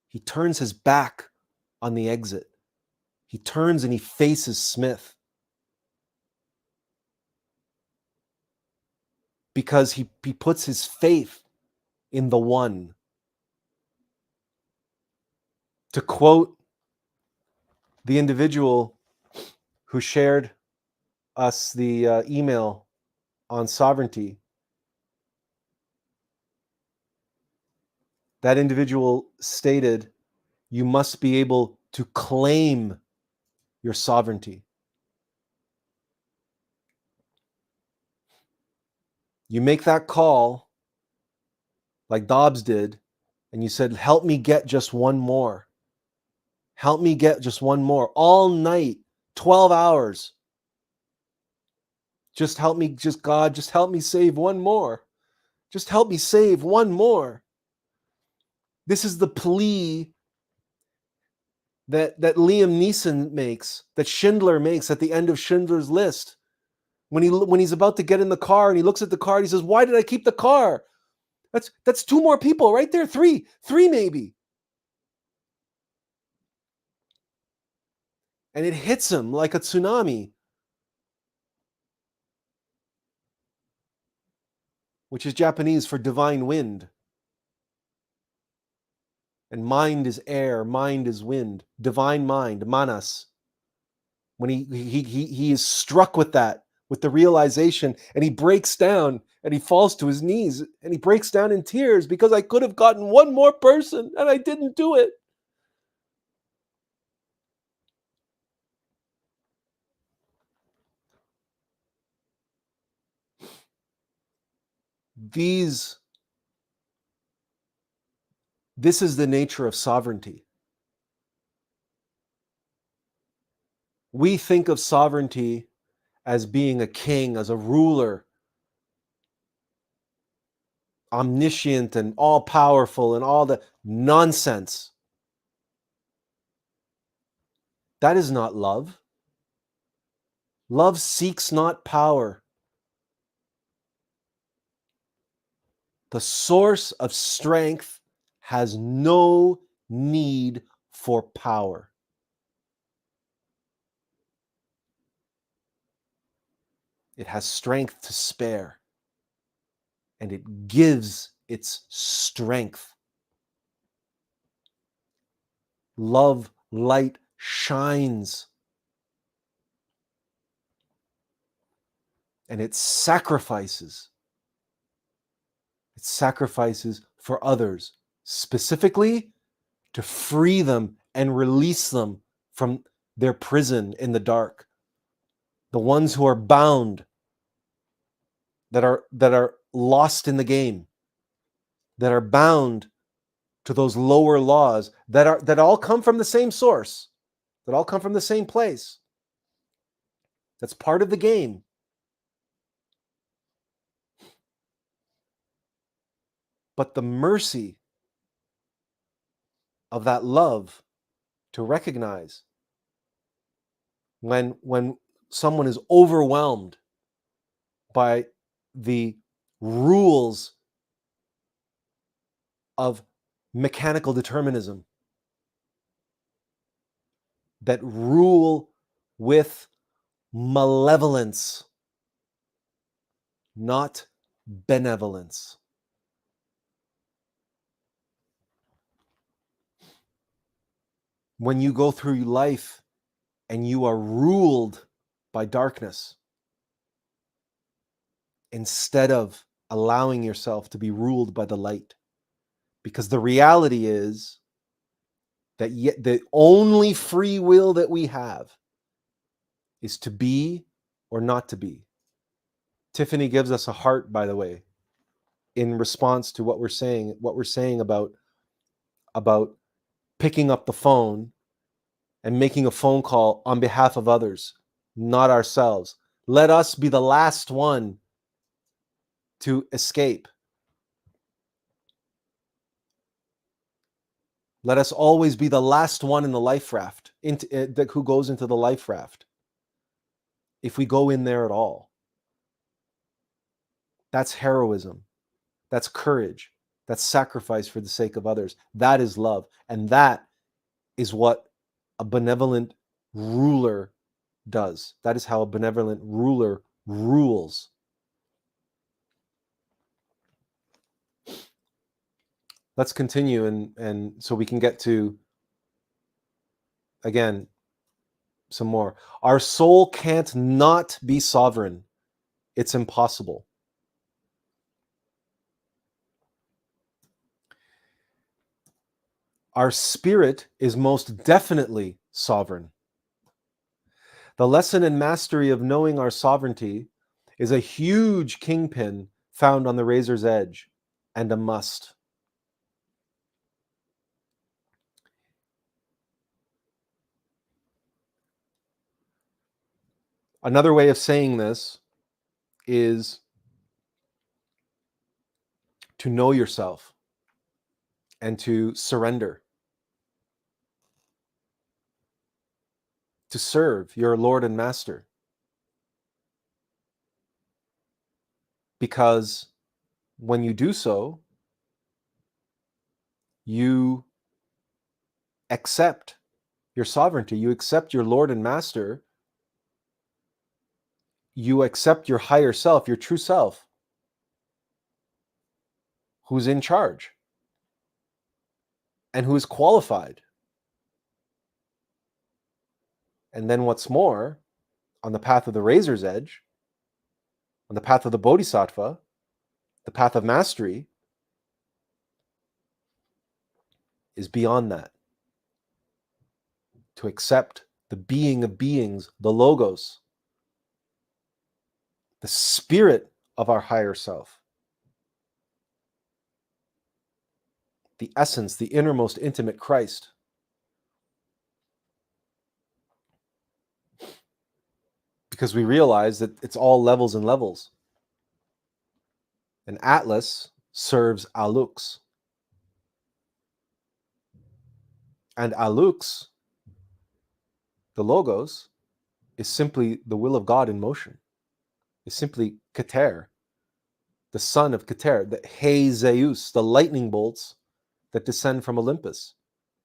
He turns his back on the exit. He turns and he faces Smith. Because he puts his faith in the one. To quote the individual who shared us the email on sovereignty, that individual stated, you must be able to claim your sovereignty. You make that call like Dobbs did, and you said, help me get just one more. Help me get just one more. All night, 12 hours. Just help me, God, just help me save one more. Just help me save one more. This is the plea that Liam Neeson makes, that Schindler makes at the end of Schindler's List. When he's about to get in the car and he looks at the car and he says, why did I keep the car? That's two more people right there. Three maybe. And it hits him like a tsunami, which is Japanese for divine wind. And mind is air, mind is wind, divine mind, manas. When he is struck with that, with the realization, and he breaks down and he falls to his knees and he breaks down in tears because I could have gotten one more person and I didn't do it. This is the nature of sovereignty. We think of sovereignty as being a king, as a ruler, omniscient and all-powerful and all the nonsense. That is not love. Love seeks not power. The source of strength has no need for power. It has strength to spare, and it gives its strength. Love, light shines, and it sacrifices. It sacrifices for others, specifically to free them and release them from their prison in the dark. The ones who are bound, that are lost in the game, that are bound to those lower laws that all come from the same source, that all come from the same place. That's part of the game. But the mercy of that love to recognize when someone is overwhelmed by the rules of mechanical determinism that rule with malevolence, not benevolence. When you go through life and you are ruled by darkness, instead of allowing yourself to be ruled by the light. Because the reality is that the only free will that we have is to be or not to be. Tiffany gives us a heart, by the way, in response to what we're saying about picking up the phone and making a phone call on behalf of others, not ourselves. Let us be the last one to escape. Let us always be the last one in the life raft, who goes into the life raft, if we go in there at all. That's heroism. That's courage. That's sacrifice for the sake of others. That is love. And that is what a benevolent ruler does. That is how a benevolent ruler rules. Let's continue, and so we can get to, again, some more. Our soul can't not be sovereign. It's impossible. Our spirit is most definitely sovereign. The lesson and mastery of knowing our sovereignty is a huge kingpin found on the razor's edge, and a must. Another way of saying this is to know yourself and to surrender, to serve your Lord and Master. Because when you do so, you accept your sovereignty, you accept your Lord and Master, you accept your higher self, your true self, who's in charge and who is qualified. And then what's more, on the path of the razor's edge, on the path of the bodhisattva, the path of mastery, is beyond that. To accept the being of beings, the logos, the spirit of our higher self, the essence, the innermost intimate Christ. Because we realize that it's all levels and levels. And Attlas serves aaaaall. And aaaaall, the logos, is simply the will of God in motion. Is simply Keter, the son of Keter, the He Zeus, the lightning bolts that descend from Olympus,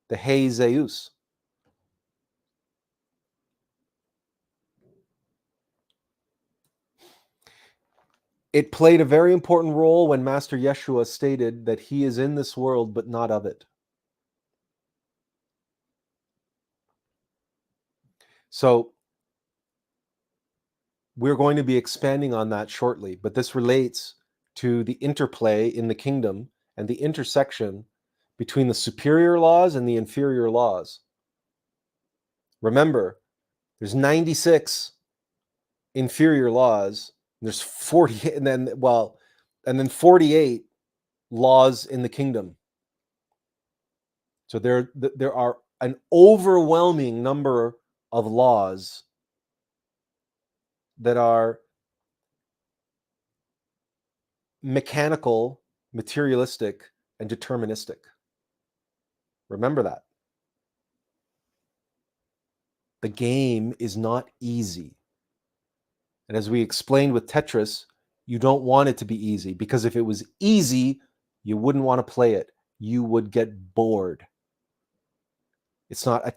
the He Zeus. It played a very important role when Master Yeshua stated that he is in this world but not of it. So we're going to be expanding on that shortly, but this relates to the interplay in the kingdom and the intersection between the superior laws and the inferior laws. Remember, there's 96 inferior laws, there's 40, and then 48 laws in the kingdom. So there are an overwhelming number of laws that are mechanical, materialistic, and deterministic. Remember that. The game is not easy. And as we explained with Tetris, you don't want it to be easy, because if it was easy, you wouldn't want to play it. You would get bored. It's not a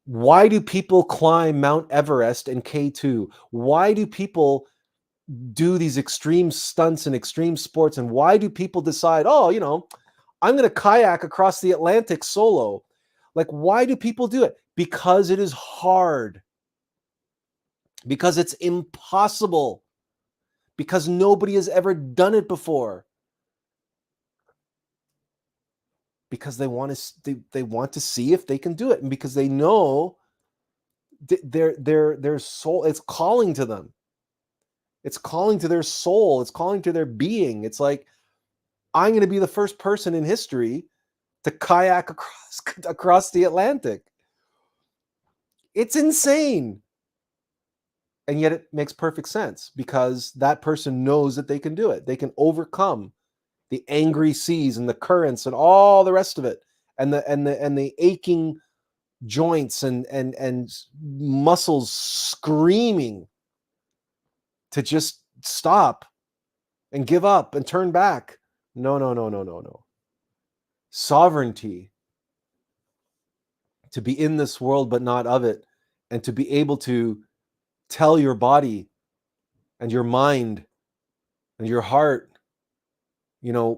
why do people climb Mount Everest and K2? Why do people do these extreme stunts and extreme sports? And why do people decide, oh, I'm going to kayak across the Atlantic solo? Like, why do people do it? Because it is hard. Because it's impossible. Because nobody has ever done it before. Because they want to see if they can do it, and because they know their soul, it's calling to them. It's calling to their soul. It's calling to their being. It's like, I'm going to be the first person in history to kayak across the Atlantic. It's insane. And yet it makes perfect sense, because that person knows that they can do it. They can overcome the angry seas and the currents and all the rest of it, and the aching joints and muscles screaming to just stop and give up and turn back. No. Sovereignty, to be in this world but not of it, and to be able to tell your body and your mind and your heart,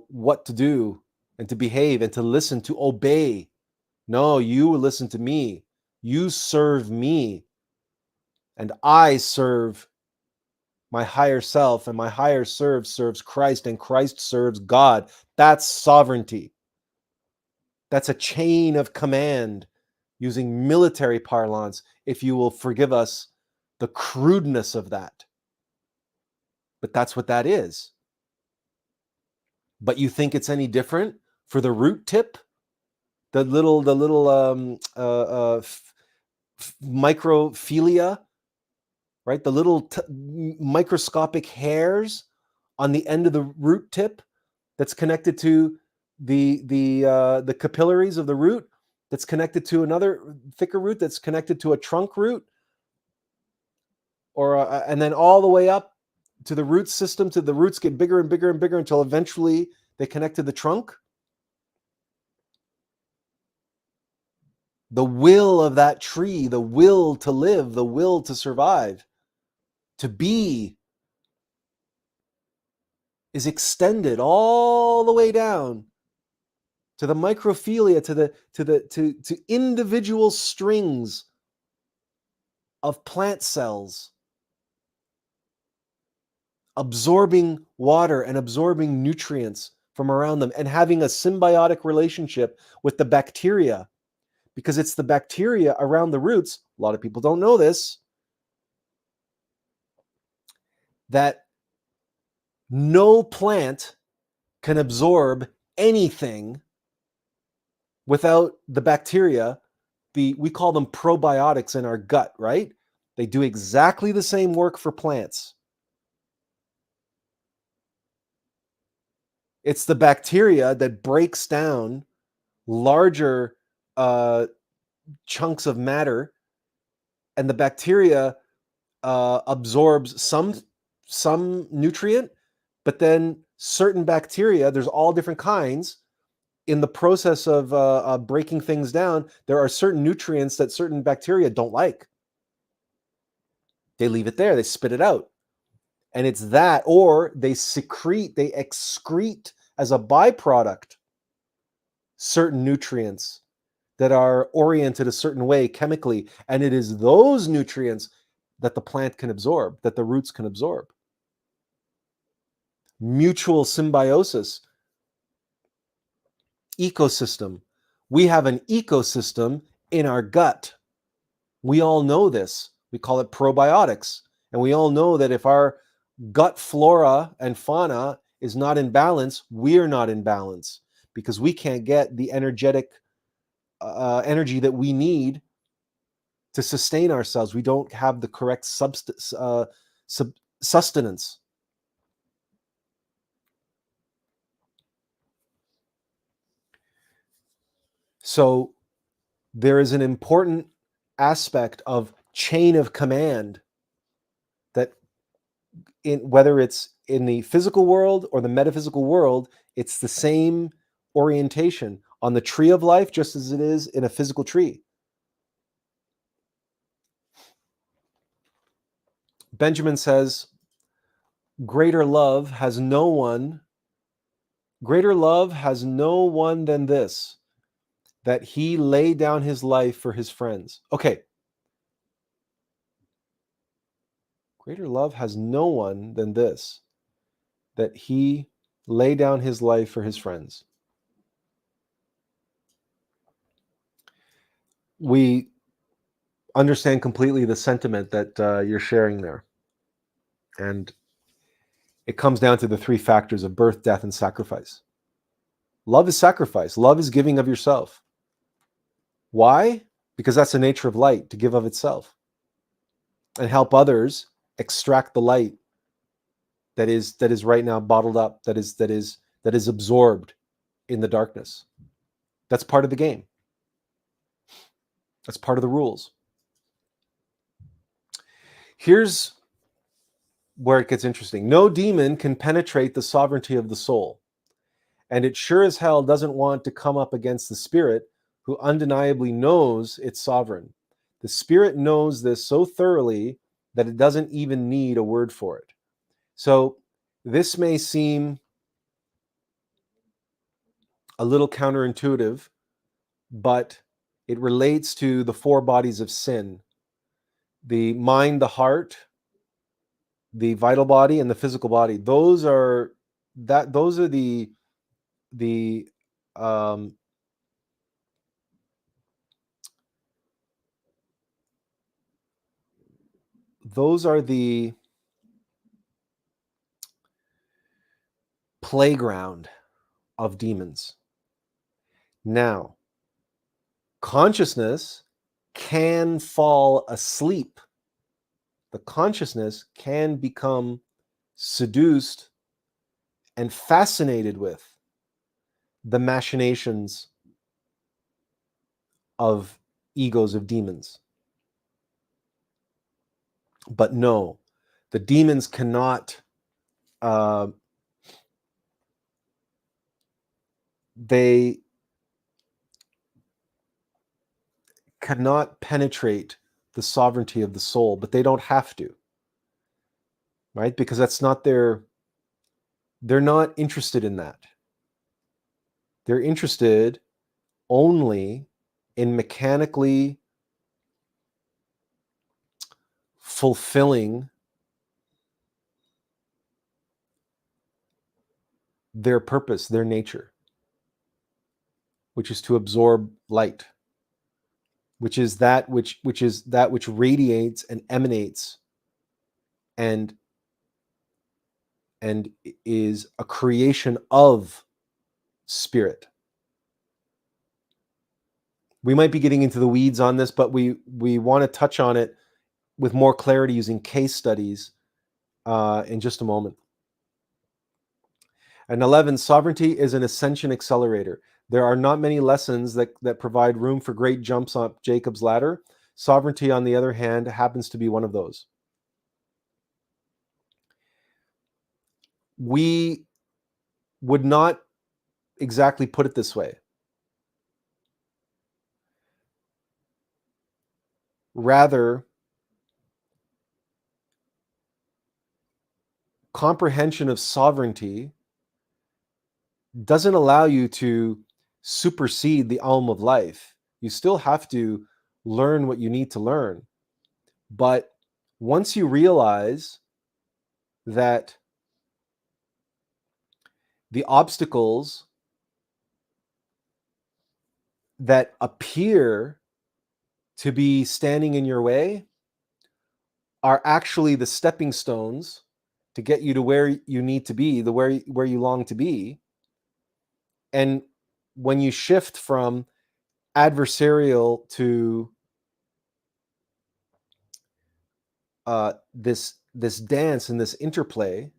what to do, and to behave and to listen, to obey. No, you listen to me. You serve me. And I serve my higher self, and my higher serves Christ, and Christ serves God. That's sovereignty. That's a chain of command, using military parlance, if you will forgive us the crudeness of that. But that's what that is. But you think it's any different for the root tip? The little microphilia, right? The little microscopic hairs on the end of the root tip that's connected to the capillaries of the root, that's connected to another thicker root, that's connected to a trunk root, and then all the way up to the root system, to the roots get bigger and bigger and bigger until eventually they connect to the trunk. The will of that tree, the will to live, the will to survive, to be, is extended all the way down to the microphilia, to individual strings of plant cells, absorbing water and absorbing nutrients from around them, and having a symbiotic relationship with the bacteria, because it's the bacteria around the roots. A lot of people don't know this, that no plant can absorb anything without the bacteria. We call them probiotics in our gut, right? They do exactly the same work for plants. It's the bacteria that breaks down larger chunks of matter, and the bacteria absorbs some nutrient, but then certain bacteria, there's all different kinds. In the process of breaking things down, there are certain nutrients that certain bacteria don't like. They leave it there, they spit it out. And it's that, or they excrete as a byproduct certain nutrients that are oriented a certain way chemically. And it is those nutrients that the plant can absorb, that the roots can absorb. Mutual symbiosis. Ecosystem. We have an ecosystem in our gut. We all know this. We call it probiotics. And we all know that if our gut flora and fauna is not in balance, we're not in balance, because we can't get the energetic energy that we need to sustain ourselves. We don't have the correct sustenance. So there is an important aspect of chain of command, that whether it's in the physical world or the metaphysical world, it's the same orientation on the tree of life, just as it is in a physical tree. Benjamin says, greater love has no one than this, that he laid down his life for his friends. Okay. Greater love has no one than this, that he lay down his life for his friends. We understand completely the sentiment that you're sharing there. And it comes down to the three factors of birth, death, and sacrifice. Love is sacrifice. Love is giving of yourself. Why? Because that's the nature of light, to give of itself and help others extract the light that is right now bottled up, that is absorbed in the darkness. That's part of the game. That's part of the rules. Here's where it gets interesting. No demon can penetrate the sovereignty of the soul, and it sure as hell doesn't want to come up against the spirit, who undeniably knows it's sovereign. The spirit knows this so thoroughly that it doesn't even need a word for it. So this may seem a little counterintuitive, but it relates to the four bodies of sin: the mind, the heart, the vital body, and the physical body. Those are the um, those are the playground of demons. Now, consciousness can fall asleep. The consciousness can become seduced and fascinated with the machinations of egos of demons. But no, the demons cannot they cannot penetrate the sovereignty of the soul, but they don't have to, right? Because that's not they're not interested in that. They're interested only in mechanically fulfilling their purpose, their nature, which is to absorb light, which is that which radiates and emanates and is a creation of spirit. We might be getting into the weeds on this, but we want to touch on it with more clarity using case studies in just a moment. And 11, sovereignty is an ascension accelerator. There are not many lessons that provide room for great jumps up Jacob's ladder. Sovereignty, on the other hand, happens to be one of those. We would not exactly put it this way. Rather, comprehension of sovereignty doesn't allow you to supersede the alm of life. You still have to learn what you need to learn. But once you realize that the obstacles that appear to be standing in your way are actually the stepping stones to get you to where you need to be, where you long to be. And when you shift from adversarial to this dance and this interplay,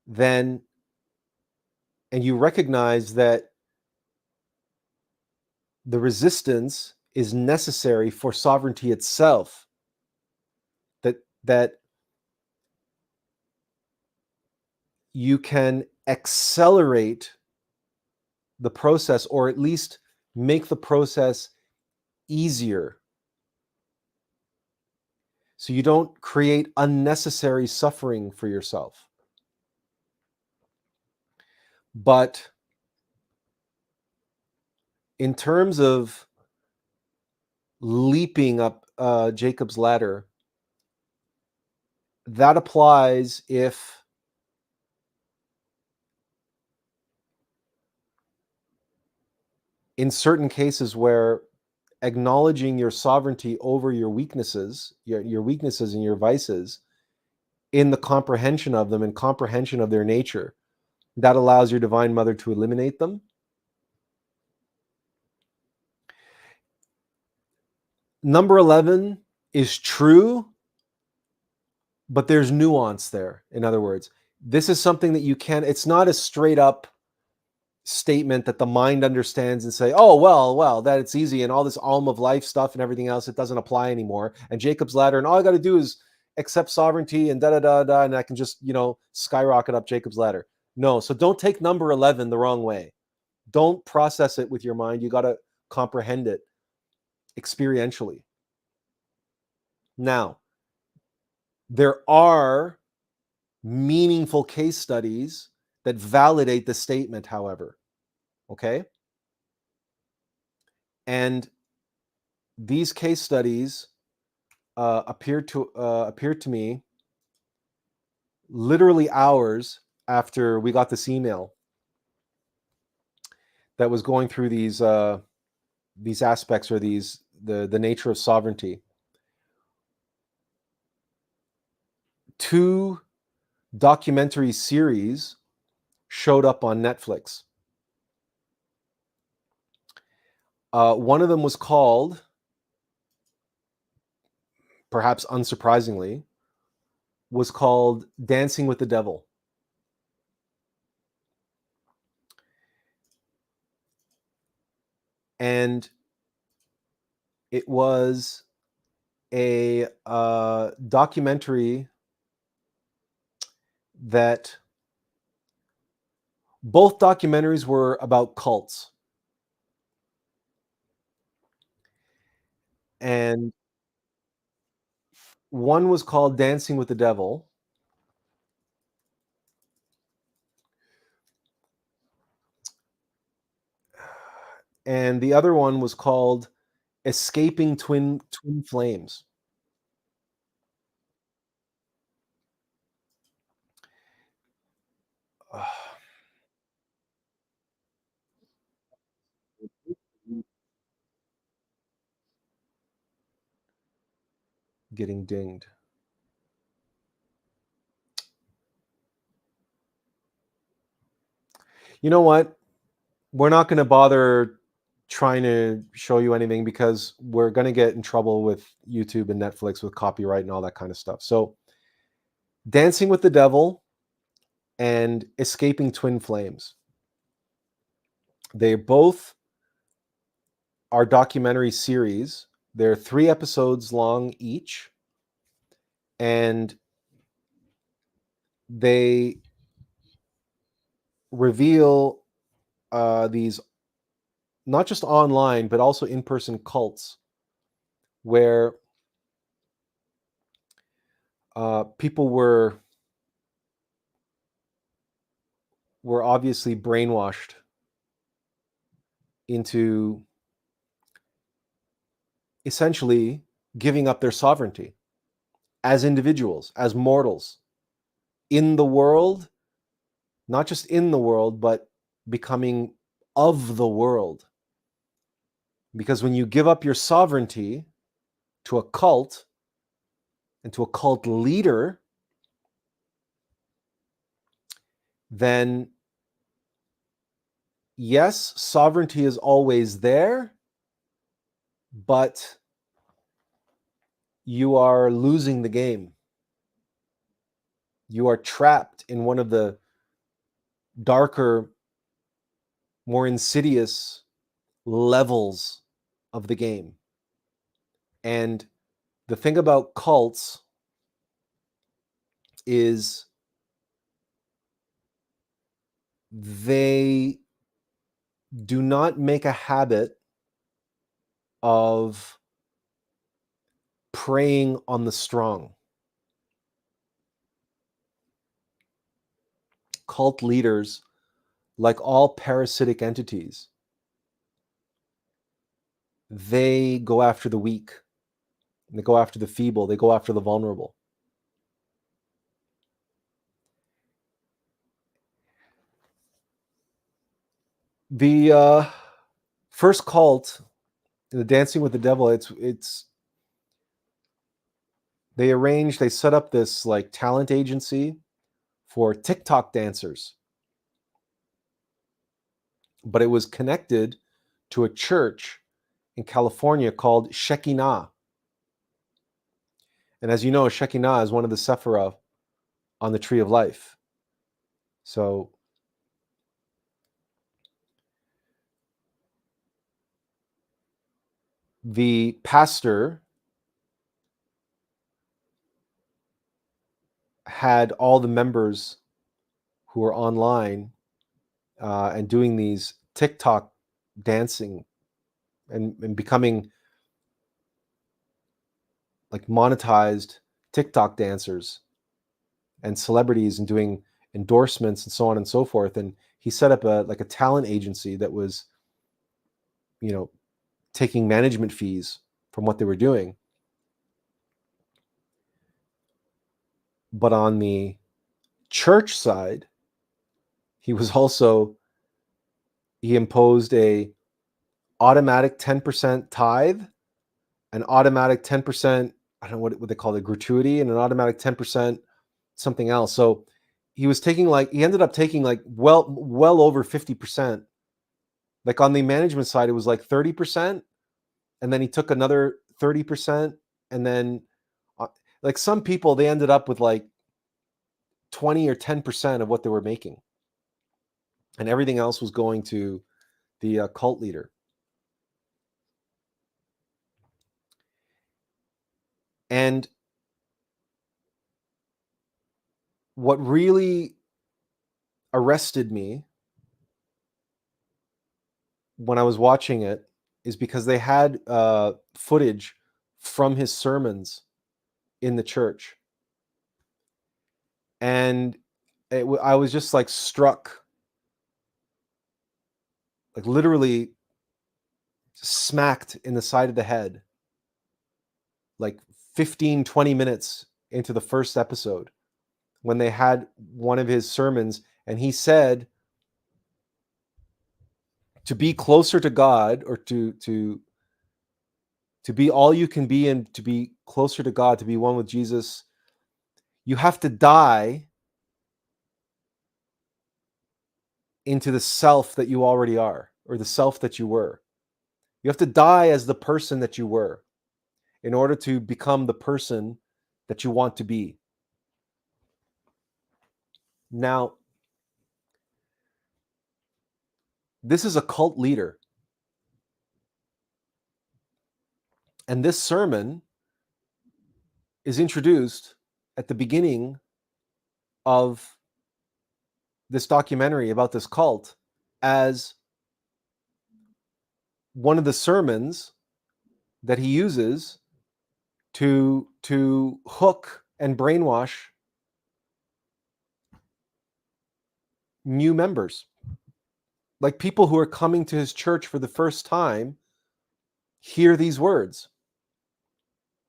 then, and you recognize that the resistance is necessary for sovereignty itself, that you can accelerate the process, or at least make the process easier, so you don't create unnecessary suffering for yourself. But In terms of leaping up Jacob's ladder, that applies if in certain cases where acknowledging your sovereignty over your weaknesses, your weaknesses and your vices, in the comprehension of them and comprehension of their nature, that allows your divine mother to eliminate them. Number 11 is true, but there's nuance there. In other words, this is something that you can, it's not a straight up statement that the mind understands and say, oh, well, that it's easy and all this alm of life stuff and everything else, it doesn't apply anymore. And Jacob's ladder, and all I got to do is accept sovereignty and and I can just, skyrocket up Jacob's ladder. No, so don't take number 11 the wrong way. Don't process it with your mind. You got to comprehend it experientially. Now, there are meaningful case studies that validate the statement, however. Okay? And these case studies appeared to me literally hours after we got this email that was going through these aspects, or the nature of sovereignty. 2 documentary series showed up on Netflix. One of them was called, perhaps unsurprisingly, was called Dancing with the Devil. And it was a documentary that both documentaries were about cults. And one was called Dancing with the Devil. And the other one was called Escaping Twin Flames. Getting dinged. You know what? We're not going to bother trying to show you anything because we're going to get in trouble with YouTube and Netflix with copyright and all that kind of stuff. So, Dancing with the Devil and Escaping Twin Flames. They both are documentary series. They're 3 episodes long each. And they reveal these not just online, but also in-person cults where people were obviously brainwashed into essentially giving up their sovereignty as individuals, as mortals in the world, not just in the world, but becoming of the world. Because when you give up your sovereignty to a cult and to a cult leader, then yes, sovereignty is always there, but you are losing the game. You are trapped in one of the darker, more insidious levels of the game. And the thing about cults is they do not make a habit of preying on the strong. Cult leaders, like all parasitic entities, they go after the weak, they go after the feeble, they go after the vulnerable. The first cult, the Dancing with the Devil, they set up this like talent agency for TikTok dancers, but it was connected to a church in California called Shekinah. And as you know, Shekinah is one of the Sephirah on the Tree of Life. So the pastor had all the members who were online and doing these TikTok dancing and becoming like monetized TikTok dancers and celebrities and doing endorsements and so on and so forth. And he set up a talent agency that was, taking management fees from what they were doing. But on the church side, he imposed a automatic 10% tithe, an automatic 10%, I don't know what they call it, gratuity, and an automatic 10% something else. So he ended up taking like well over 50%. Like on the management side, it was like 30%, and then he took another 30%, and then like some people, they ended up with like 20 or 10% of what they were making, and everything else was going to the cult leader. And what really arrested me when I was watching it is because they had footage from his sermons in the church, and I was just like struck, like literally smacked in the side of the head, like 15-20 minutes into the first episode, when they had one of his sermons, and he said to be closer to God, or to be all you can be, and to be closer to God, to be one with Jesus, you have to die into the self that you already are, or the self that you were. You have to die as the person that you were in order to become the person that you want to be. Now, this is a cult leader. And this sermon is introduced at the beginning of this documentary about this cult as one of the sermons that he uses to hook and brainwash new members. Like people who are coming to his church for the first time hear these words.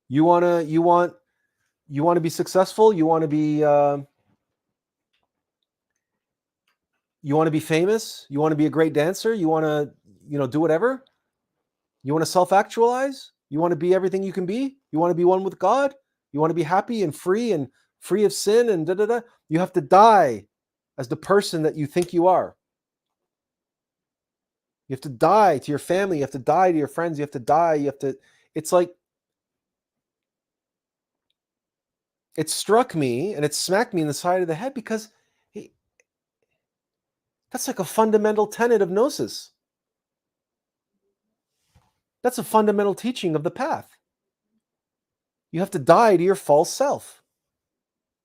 You want to be successful, you want to be famous, you want to be a great dancer, you want to do whatever, you want to self-actualize, you want to be everything you can be, you want to be one with God, you want to be happy and free of sin and you have to die as the person that you think you are. You have to die to your family, you have to die to your friends, it's like, it struck me and it smacked me in the side of the head, because that's like a fundamental tenet of gnosis. That's a fundamental teaching of the path. You have to die to your false self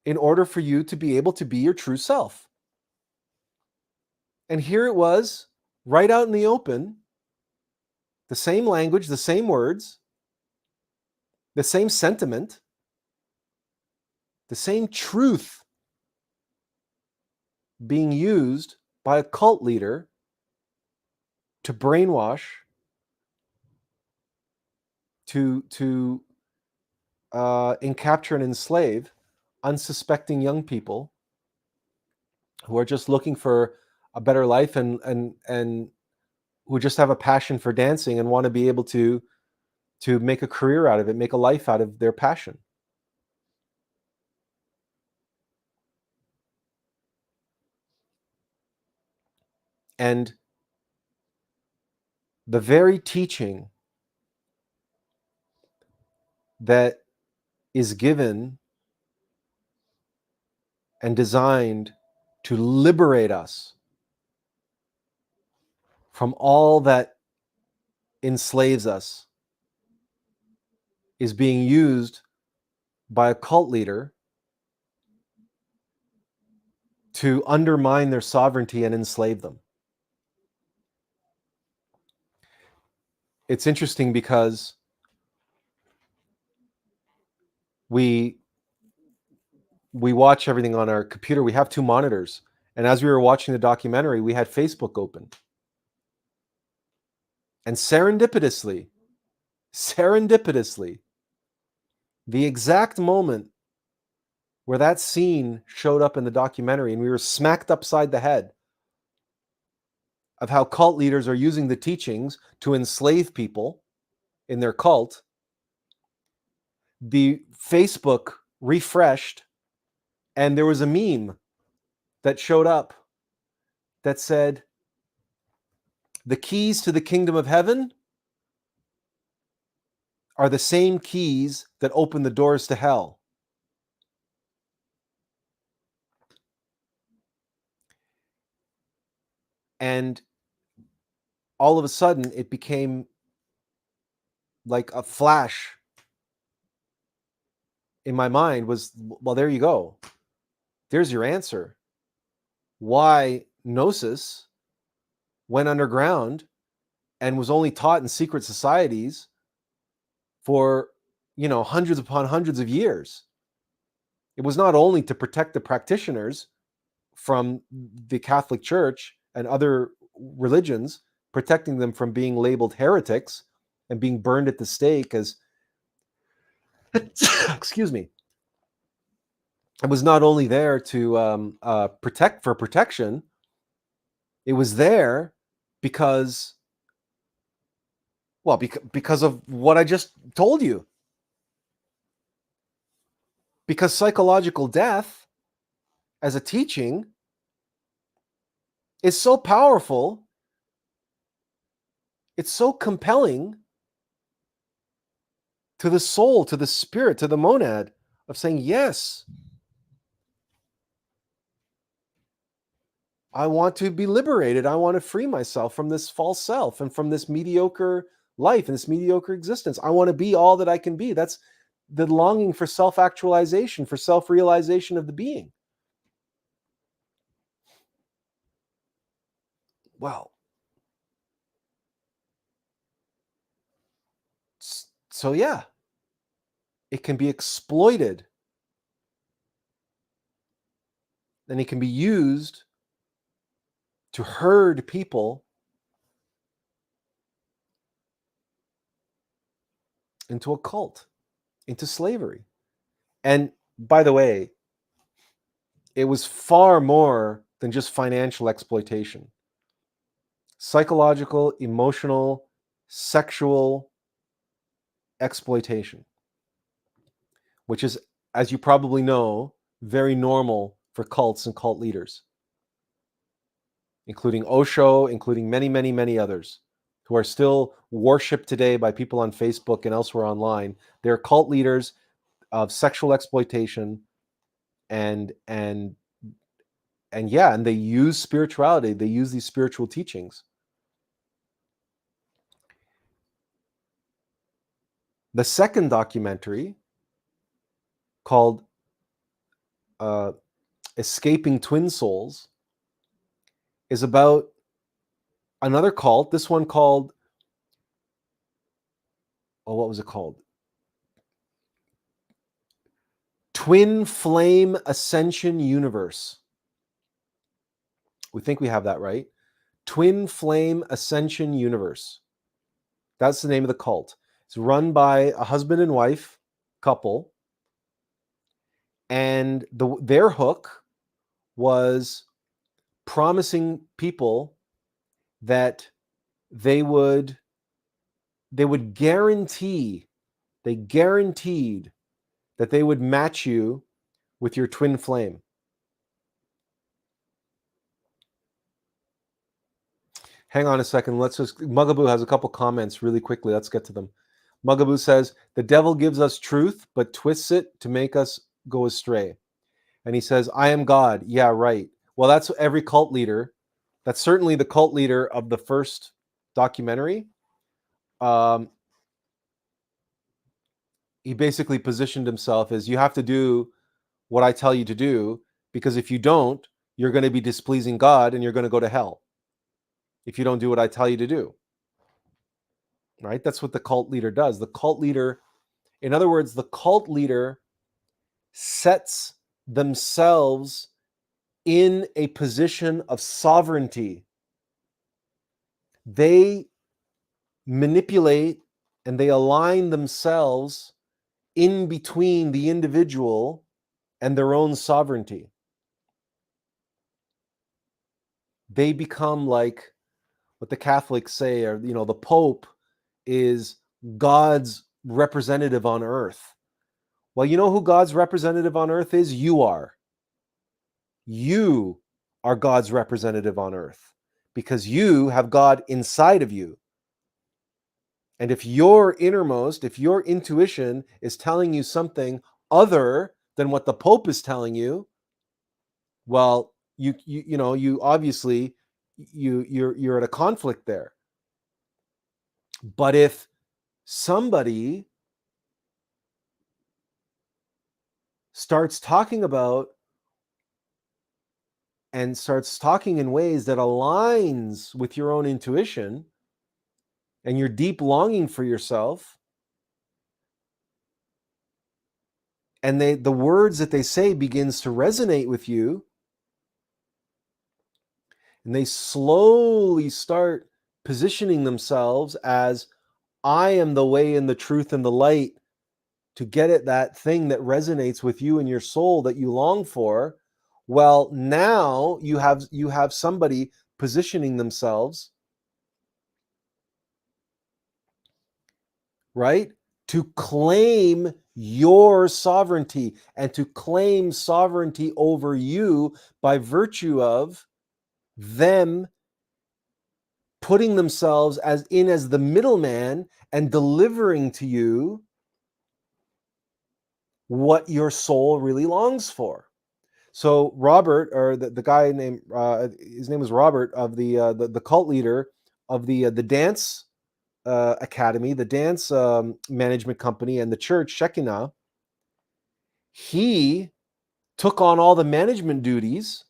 in order for you to be able to be your true self. And here it was, right out in the open, the same language, the same words, the same sentiment, the same truth being used by a cult leader to brainwash to capture and enslave unsuspecting young people who are just looking for a better life and who just have a passion for dancing and want to be able to make a career out of it, make a life out of their passion. And the very teaching that is given and designed to liberate us from all that enslaves us is being used by a cult leader to undermine their sovereignty and enslave them. It's interesting because we watch everything on our computer. We have 2 monitors. And as we were watching the documentary, we had Facebook open. And serendipitously, the exact moment where that scene showed up in the documentary and we were smacked upside the head of how cult leaders are using the teachings to enslave people in their cult, the Facebook refreshed and there was a meme that showed up that said, "The keys to the kingdom of heaven are the same keys that open the doors to hell." And all of a sudden, it became like a flash in my mind was, well, there you go. There's your answer. Why Gnosis went underground and was only taught in secret societies for, hundreds upon hundreds of years. It was not only to protect the practitioners from the Catholic Church and other religions, protecting them from being labeled heretics and being burned at the stake as, excuse me. It was not only there to protect for protection. It was there because, well, because of what I just told you. Because psychological death as a teaching is so powerful, it's so compelling to the soul, to the spirit, to the monad of saying, yes, I want to be liberated. I want to free myself from this false self and from this mediocre life and this mediocre existence. I want to be all that I can be. That's the longing for self-actualization, for self-realization of the being. Well, so yeah, it can be exploited and it can be used to herd people into a cult, into slavery. And by the way, it was far more than just financial exploitation. Psychological, emotional, sexual exploitation, which is, as you probably know, very normal for cults and cult leaders, including Osho, including many, many, many others who are still worshipped today by people on Facebook and elsewhere online. They're cult leaders of sexual exploitation and yeah, and they use spirituality. They use these spiritual teachings. The second documentary, called Escaping Twin Souls, is about another cult. This one called, what was it called? Twin Flame Ascension Universe. We think we have that right. Twin Flame Ascension Universe. That's the name of the cult. It's run by a husband and wife couple, and their hook was promising people that they would guaranteed that they would match you with your twin flame. Hang on a second. Mugaboo has a couple comments really quickly. Let's get to them. Mugaboo says, the devil gives us truth, but twists it to make us go astray. And he says, I am God. Yeah, right. Well, that's every cult leader. That's certainly the cult leader of the first documentary. He basically positioned himself as, you have to do what I tell you to do, because if you don't, you're going to be displeasing God and you're going to go to hell if you don't do what I tell you to do. Right? That's what the cult leader does. The cult leader, in other words, the cult leader sets themselves in a position of sovereignty. They manipulate and they align themselves in between the individual and their own sovereignty. They become like what the Catholics say, or, the Pope is God's representative on earth. Well, you know who God's representative on earth is? You are. You are God's representative on earth because you have God inside of you. And if your innermost, if your intuition is telling you something other than what the Pope is telling you, well, you obviously you're at a conflict there. But if somebody starts talking about and starts talking in ways that aligns with your own intuition and your deep longing for yourself, and the words that they say begins to resonate with you, and they slowly start positioning themselves as, I am the way and the truth and the light, to get at that thing that resonates with you and your soul that you long for. Well, now you have somebody positioning themselves, right, to claim your sovereignty and to claim sovereignty over you by virtue of them putting themselves as the middleman and delivering to you what your soul really longs for. So Robert, or the guy named his name was Robert, of the cult leader of the dance academy, the dance management company, and the church Shekinah, he took on all the management duties,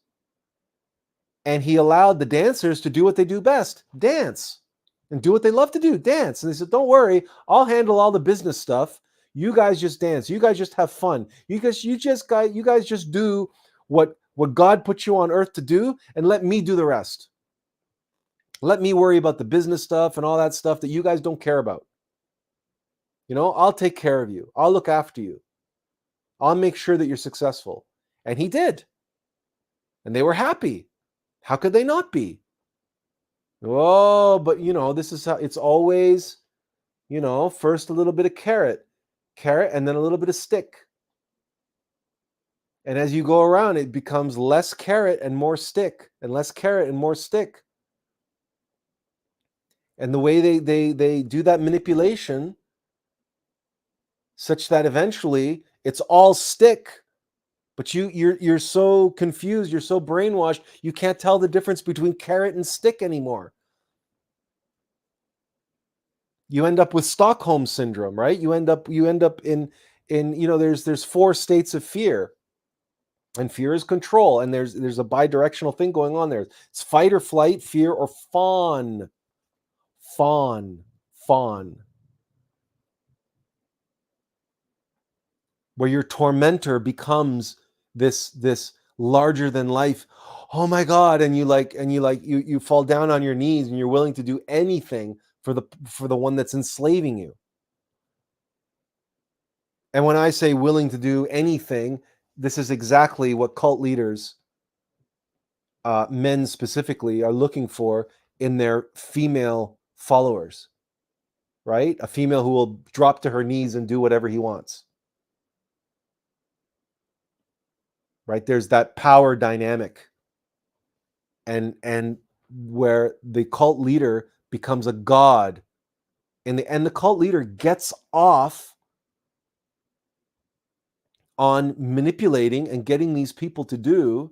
and he allowed the dancers to do what they do best: dance, and do what they love to do, dance. And they said, "Don't worry, I'll handle all the business stuff. You guys just dance. You guys just have fun. You guys just do what God put you on earth to do, and let me do the rest. Let me worry about the business stuff and all that stuff that you guys don't care about. I'll take care of you. I'll look after you. I'll make sure that you're successful." And he did. And they were happy. How could they not be? Oh, but this is how it's always, first a little bit of carrot, and then a little bit of stick. And as you go around, it becomes less carrot and more stick, and less carrot and more stick. And the way they do that manipulation, such that eventually it's all stick, but you're so confused, you're so brainwashed, you can't tell the difference between carrot and stick anymore. You end up with Stockholm syndrome, right? You end up in there's 4 states of fear. And fear is control, and there's a bidirectional thing going on there. It's fight or flight, fear or fawn. Where your tormentor becomes this larger than life. Oh my God! And you fall down on your knees, and you're willing to do anything for the one that's enslaving you. And when I say willing to do anything, this is exactly what cult leaders, men specifically, are looking for in their female followers, right? A female who will drop to her knees and do whatever he wants, right? There's that power dynamic, and where the cult leader becomes a god, and the cult leader gets off on manipulating and getting these people to do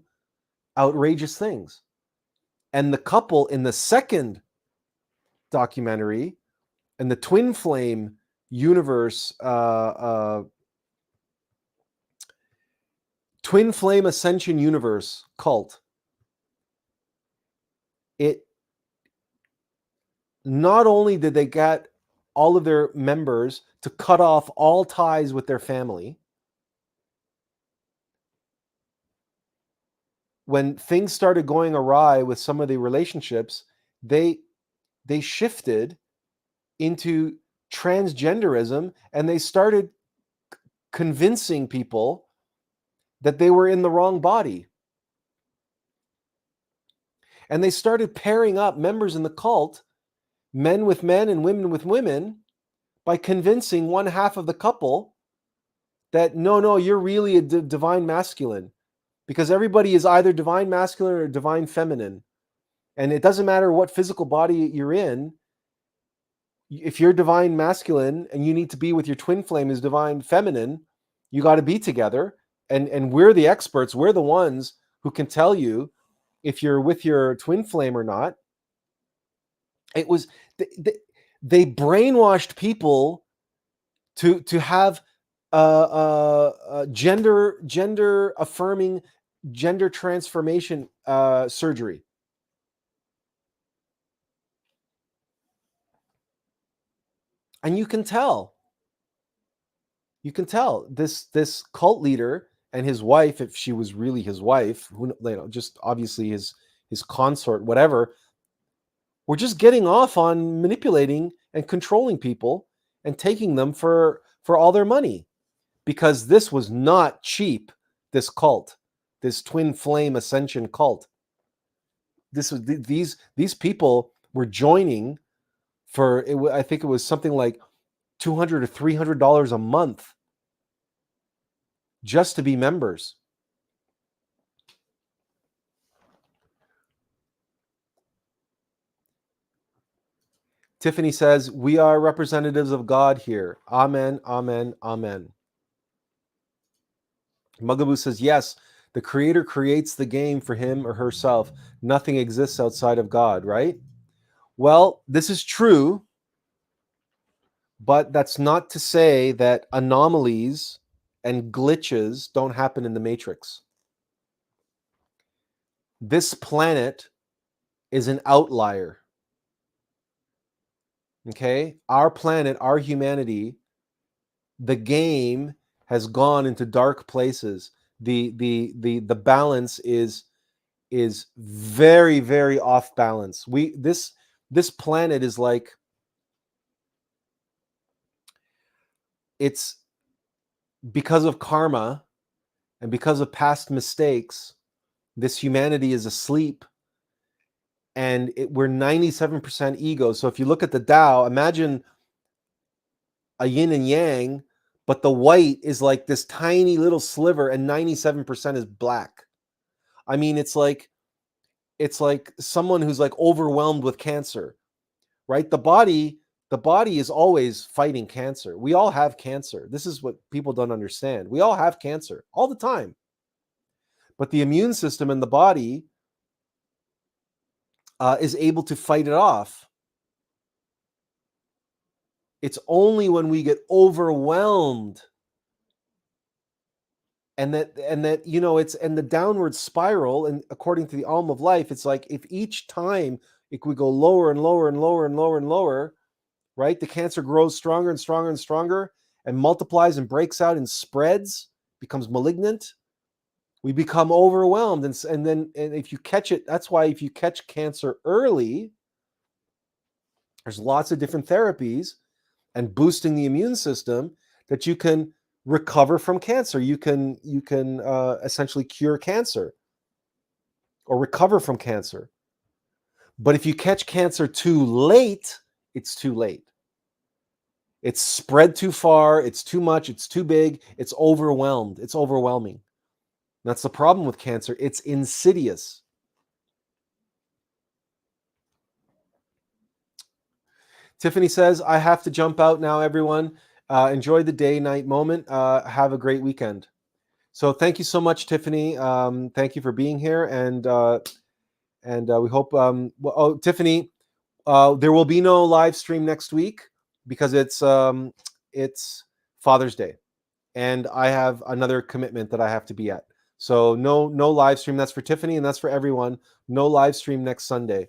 outrageous things. And the couple in the second documentary, and the twin flame universe, twin flame ascension universe cult, it not only did they get all of their members to cut off all ties with their family, when things started going awry with some of the relationships, they shifted into transgenderism, and they started convincing people that they were in the wrong body. And they started pairing up members in the cult, men with men and women with women, by convincing one half of the couple that no, you're really a divine masculine, because everybody is either divine masculine or divine feminine. And it doesn't matter what physical body you're in. If you're divine masculine and you need to be with your twin flame as divine feminine, you got to be together. And we're the experts. We're the ones who can tell you if you're with your twin flame or not. It was they brainwashed people to have gender affirming, gender transformation surgery. And you can tell this cult leader and his wife, if she was really his wife, who, just obviously his consort, whatever, were just getting off on manipulating and controlling people and taking them for all their money, because this was not cheap. This cult, this twin flame ascension cult, this was these people were joining for it. I think it was something like $200 to $300 a month just to be members. Tiffany says, we are representatives of God here. Amen, amen, amen. Mugaboo says, yes, the creator creates the game for him or herself. Nothing exists outside of God, right? Well, this is true, but that's not to say that anomalies and glitches don't happen in the matrix. This planet is an outlier. Okay? Our planet, our humanity, the game has gone into dark places. The balance is very, very off balance. This planet is like, it's because of karma and because of past mistakes, this humanity is asleep, and we're 97% ego. So if you look at the Tao, imagine a yin and yang, but the white is like this tiny little sliver and 97% is black. I mean, it's like someone who's like overwhelmed with cancer, right? The body is always fighting cancer. We all have cancer. This is what people don't understand. We all have cancer all the time. But the immune system in the body is able to fight it off. It's only when we get overwhelmed, and that it's, and the downward spiral, and according to the Alm of Life, it's like if each time it would go lower and lower and lower and lower and lower, right? The cancer grows stronger and stronger and stronger and multiplies and breaks out and spreads, becomes malignant. We become overwhelmed, and if you catch it, that's why if you catch cancer early, there's lots of different therapies and boosting the immune system that you can recover from cancer. You can essentially cure cancer or recover from cancer. But if you catch cancer too late, it's too late. It's spread too far, it's too much, it's too big, it's overwhelmed, it's overwhelming. That's the problem with cancer. It's insidious. Tiffany says, I have to jump out now, everyone. Enjoy the day-night moment. Have a great weekend. So thank you so much, Tiffany. Thank you for being here. And we hope, Tiffany, there will be no live stream next week because it's Father's Day. And I have another commitment that I have to be at. So no live stream. That's for Tiffany and that's for everyone. No live stream next Sunday.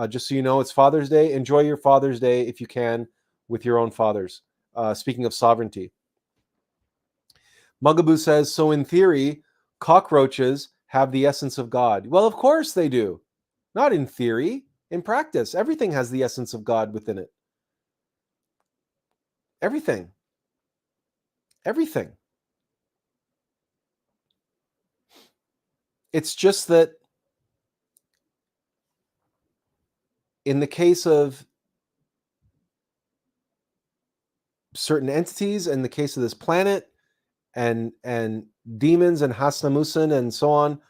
Just so you know, it's Father's Day. Enjoy your Father's Day if you can with your own fathers. Speaking of sovereignty. Mugaboo says, so in theory, cockroaches have the essence of God. Well, of course they do. Not in theory, in practice. Everything has the essence of God within it. Everything. Everything. It's just that in the case of certain entities, in the case of this planet, and demons and Hasnamusin and so on,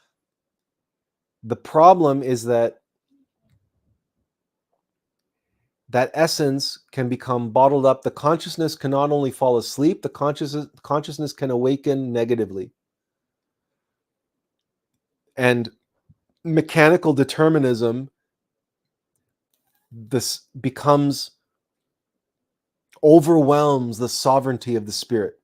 the problem is that essence can become bottled up. The consciousness can not only fall asleep, the consciousness can awaken negatively. And mechanical determinism, this overwhelms the sovereignty of the spirit.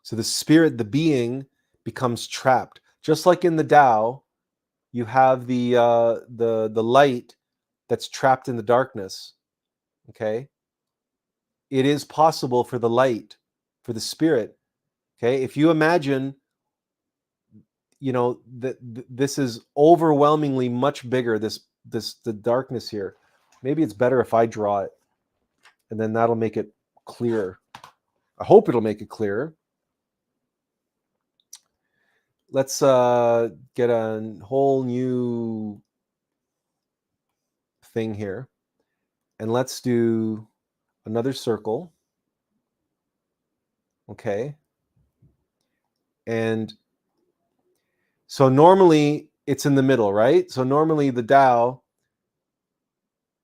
So the spirit, the being, becomes trapped. Just like in the Tao, you have the light that's trapped in the darkness. Okay, it is possible for the light, for the spirit. Okay, if you imagine, that this is overwhelmingly much bigger. The darkness here. Maybe it's better if I draw it, and then that'll make it clearer. I hope it'll make it clearer. Let's get a whole new thing here, and let's do another circle. Okay. And so normally it's in the middle, right? So normally the Tao,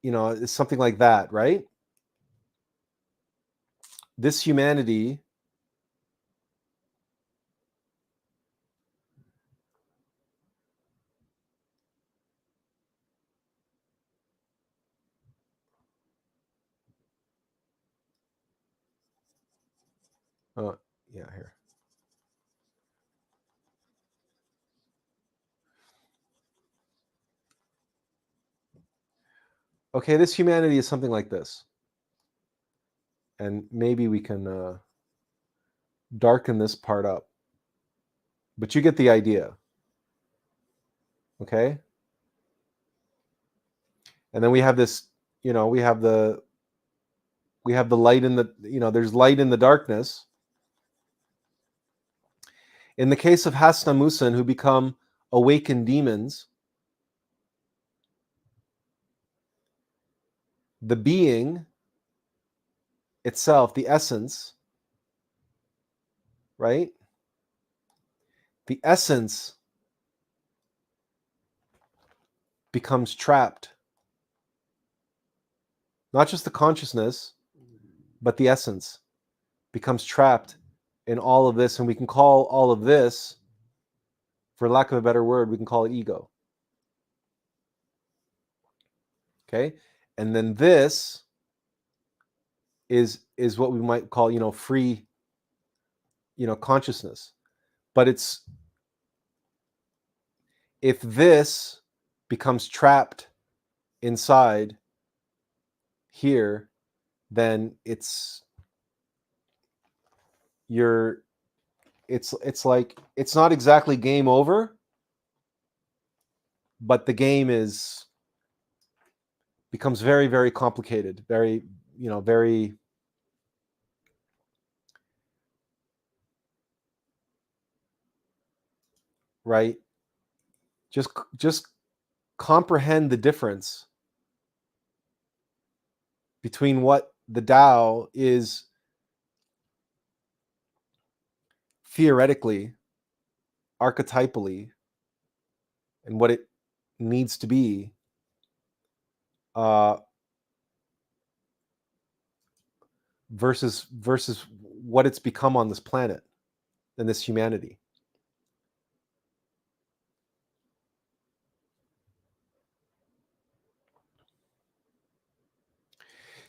is something like that, right? This humanity yeah, here. Okay, this humanity is something like this. And maybe we can darken this part up. But you get the idea. Okay? And then we have this, we have the light in the, there's light in the darkness. In the case of Hasnamusin, who become awakened demons, the being itself, the essence, right? The essence becomes trapped. Not just the consciousness, but the essence becomes trapped in all of this. And we can call all of this, for lack of a better word, we can call it ego. Okay? And then this is what we might call, free, consciousness. But if this becomes trapped inside here, then it's like, it's not exactly game over, but the game becomes very, very complicated, very, very right? Just comprehend the difference between what the Tao is theoretically, archetypally, and what it needs to be, uh, versus what it's become on this planet and this humanity.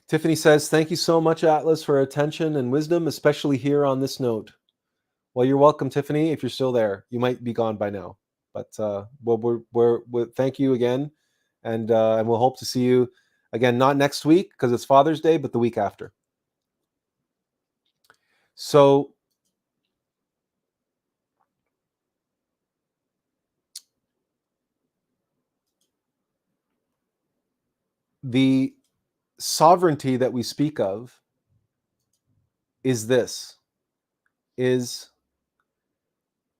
Tiffany says, thank you so much, Atlas, for attention and wisdom, especially here on this note. Well, you're welcome, Tiffany. If you're still there, you might be gone by now. But well, we're thank you again, and we'll hope to see you again, not next week because it's Father's Day, but the week after. So the sovereignty that we speak of is this: is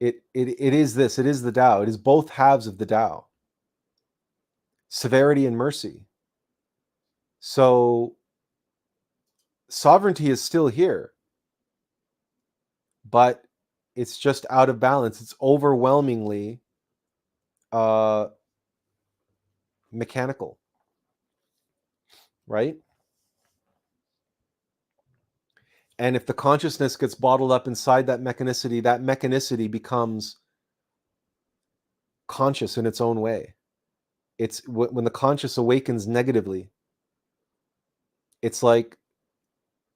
it is this? It is the Tao. It is both halves of the Tao: severity and mercy. So sovereignty is still here, but it's just out of balance. It's overwhelmingly mechanical, right? And if the consciousness gets bottled up inside that mechanicity becomes conscious in its own way. It's when the conscious awakens negatively, it's like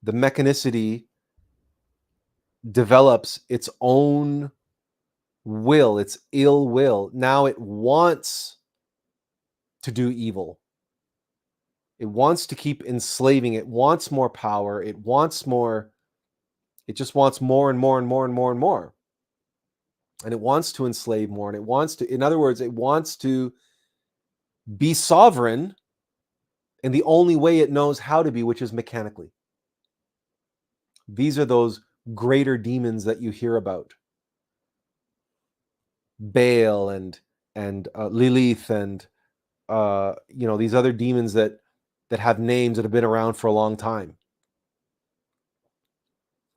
the mechanicity develops its own will, its ill will. Now it wants to do evil. It wants to keep enslaving. It wants more power. It wants more. It just wants more and more and more and more and more. And it wants to enslave more. And it wants to, in other words, it wants to be sovereign in the only way it knows how to be, which is mechanically. These are those greater demons that you hear about. Baal and Lilith and these other demons that have names that have been around for a long time.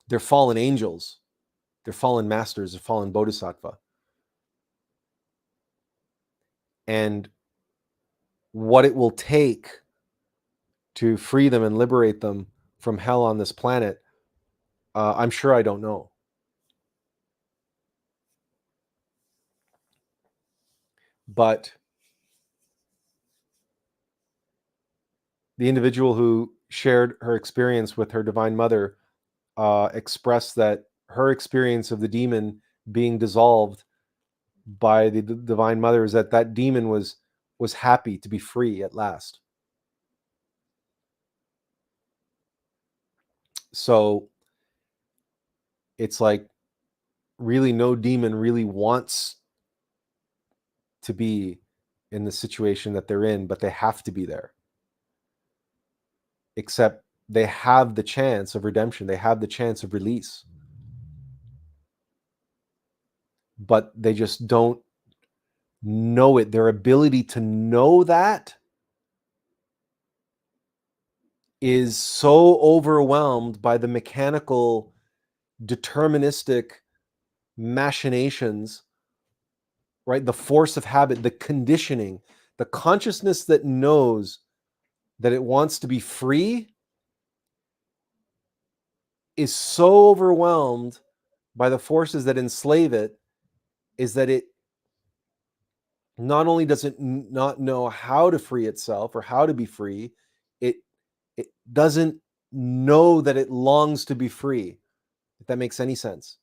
They're fallen angels. They're fallen masters. They're fallen bodhisattva. And what it will take to free them and liberate them from hell on this planet, I'm sure I don't know. But the individual who shared her experience with her Divine Mother expressed that her experience of the demon being dissolved by the Divine Mother is that demon was happy to be free at last. So it's like really no demon really wants to be in the situation that they're in, but they have to be there. Except they have the chance of redemption. They have the chance of release. But they just don't know it. Their ability to know that is so overwhelmed by the mechanical, deterministic machinations, right? The force of habit, the conditioning, the consciousness that knows that it wants to be free is so overwhelmed by the forces that enslave it, is that it not only does it not know how to free itself or how to be free, it doesn't know that it longs to be free, if that makes any sense.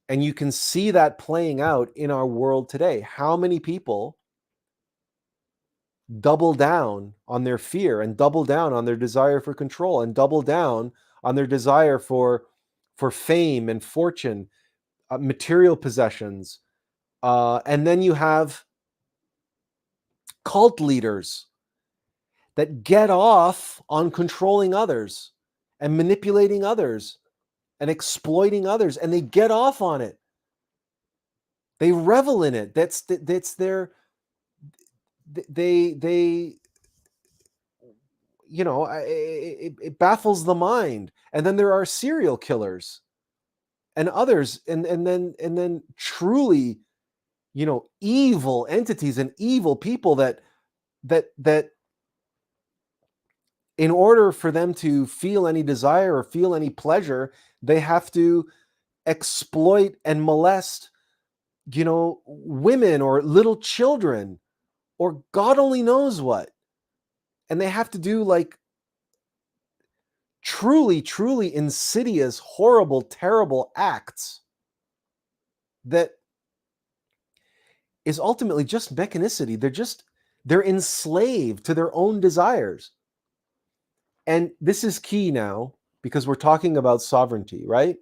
And you can see that playing out in our world today. How many people double down on their fear and double down on their desire for control and double down on their desire for fame and fortune, material possessions, and then you have cult leaders that get off on controlling others and manipulating others and exploiting others, and they get off on it. They revel in it. That's their, they you know, it baffles the mind. And then there are serial killers and others, and then truly, you know, evil entities and evil people that in order for them to feel any desire or feel any pleasure, they have to exploit and molest, you know, women or little children or God only knows what. And they have to do like truly, truly insidious, horrible, terrible acts that is ultimately just mechanicity. They're enslaved to their own desires. And this is key now because we're talking about sovereignty, right?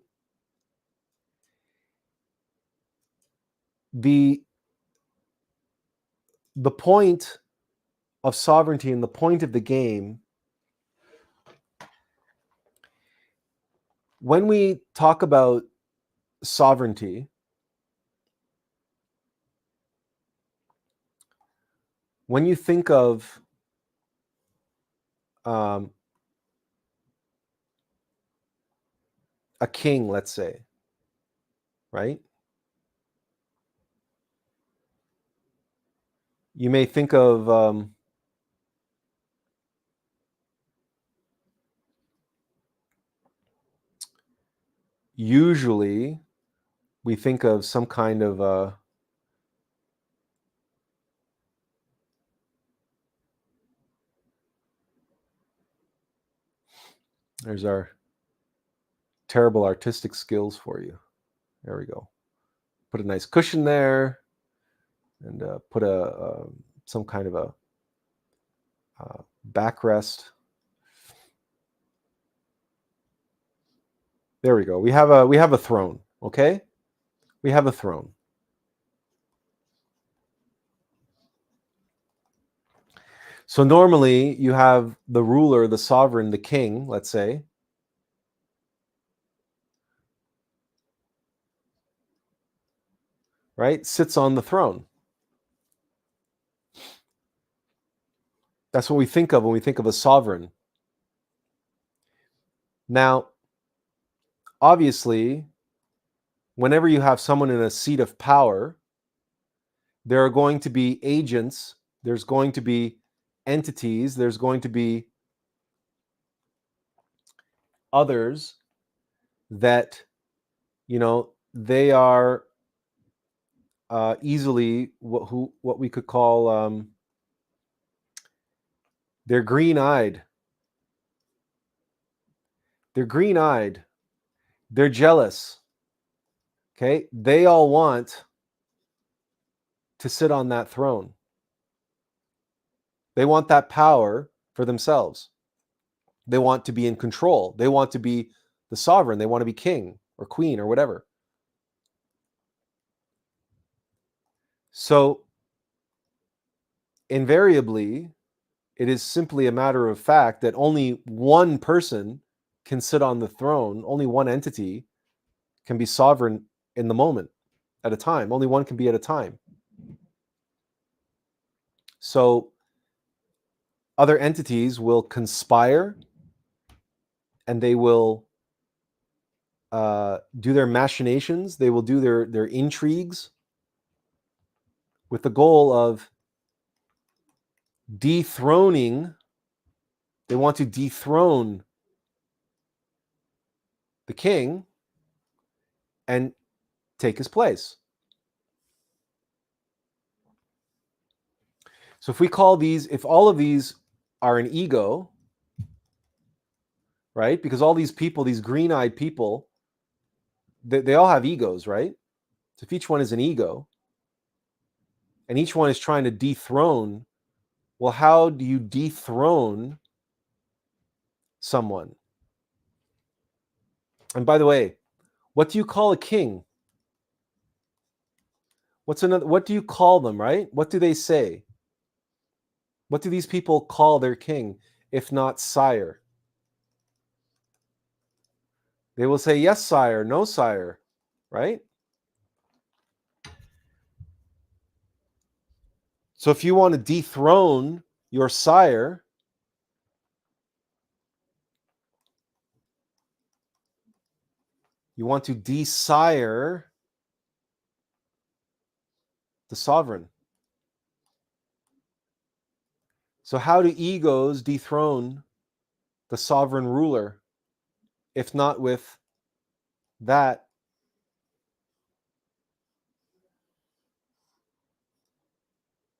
The point of sovereignty and the point of the game, when we talk about sovereignty, when you think of a king, let's say, right? You may think of usually we think of some kind of there's our terrible artistic skills for you. There we go. Put a nice cushion there, and put some kind of a backrest. There we go. We have a throne. Okay, we have a throne. So normally you have the ruler, the sovereign, the king, let's say, right, sits on the throne. That's what we think of when we think of a sovereign. Now, obviously, whenever you have someone in a seat of power, there are going to be agents, there's going to be entities, there's going to be others that, you know, they are easily what we could call they're green-eyed. They're green-eyed. They're jealous. Okay, they all want to sit on that throne. They want that power for themselves. They want to be in control. They want to be the sovereign. They want to be king or queen or whatever. So invariably, it is simply a matter of fact that only one person can sit on the throne. Only one entity can be sovereign in the moment at a time. Only one can be at a time. So other entities will conspire and they will do their machinations. They will do their intrigues with the goal of dethroning. They want to dethrone the king and take his place. So if we call these, if all of these are an ego, right? Because all these people, these green-eyed people, they all have egos, right? So if each one is an ego, and each one is trying to dethrone, well, how do you dethrone someone? And by the way, what do you call a king? What do you call them, right? What do they say? What do these people call their king, if not sire? They will say, yes, sire, no, sire, right? So if you want to dethrone your sire, you want to desire the sovereign. So how do egos dethrone the sovereign ruler, if not with that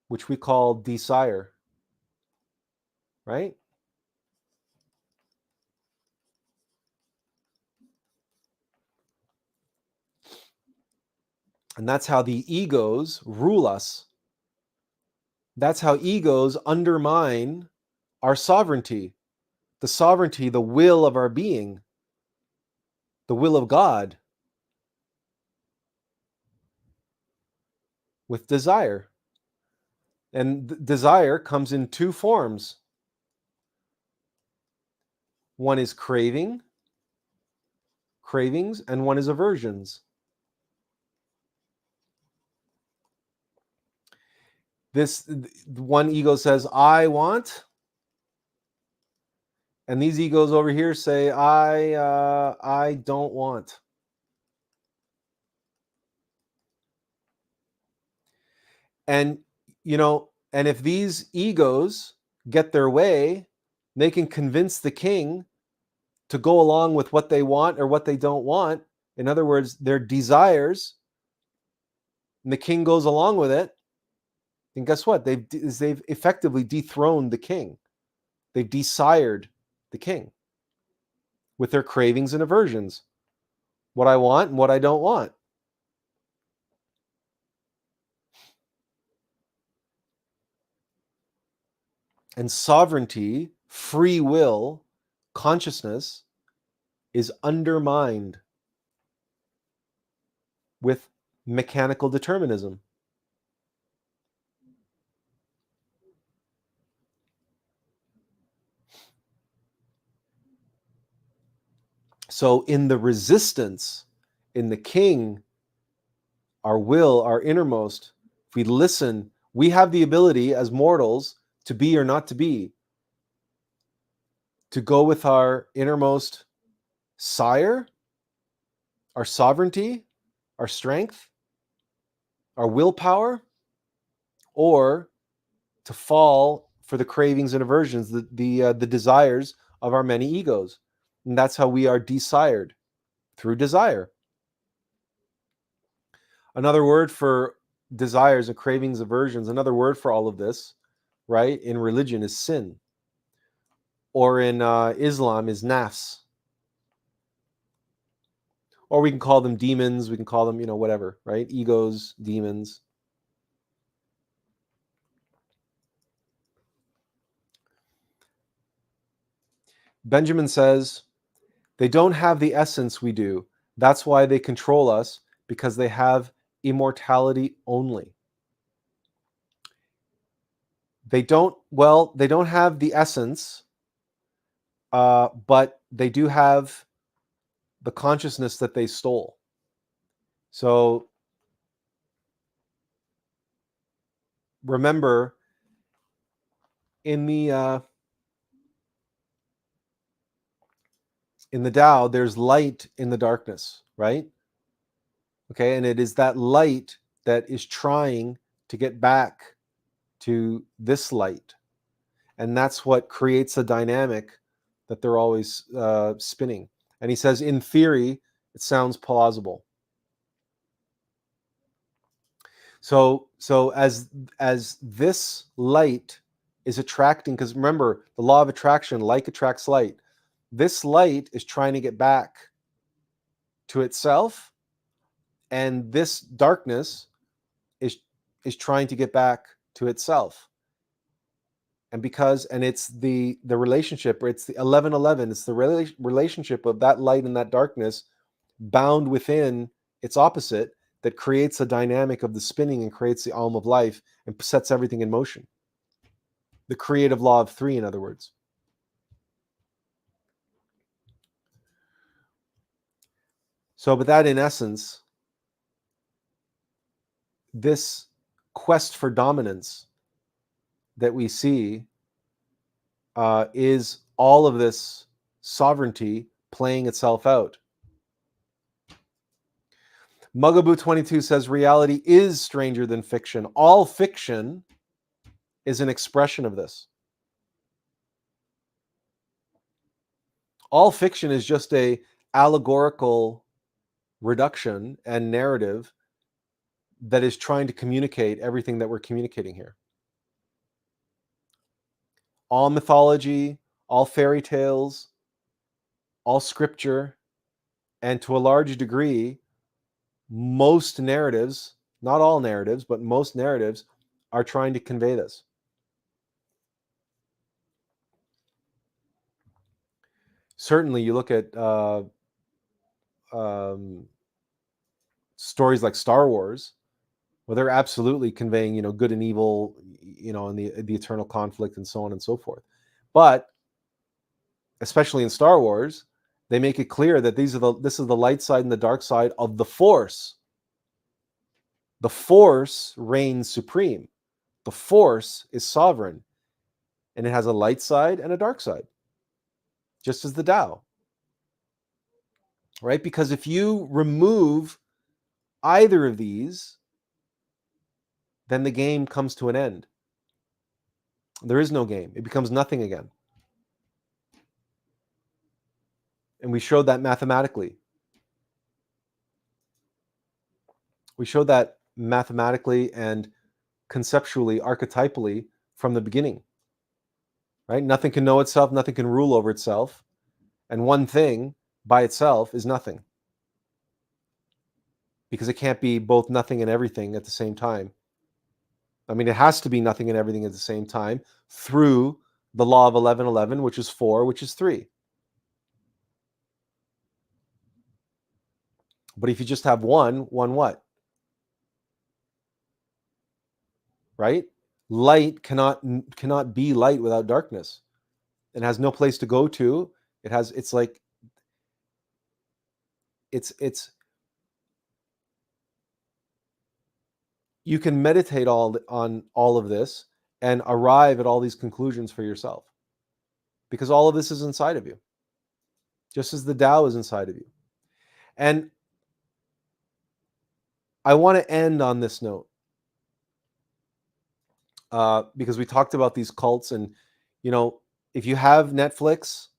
which we call desire, right? And that's how the egos rule us. That's how egos undermine our sovereignty, the will of our being, the will of God, with desire. And desire comes in two forms. One is cravings, and one is aversions. This one ego says, I want, and these egos over here say, I don't want. And and if these egos get their way, they can convince the king to go along with what they want or what they don't want. In other words, their desires, and the king goes along with it. And guess what? They've effectively dethroned the king. They've desired the king with their cravings and aversions. What I want and what I don't want. And sovereignty, free will, consciousness is undermined with mechanical determinism. So in the resistance, in the king, our will, our innermost, if we listen, we have the ability as mortals to be or not to be, to go with our innermost sire, our sovereignty, our strength, our willpower, or to fall for the cravings and aversions, the desires of our many egos. And that's how we are desired, through desire. Another word for desires and cravings, aversions, another word for all of this, right, in religion is sin. Or in Islam is nafs. Or we can call them demons, we can call them, whatever, right? Egos, demons. Benjamin says, they don't have the essence we do. That's why they control us, because they have immortality only. They don't have the essence, but they do have the consciousness that they stole. So remember, in the Tao, there's light in the darkness, right? Okay, and it is that light that is trying to get back to this light, and that's what creates a dynamic that they're always spinning. And he says, in theory, it sounds plausible. So as this light is attracting, because remember, the law of attraction, like attracts light. This light is trying to get back to itself, and this darkness is trying to get back to itself. And it's the relationship, or it's the 11:11, it's the relationship of that light and that darkness bound within its opposite that creates a dynamic of the spinning and creates the Aum of life and sets everything in motion. The creative law of three, in other words. So, but that in essence, this quest for dominance, that we see is all of this sovereignty playing itself out. Mugaboo22 says reality is stranger than fiction. All fiction is an expression of this. All fiction is just a allegorical reduction and narrative that is trying to communicate everything that we're communicating here. All mythology, all fairy tales, all scripture, and to a large degree, most narratives, not all narratives, but most narratives are trying to convey this. Certainly, you look at stories like Star Wars, well, they're absolutely conveying, good and evil, and the eternal conflict and so on and so forth. But especially in Star Wars, they make it clear that this is the light side and the dark side of the Force. The Force reigns supreme. The Force is sovereign, and it has a light side and a dark side, just as the Tao. Right? Because if you remove either of these, then the game comes to an end. There is no game. It becomes nothing again. And we showed that mathematically. We showed that mathematically and conceptually, archetypally from the beginning. Right? Nothing can know itself, nothing can rule over itself. And one thing by itself is nothing. Because it can't be both nothing and everything at the same time. I mean, it has to be nothing and everything at the same time through the law of 11:11, which is 4, which is 3. But if you just have one what? Right? Light cannot be light without darkness. It has no place to go to. It's you can meditate on all of this and arrive at all these conclusions for yourself. Because all of this is inside of you. Just as the Tao is inside of you. And I want to end on this note. Because we talked about these cults, and if you have Netflix,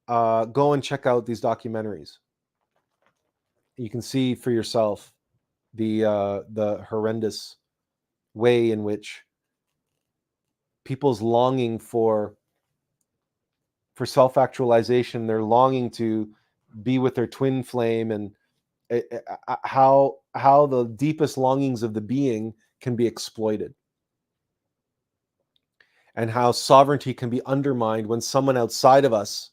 go and check out these documentaries. You can see for yourself the horrendous way in which people's longing for self-actualization, they're longing to be with their twin flame, and how the deepest longings of the being can be exploited, and how sovereignty can be undermined when someone outside of us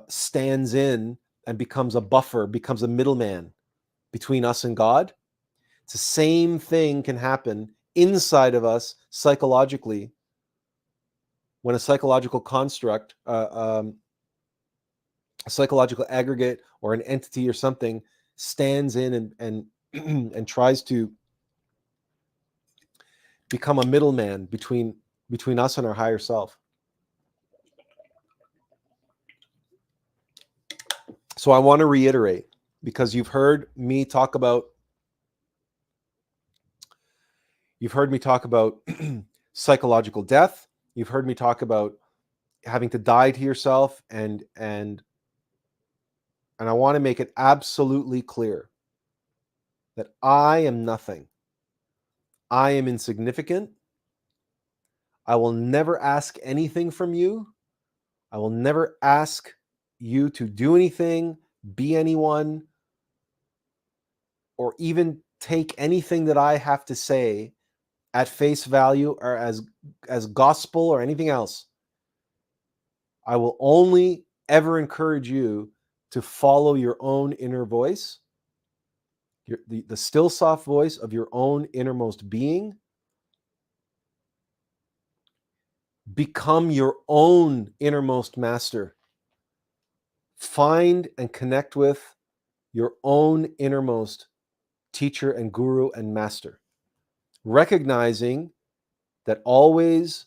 stands in and becomes a buffer, becomes a middleman between us and God. It's the same thing can happen inside of us psychologically when a psychological construct, a psychological aggregate or an entity or something stands in and and tries to become a middleman between us and our higher self. So I want to reiterate, because you've heard me talk about psychological death. You've heard me talk about having to die to yourself, and I want to make it absolutely clear that I am nothing. I am insignificant. I will never ask anything from you. I will never ask you to do anything, be anyone, or even take anything that I have to say at face value or as gospel or anything else. I will only ever encourage you to follow your own inner voice, the still soft voice of your own innermost being. Become your own innermost master. Find and connect with your own innermost teacher and guru and master. recognizing that always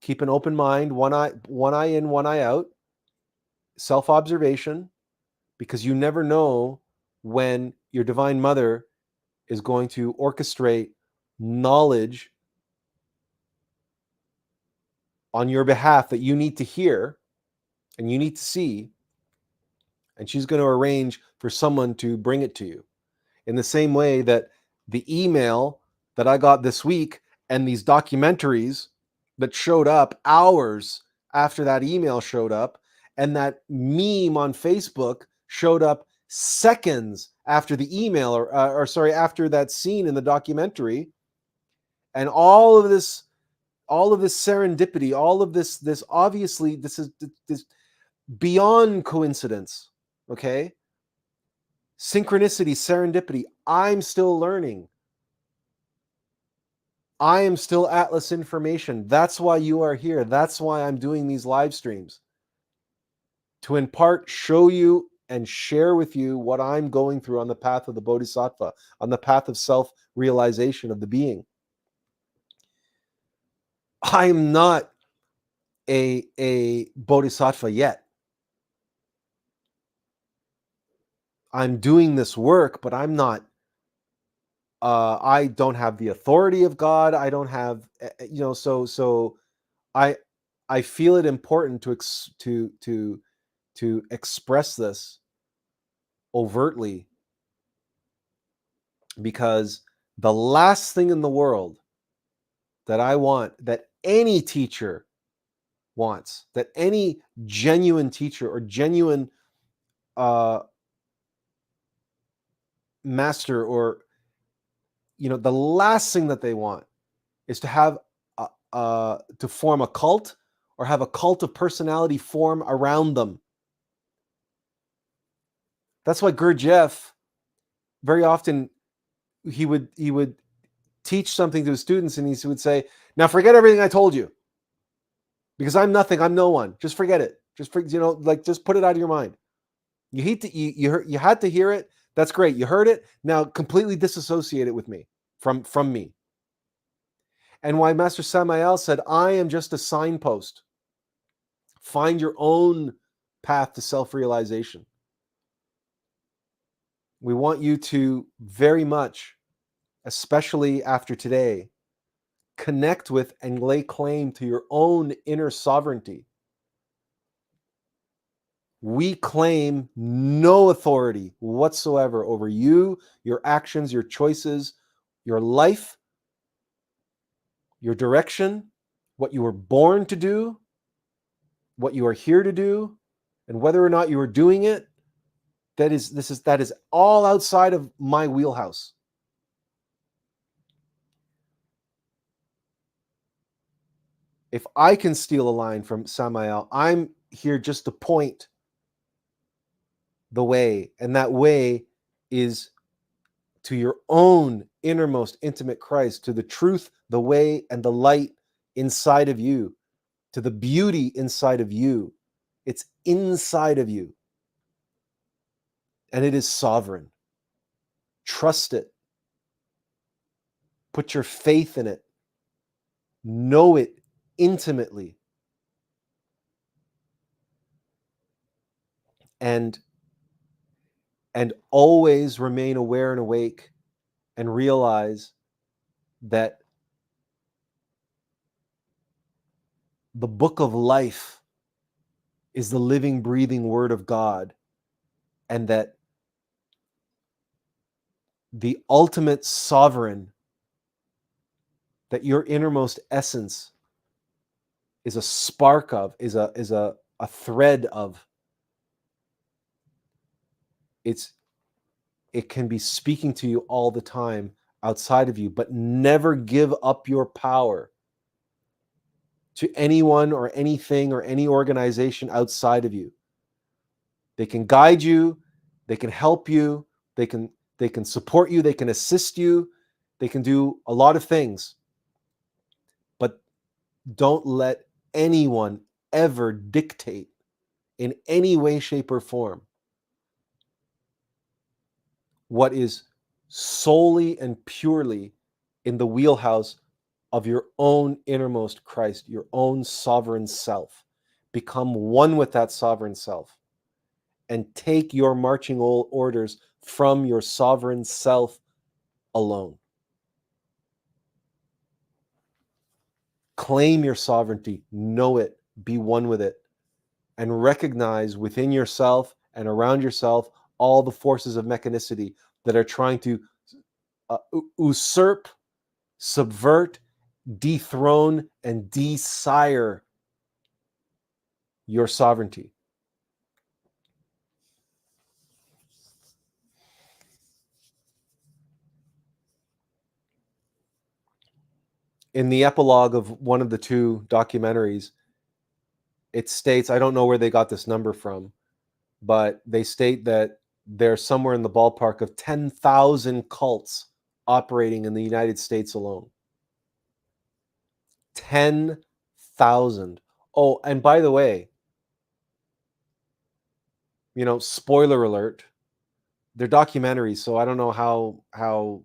keep an open mind, one eye in, one eye out, self-observation, because you never know when your Divine Mother is going to orchestrate knowledge on your behalf that you need to hear and you need to see, and she's going to arrange for someone to bring it to you. In the same way that the email that I got this week and these documentaries that showed up hours after that email showed up, and that meme on Facebook showed up seconds after the email, or sorry, after that scene in the documentary, and all of this serendipity, all of this obviously this is beyond coincidence, okay? Synchronicity, serendipity. I'm still learning. I am still Attlas information. That's why you are here. That's why I'm doing these live streams. To in part show you and share with you what I'm going through on the path of the Bodhisattva, on the path of self-realization of the being. I am not a Bodhisattva yet. I'm doing this work, but I'm not. I don't have the authority of God. I don't have, So I feel it important to express this overtly, because the last thing in the world that I want, that any teacher wants, that any genuine teacher or genuine master, or the last thing that they want is to have to form a cult, or have a cult of personality form around them. That's why Gurdjieff, very often, he would teach something to his students, and he would say, "Now forget everything I told you, because I'm nothing. I'm no one. Just forget it. Just just put it out of your mind. You had to hear it. That's great. You heard it. Now completely disassociate it with me from me." And why Master Samael said, "I am just a signpost. Find your own path to self-realization." We want you to very much, especially after today, connect with and lay claim to your own inner sovereignty. We claim no authority whatsoever over you, your actions, your choices, your life, your direction, what you were born to do, what you are here to do, and whether or not you are doing it. That is all outside of my wheelhouse. If I can steal a line from Samael, I'm here just to point the way, and that way is to your own innermost intimate Christ, to the truth, the way, and the light inside of you, to the beauty inside of you. It's inside of you, and it is sovereign. Trust it. Put your faith in it. Know it intimately. And always remain aware and awake, and realize that the book of life is the living, breathing word of God, and that the ultimate sovereign, that your innermost essence is a spark of, is a thread of, it can be speaking to you all the time outside of you, but never give up your power to anyone or anything or any organization outside of you. They can guide you, they can help you, they can support you, they can assist you, they can do a lot of things. But don't let anyone ever dictate in any way, shape, or form what is solely and purely in the wheelhouse of your own innermost Christ, your own sovereign self. Become one with that sovereign self and take your marching orders from your sovereign self alone. Claim your sovereignty, know it, be one with it, and recognize within yourself and around yourself all the forces of mechanicity that are trying to usurp, subvert, dethrone, and desire your sovereignty. In the epilogue of one of the two documentaries, it states, I don't know where they got this number from, but they state that there's somewhere in the ballpark of 10,000 cults operating in the United States alone. 10,000. Oh, and by the way, spoiler alert, they're documentaries, so I don't know how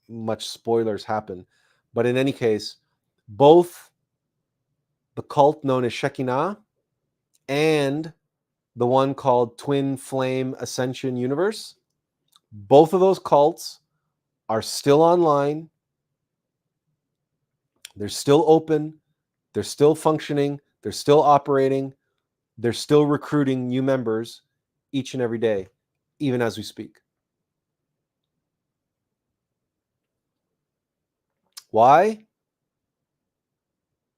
much spoilers happen. But in any case, both the cult known as Shekinah and the one called Twin Flame Ascension Universe, both of those cults are still online. They're still open. They're still functioning. They're still operating. They're still recruiting new members each and every day, even as we speak. Why?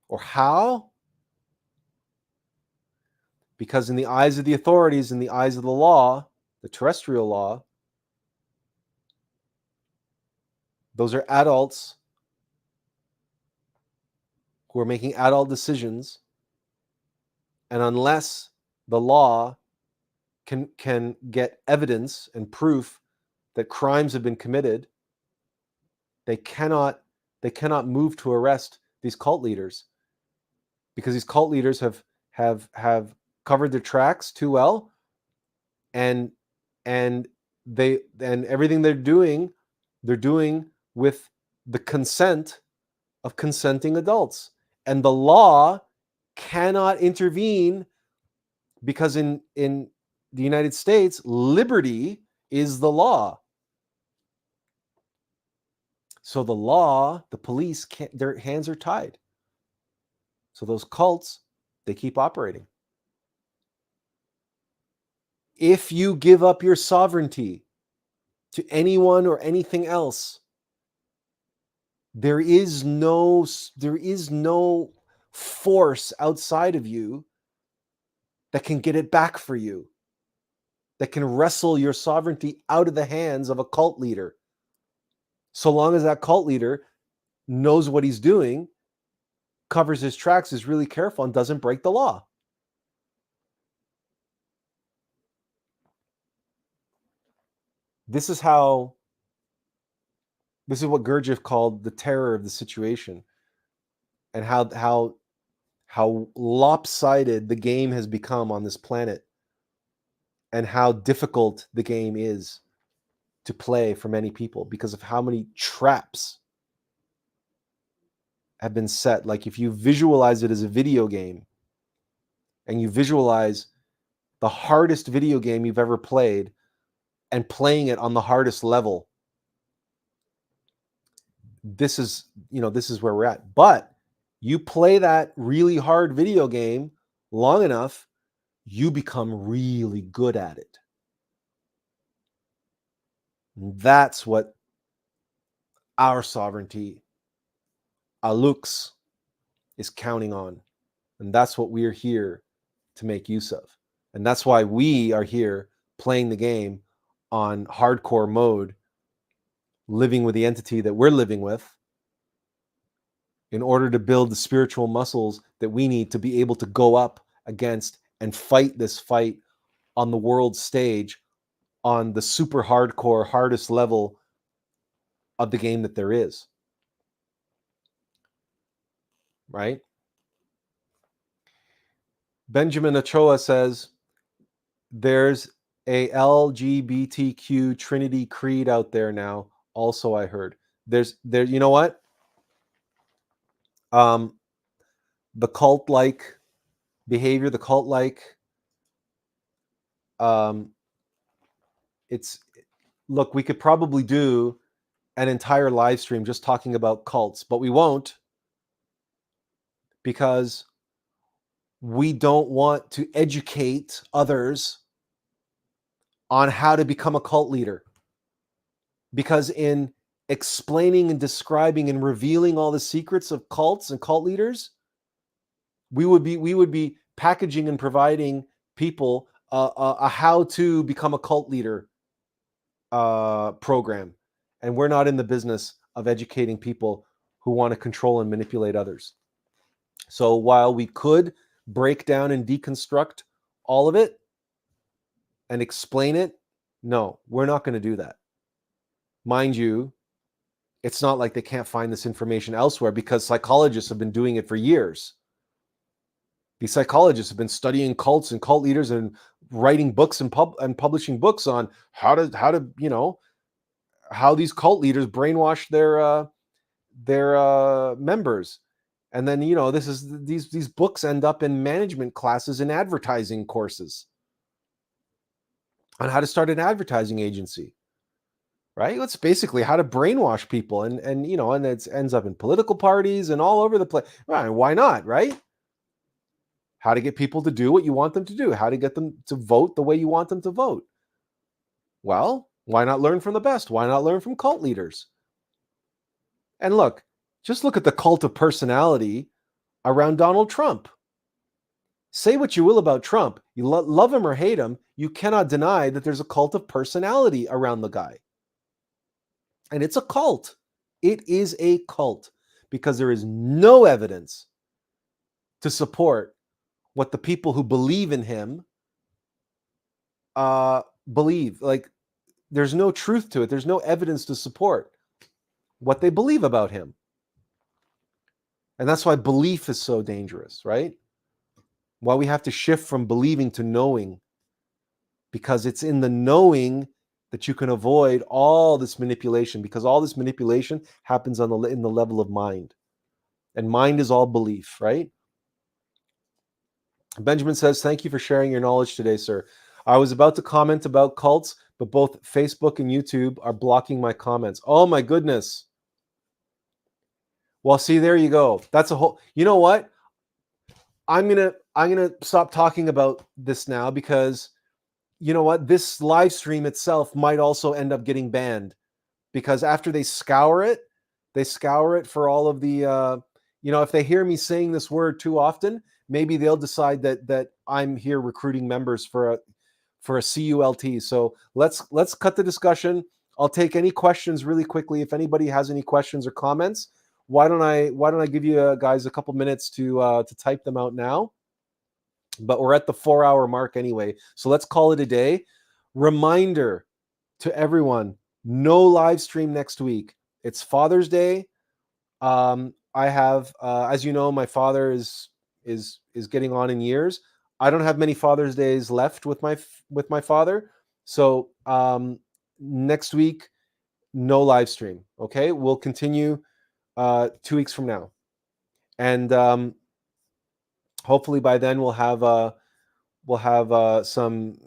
Or how? Because in the eyes of the authorities, in the eyes of the law, the terrestrial law, those are adults who are making adult decisions. And unless the law can get evidence and proof that crimes have been committed, they cannot move to arrest these cult leaders, because these cult leaders have covered their tracks too well, and everything they're doing with the consent of consenting adults, and the law cannot intervene, because in the United States, liberty is the law. So the law, the police, their hands are tied. So those cults, they keep operating. If you give up your sovereignty to anyone or anything else, there is no force outside of you that can get it back for you, that can wrestle your sovereignty out of the hands of a cult leader. So long as that cult leader knows what he's doing, covers his tracks, is really careful, and doesn't break the law. This is what Gurdjieff called the terror of the situation, and how lopsided the game has become on this planet, and how difficult the game is to play for many people because of how many traps have been set. Like, if you visualize it as a video game, and you visualize the hardest video game you've ever played and playing it on the hardest level, this is where we're at. But you play that really hard video game long enough, you become really good at it. And that's what our sovereignty, aaaaall, is counting on. And that's what we're here to make use of. And that's why we are here playing the game on hardcore mode, living with the entity that we're living with, in order to build the spiritual muscles that we need to be able to go up against and fight this fight on the world stage, on the super hardcore, hardest level of the game that there is. Right? Benjamin Ochoa says, there's a LGBTQ Trinity creed out there now. Also, I heard. You know what? The cult-like behavior, the cult-like, look, we could probably do an entire live stream just talking about cults, but we won't, because we don't want to educate others on how to become a cult leader. Because in explaining and describing and revealing all the secrets of cults and cult leaders, we would be packaging and providing people a how to become a cult leader program. And we're not in the business of educating people who want to control and manipulate others. So while we could break down and deconstruct all of it and explain it, no, we're not going to do that. Mind you, it's not like they can't find this information elsewhere, because psychologists have been doing it for years. These psychologists have been studying cults and cult leaders and writing books and publishing books on how these cult leaders brainwash their members. And then, these books end up in management classes and advertising courses on how to start an advertising agency, right? It's basically how to brainwash people, and it ends up in political parties and all over the place. Right, why not, right? How to get people to do what you want them to do, how to get them to vote the way you want them to vote. Well, why not learn from the best? Why not learn from cult leaders? And look, just look at the cult of personality around Donald Trump. Say what you will about Trump, you love him or hate him, you cannot deny that there's a cult of personality around the guy. And it's a cult. It is a cult, because there is no evidence to support what the people who believe in him believe. Like, there's no truth to it. There's no evidence to support what they believe about him. And that's why belief is so dangerous, right? Why we have to shift from believing to knowing, because it's in the knowing that you can avoid all this manipulation, because all this manipulation happens in the level of mind. And mind is all belief, right? Benjamin says, thank you for sharing your knowledge today, sir. I was about to comment about cults, but both Facebook and YouTube are blocking my comments. Oh my goodness. Well, see, there you go. That's a whole, you know what? I'm going to stop talking about this now, because you know what? This live stream itself might also end up getting banned, because after they scour it for all of the, if they hear me saying this word too often, maybe they'll decide that I'm here recruiting members for a CULT. So let's cut the discussion. I'll take any questions really quickly. If anybody has any questions or comments, why don't I give you guys a couple minutes to type them out now? But we're at the 4-hour mark anyway, so let's call it a day. Reminder to everyone: no live stream next week. It's Father's Day. I have, as you know, my father is getting on in years. I don't have many Father's Days left with my father, so next week, no live stream. Okay, we'll continue 2 weeks from now, and hopefully by then we'll have some,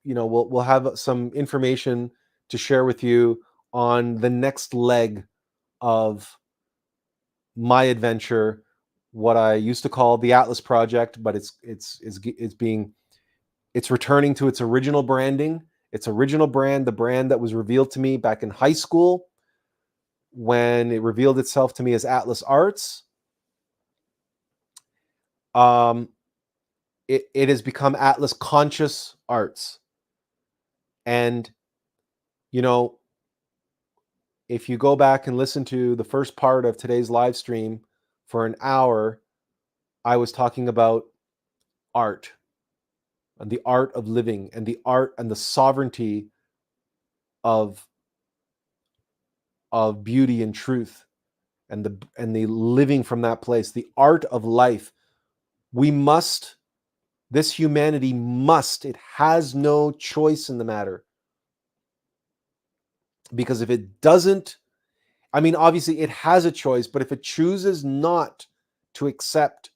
we'll have some information to share with you on the next leg of my adventure, what I used to call the Attlas project, but it's returning to its original branding, its original brand, the brand that was revealed to me back in high school when it revealed itself to me as Attlas Arts. It has become Attlas Conscious Arts. And, if you go back and listen to the first part of today's live stream for an hour, I was talking about art and the art of living and the art and the sovereignty of beauty and truth and the living from that place, the art of life. This humanity must, it has no choice in the matter. Because if it doesn't, I mean, obviously it has a choice, but if it chooses not to accept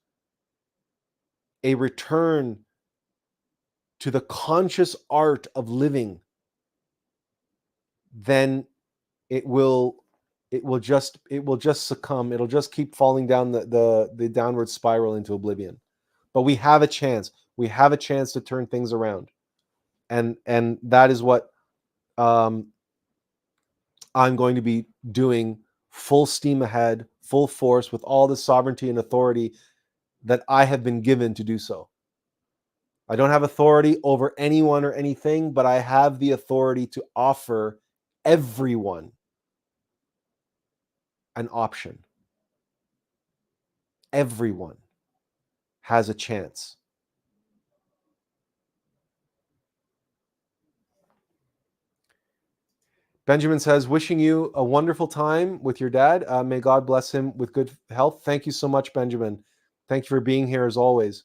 a return to the conscious art of living, then it will just succumb. It'll just keep falling down the downward spiral into oblivion. But we have a chance. We have a chance to turn things around, and that is what I'm going to be doing, full steam ahead, full force, with all the sovereignty and authority that I have been given to do so. I don't have authority over anyone or anything, but I have the authority to offer everyone an option. Everyone has a chance. Benjamin says, wishing you a wonderful time with your dad. May God bless him with good health. Thank you so much, Benjamin. Thank you for being here as always.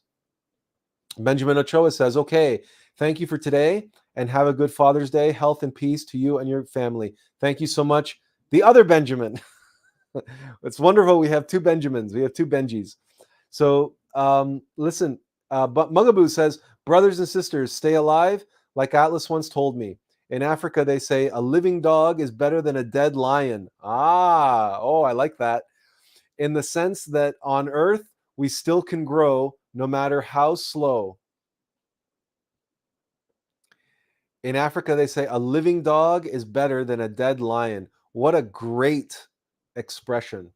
Benjamin Ochoa says, okay, thank you for today and have a good Father's Day. Health and peace to you and your family. Thank you so much. The other Benjamin. It's wonderful. We have two Benjamins. We have two Benjis. So listen, but Mugaboo says, brothers and sisters, stay alive, like Atlas once told me. In Africa, they say a living dog is better than a dead lion. Oh, I like that. In the sense that on Earth, we still can grow no matter how slow. In Africa, they say a living dog is better than a dead lion. What a great expression.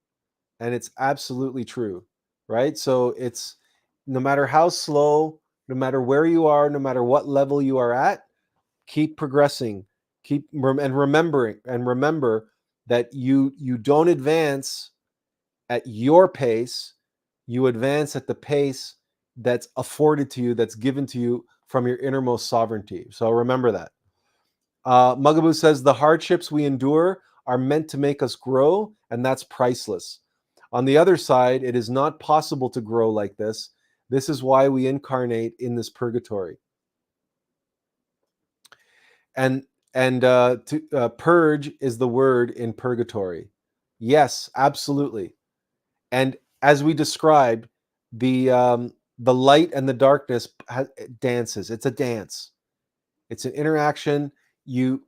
And it's absolutely true, right? So it's no matter how slow, no matter where you are, no matter what level you are at, keep progressing, remember that you don't advance at your pace, you advance at the pace that's afforded to you, that's given to you from your innermost sovereignty. So remember that. Mugaboo says the hardships we endure are meant to make us grow, and that's priceless. On the other side, it is not possible to grow like this. This is why we incarnate in this purgatory. And purge is the word in purgatory. Yes, absolutely. And as we described, the light and the darkness dances. It's a dance. It's an interaction. You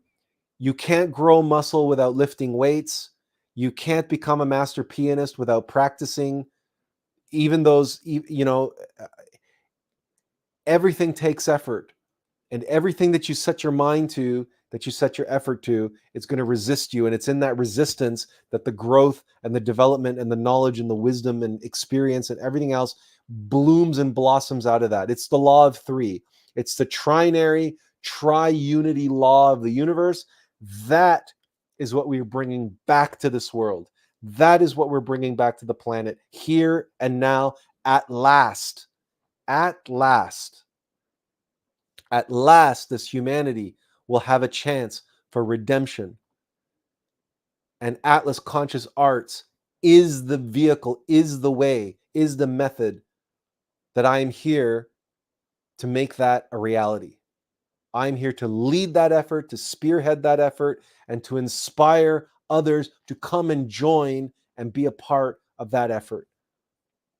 can't grow muscle without lifting weights. You can't become a master pianist without practicing. Even those, everything takes effort. And everything that you set your mind to, that you set your effort to, it's going to resist you. And it's in that resistance that the growth and the development and the knowledge and the wisdom and experience and everything else blooms and blossoms out of that. It's the law of three. It's the trinary, tri-unity law of the universe. That is what we're bringing back to this world. That is what we're bringing back to the planet here and now, at last. At last. At last, this humanity will have a chance for redemption. And Atlas Conscious Arts is the vehicle, is the way, is the method that I am here to make that a reality. I'm here to lead that effort, to spearhead that effort, and to inspire others to come and join and be a part of that effort.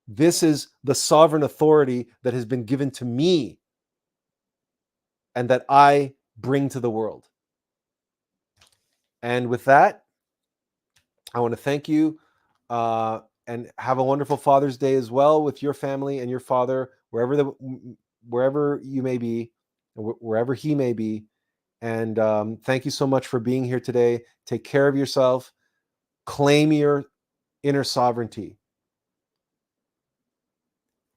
This is the sovereign authority that has been given to me and that I bring to the world. And with that, I want to thank you and have a wonderful Father's Day as well with your family and your father, wherever you may be, wherever he may be. And thank you so much for being here today. Take care of yourself. Claim your inner sovereignty.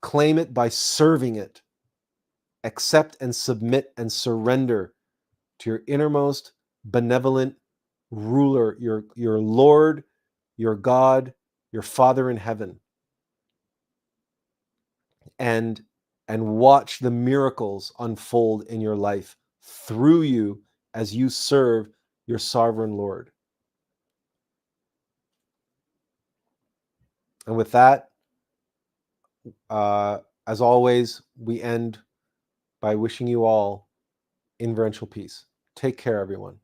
Claim it by serving it. Accept and submit and surrender to your innermost benevolent ruler, your Lord, your God, your Father in heaven. And watch the miracles unfold in your life through you as you serve your sovereign Lord. And with that, as always, we end by wishing you all inferential peace. Take care, everyone.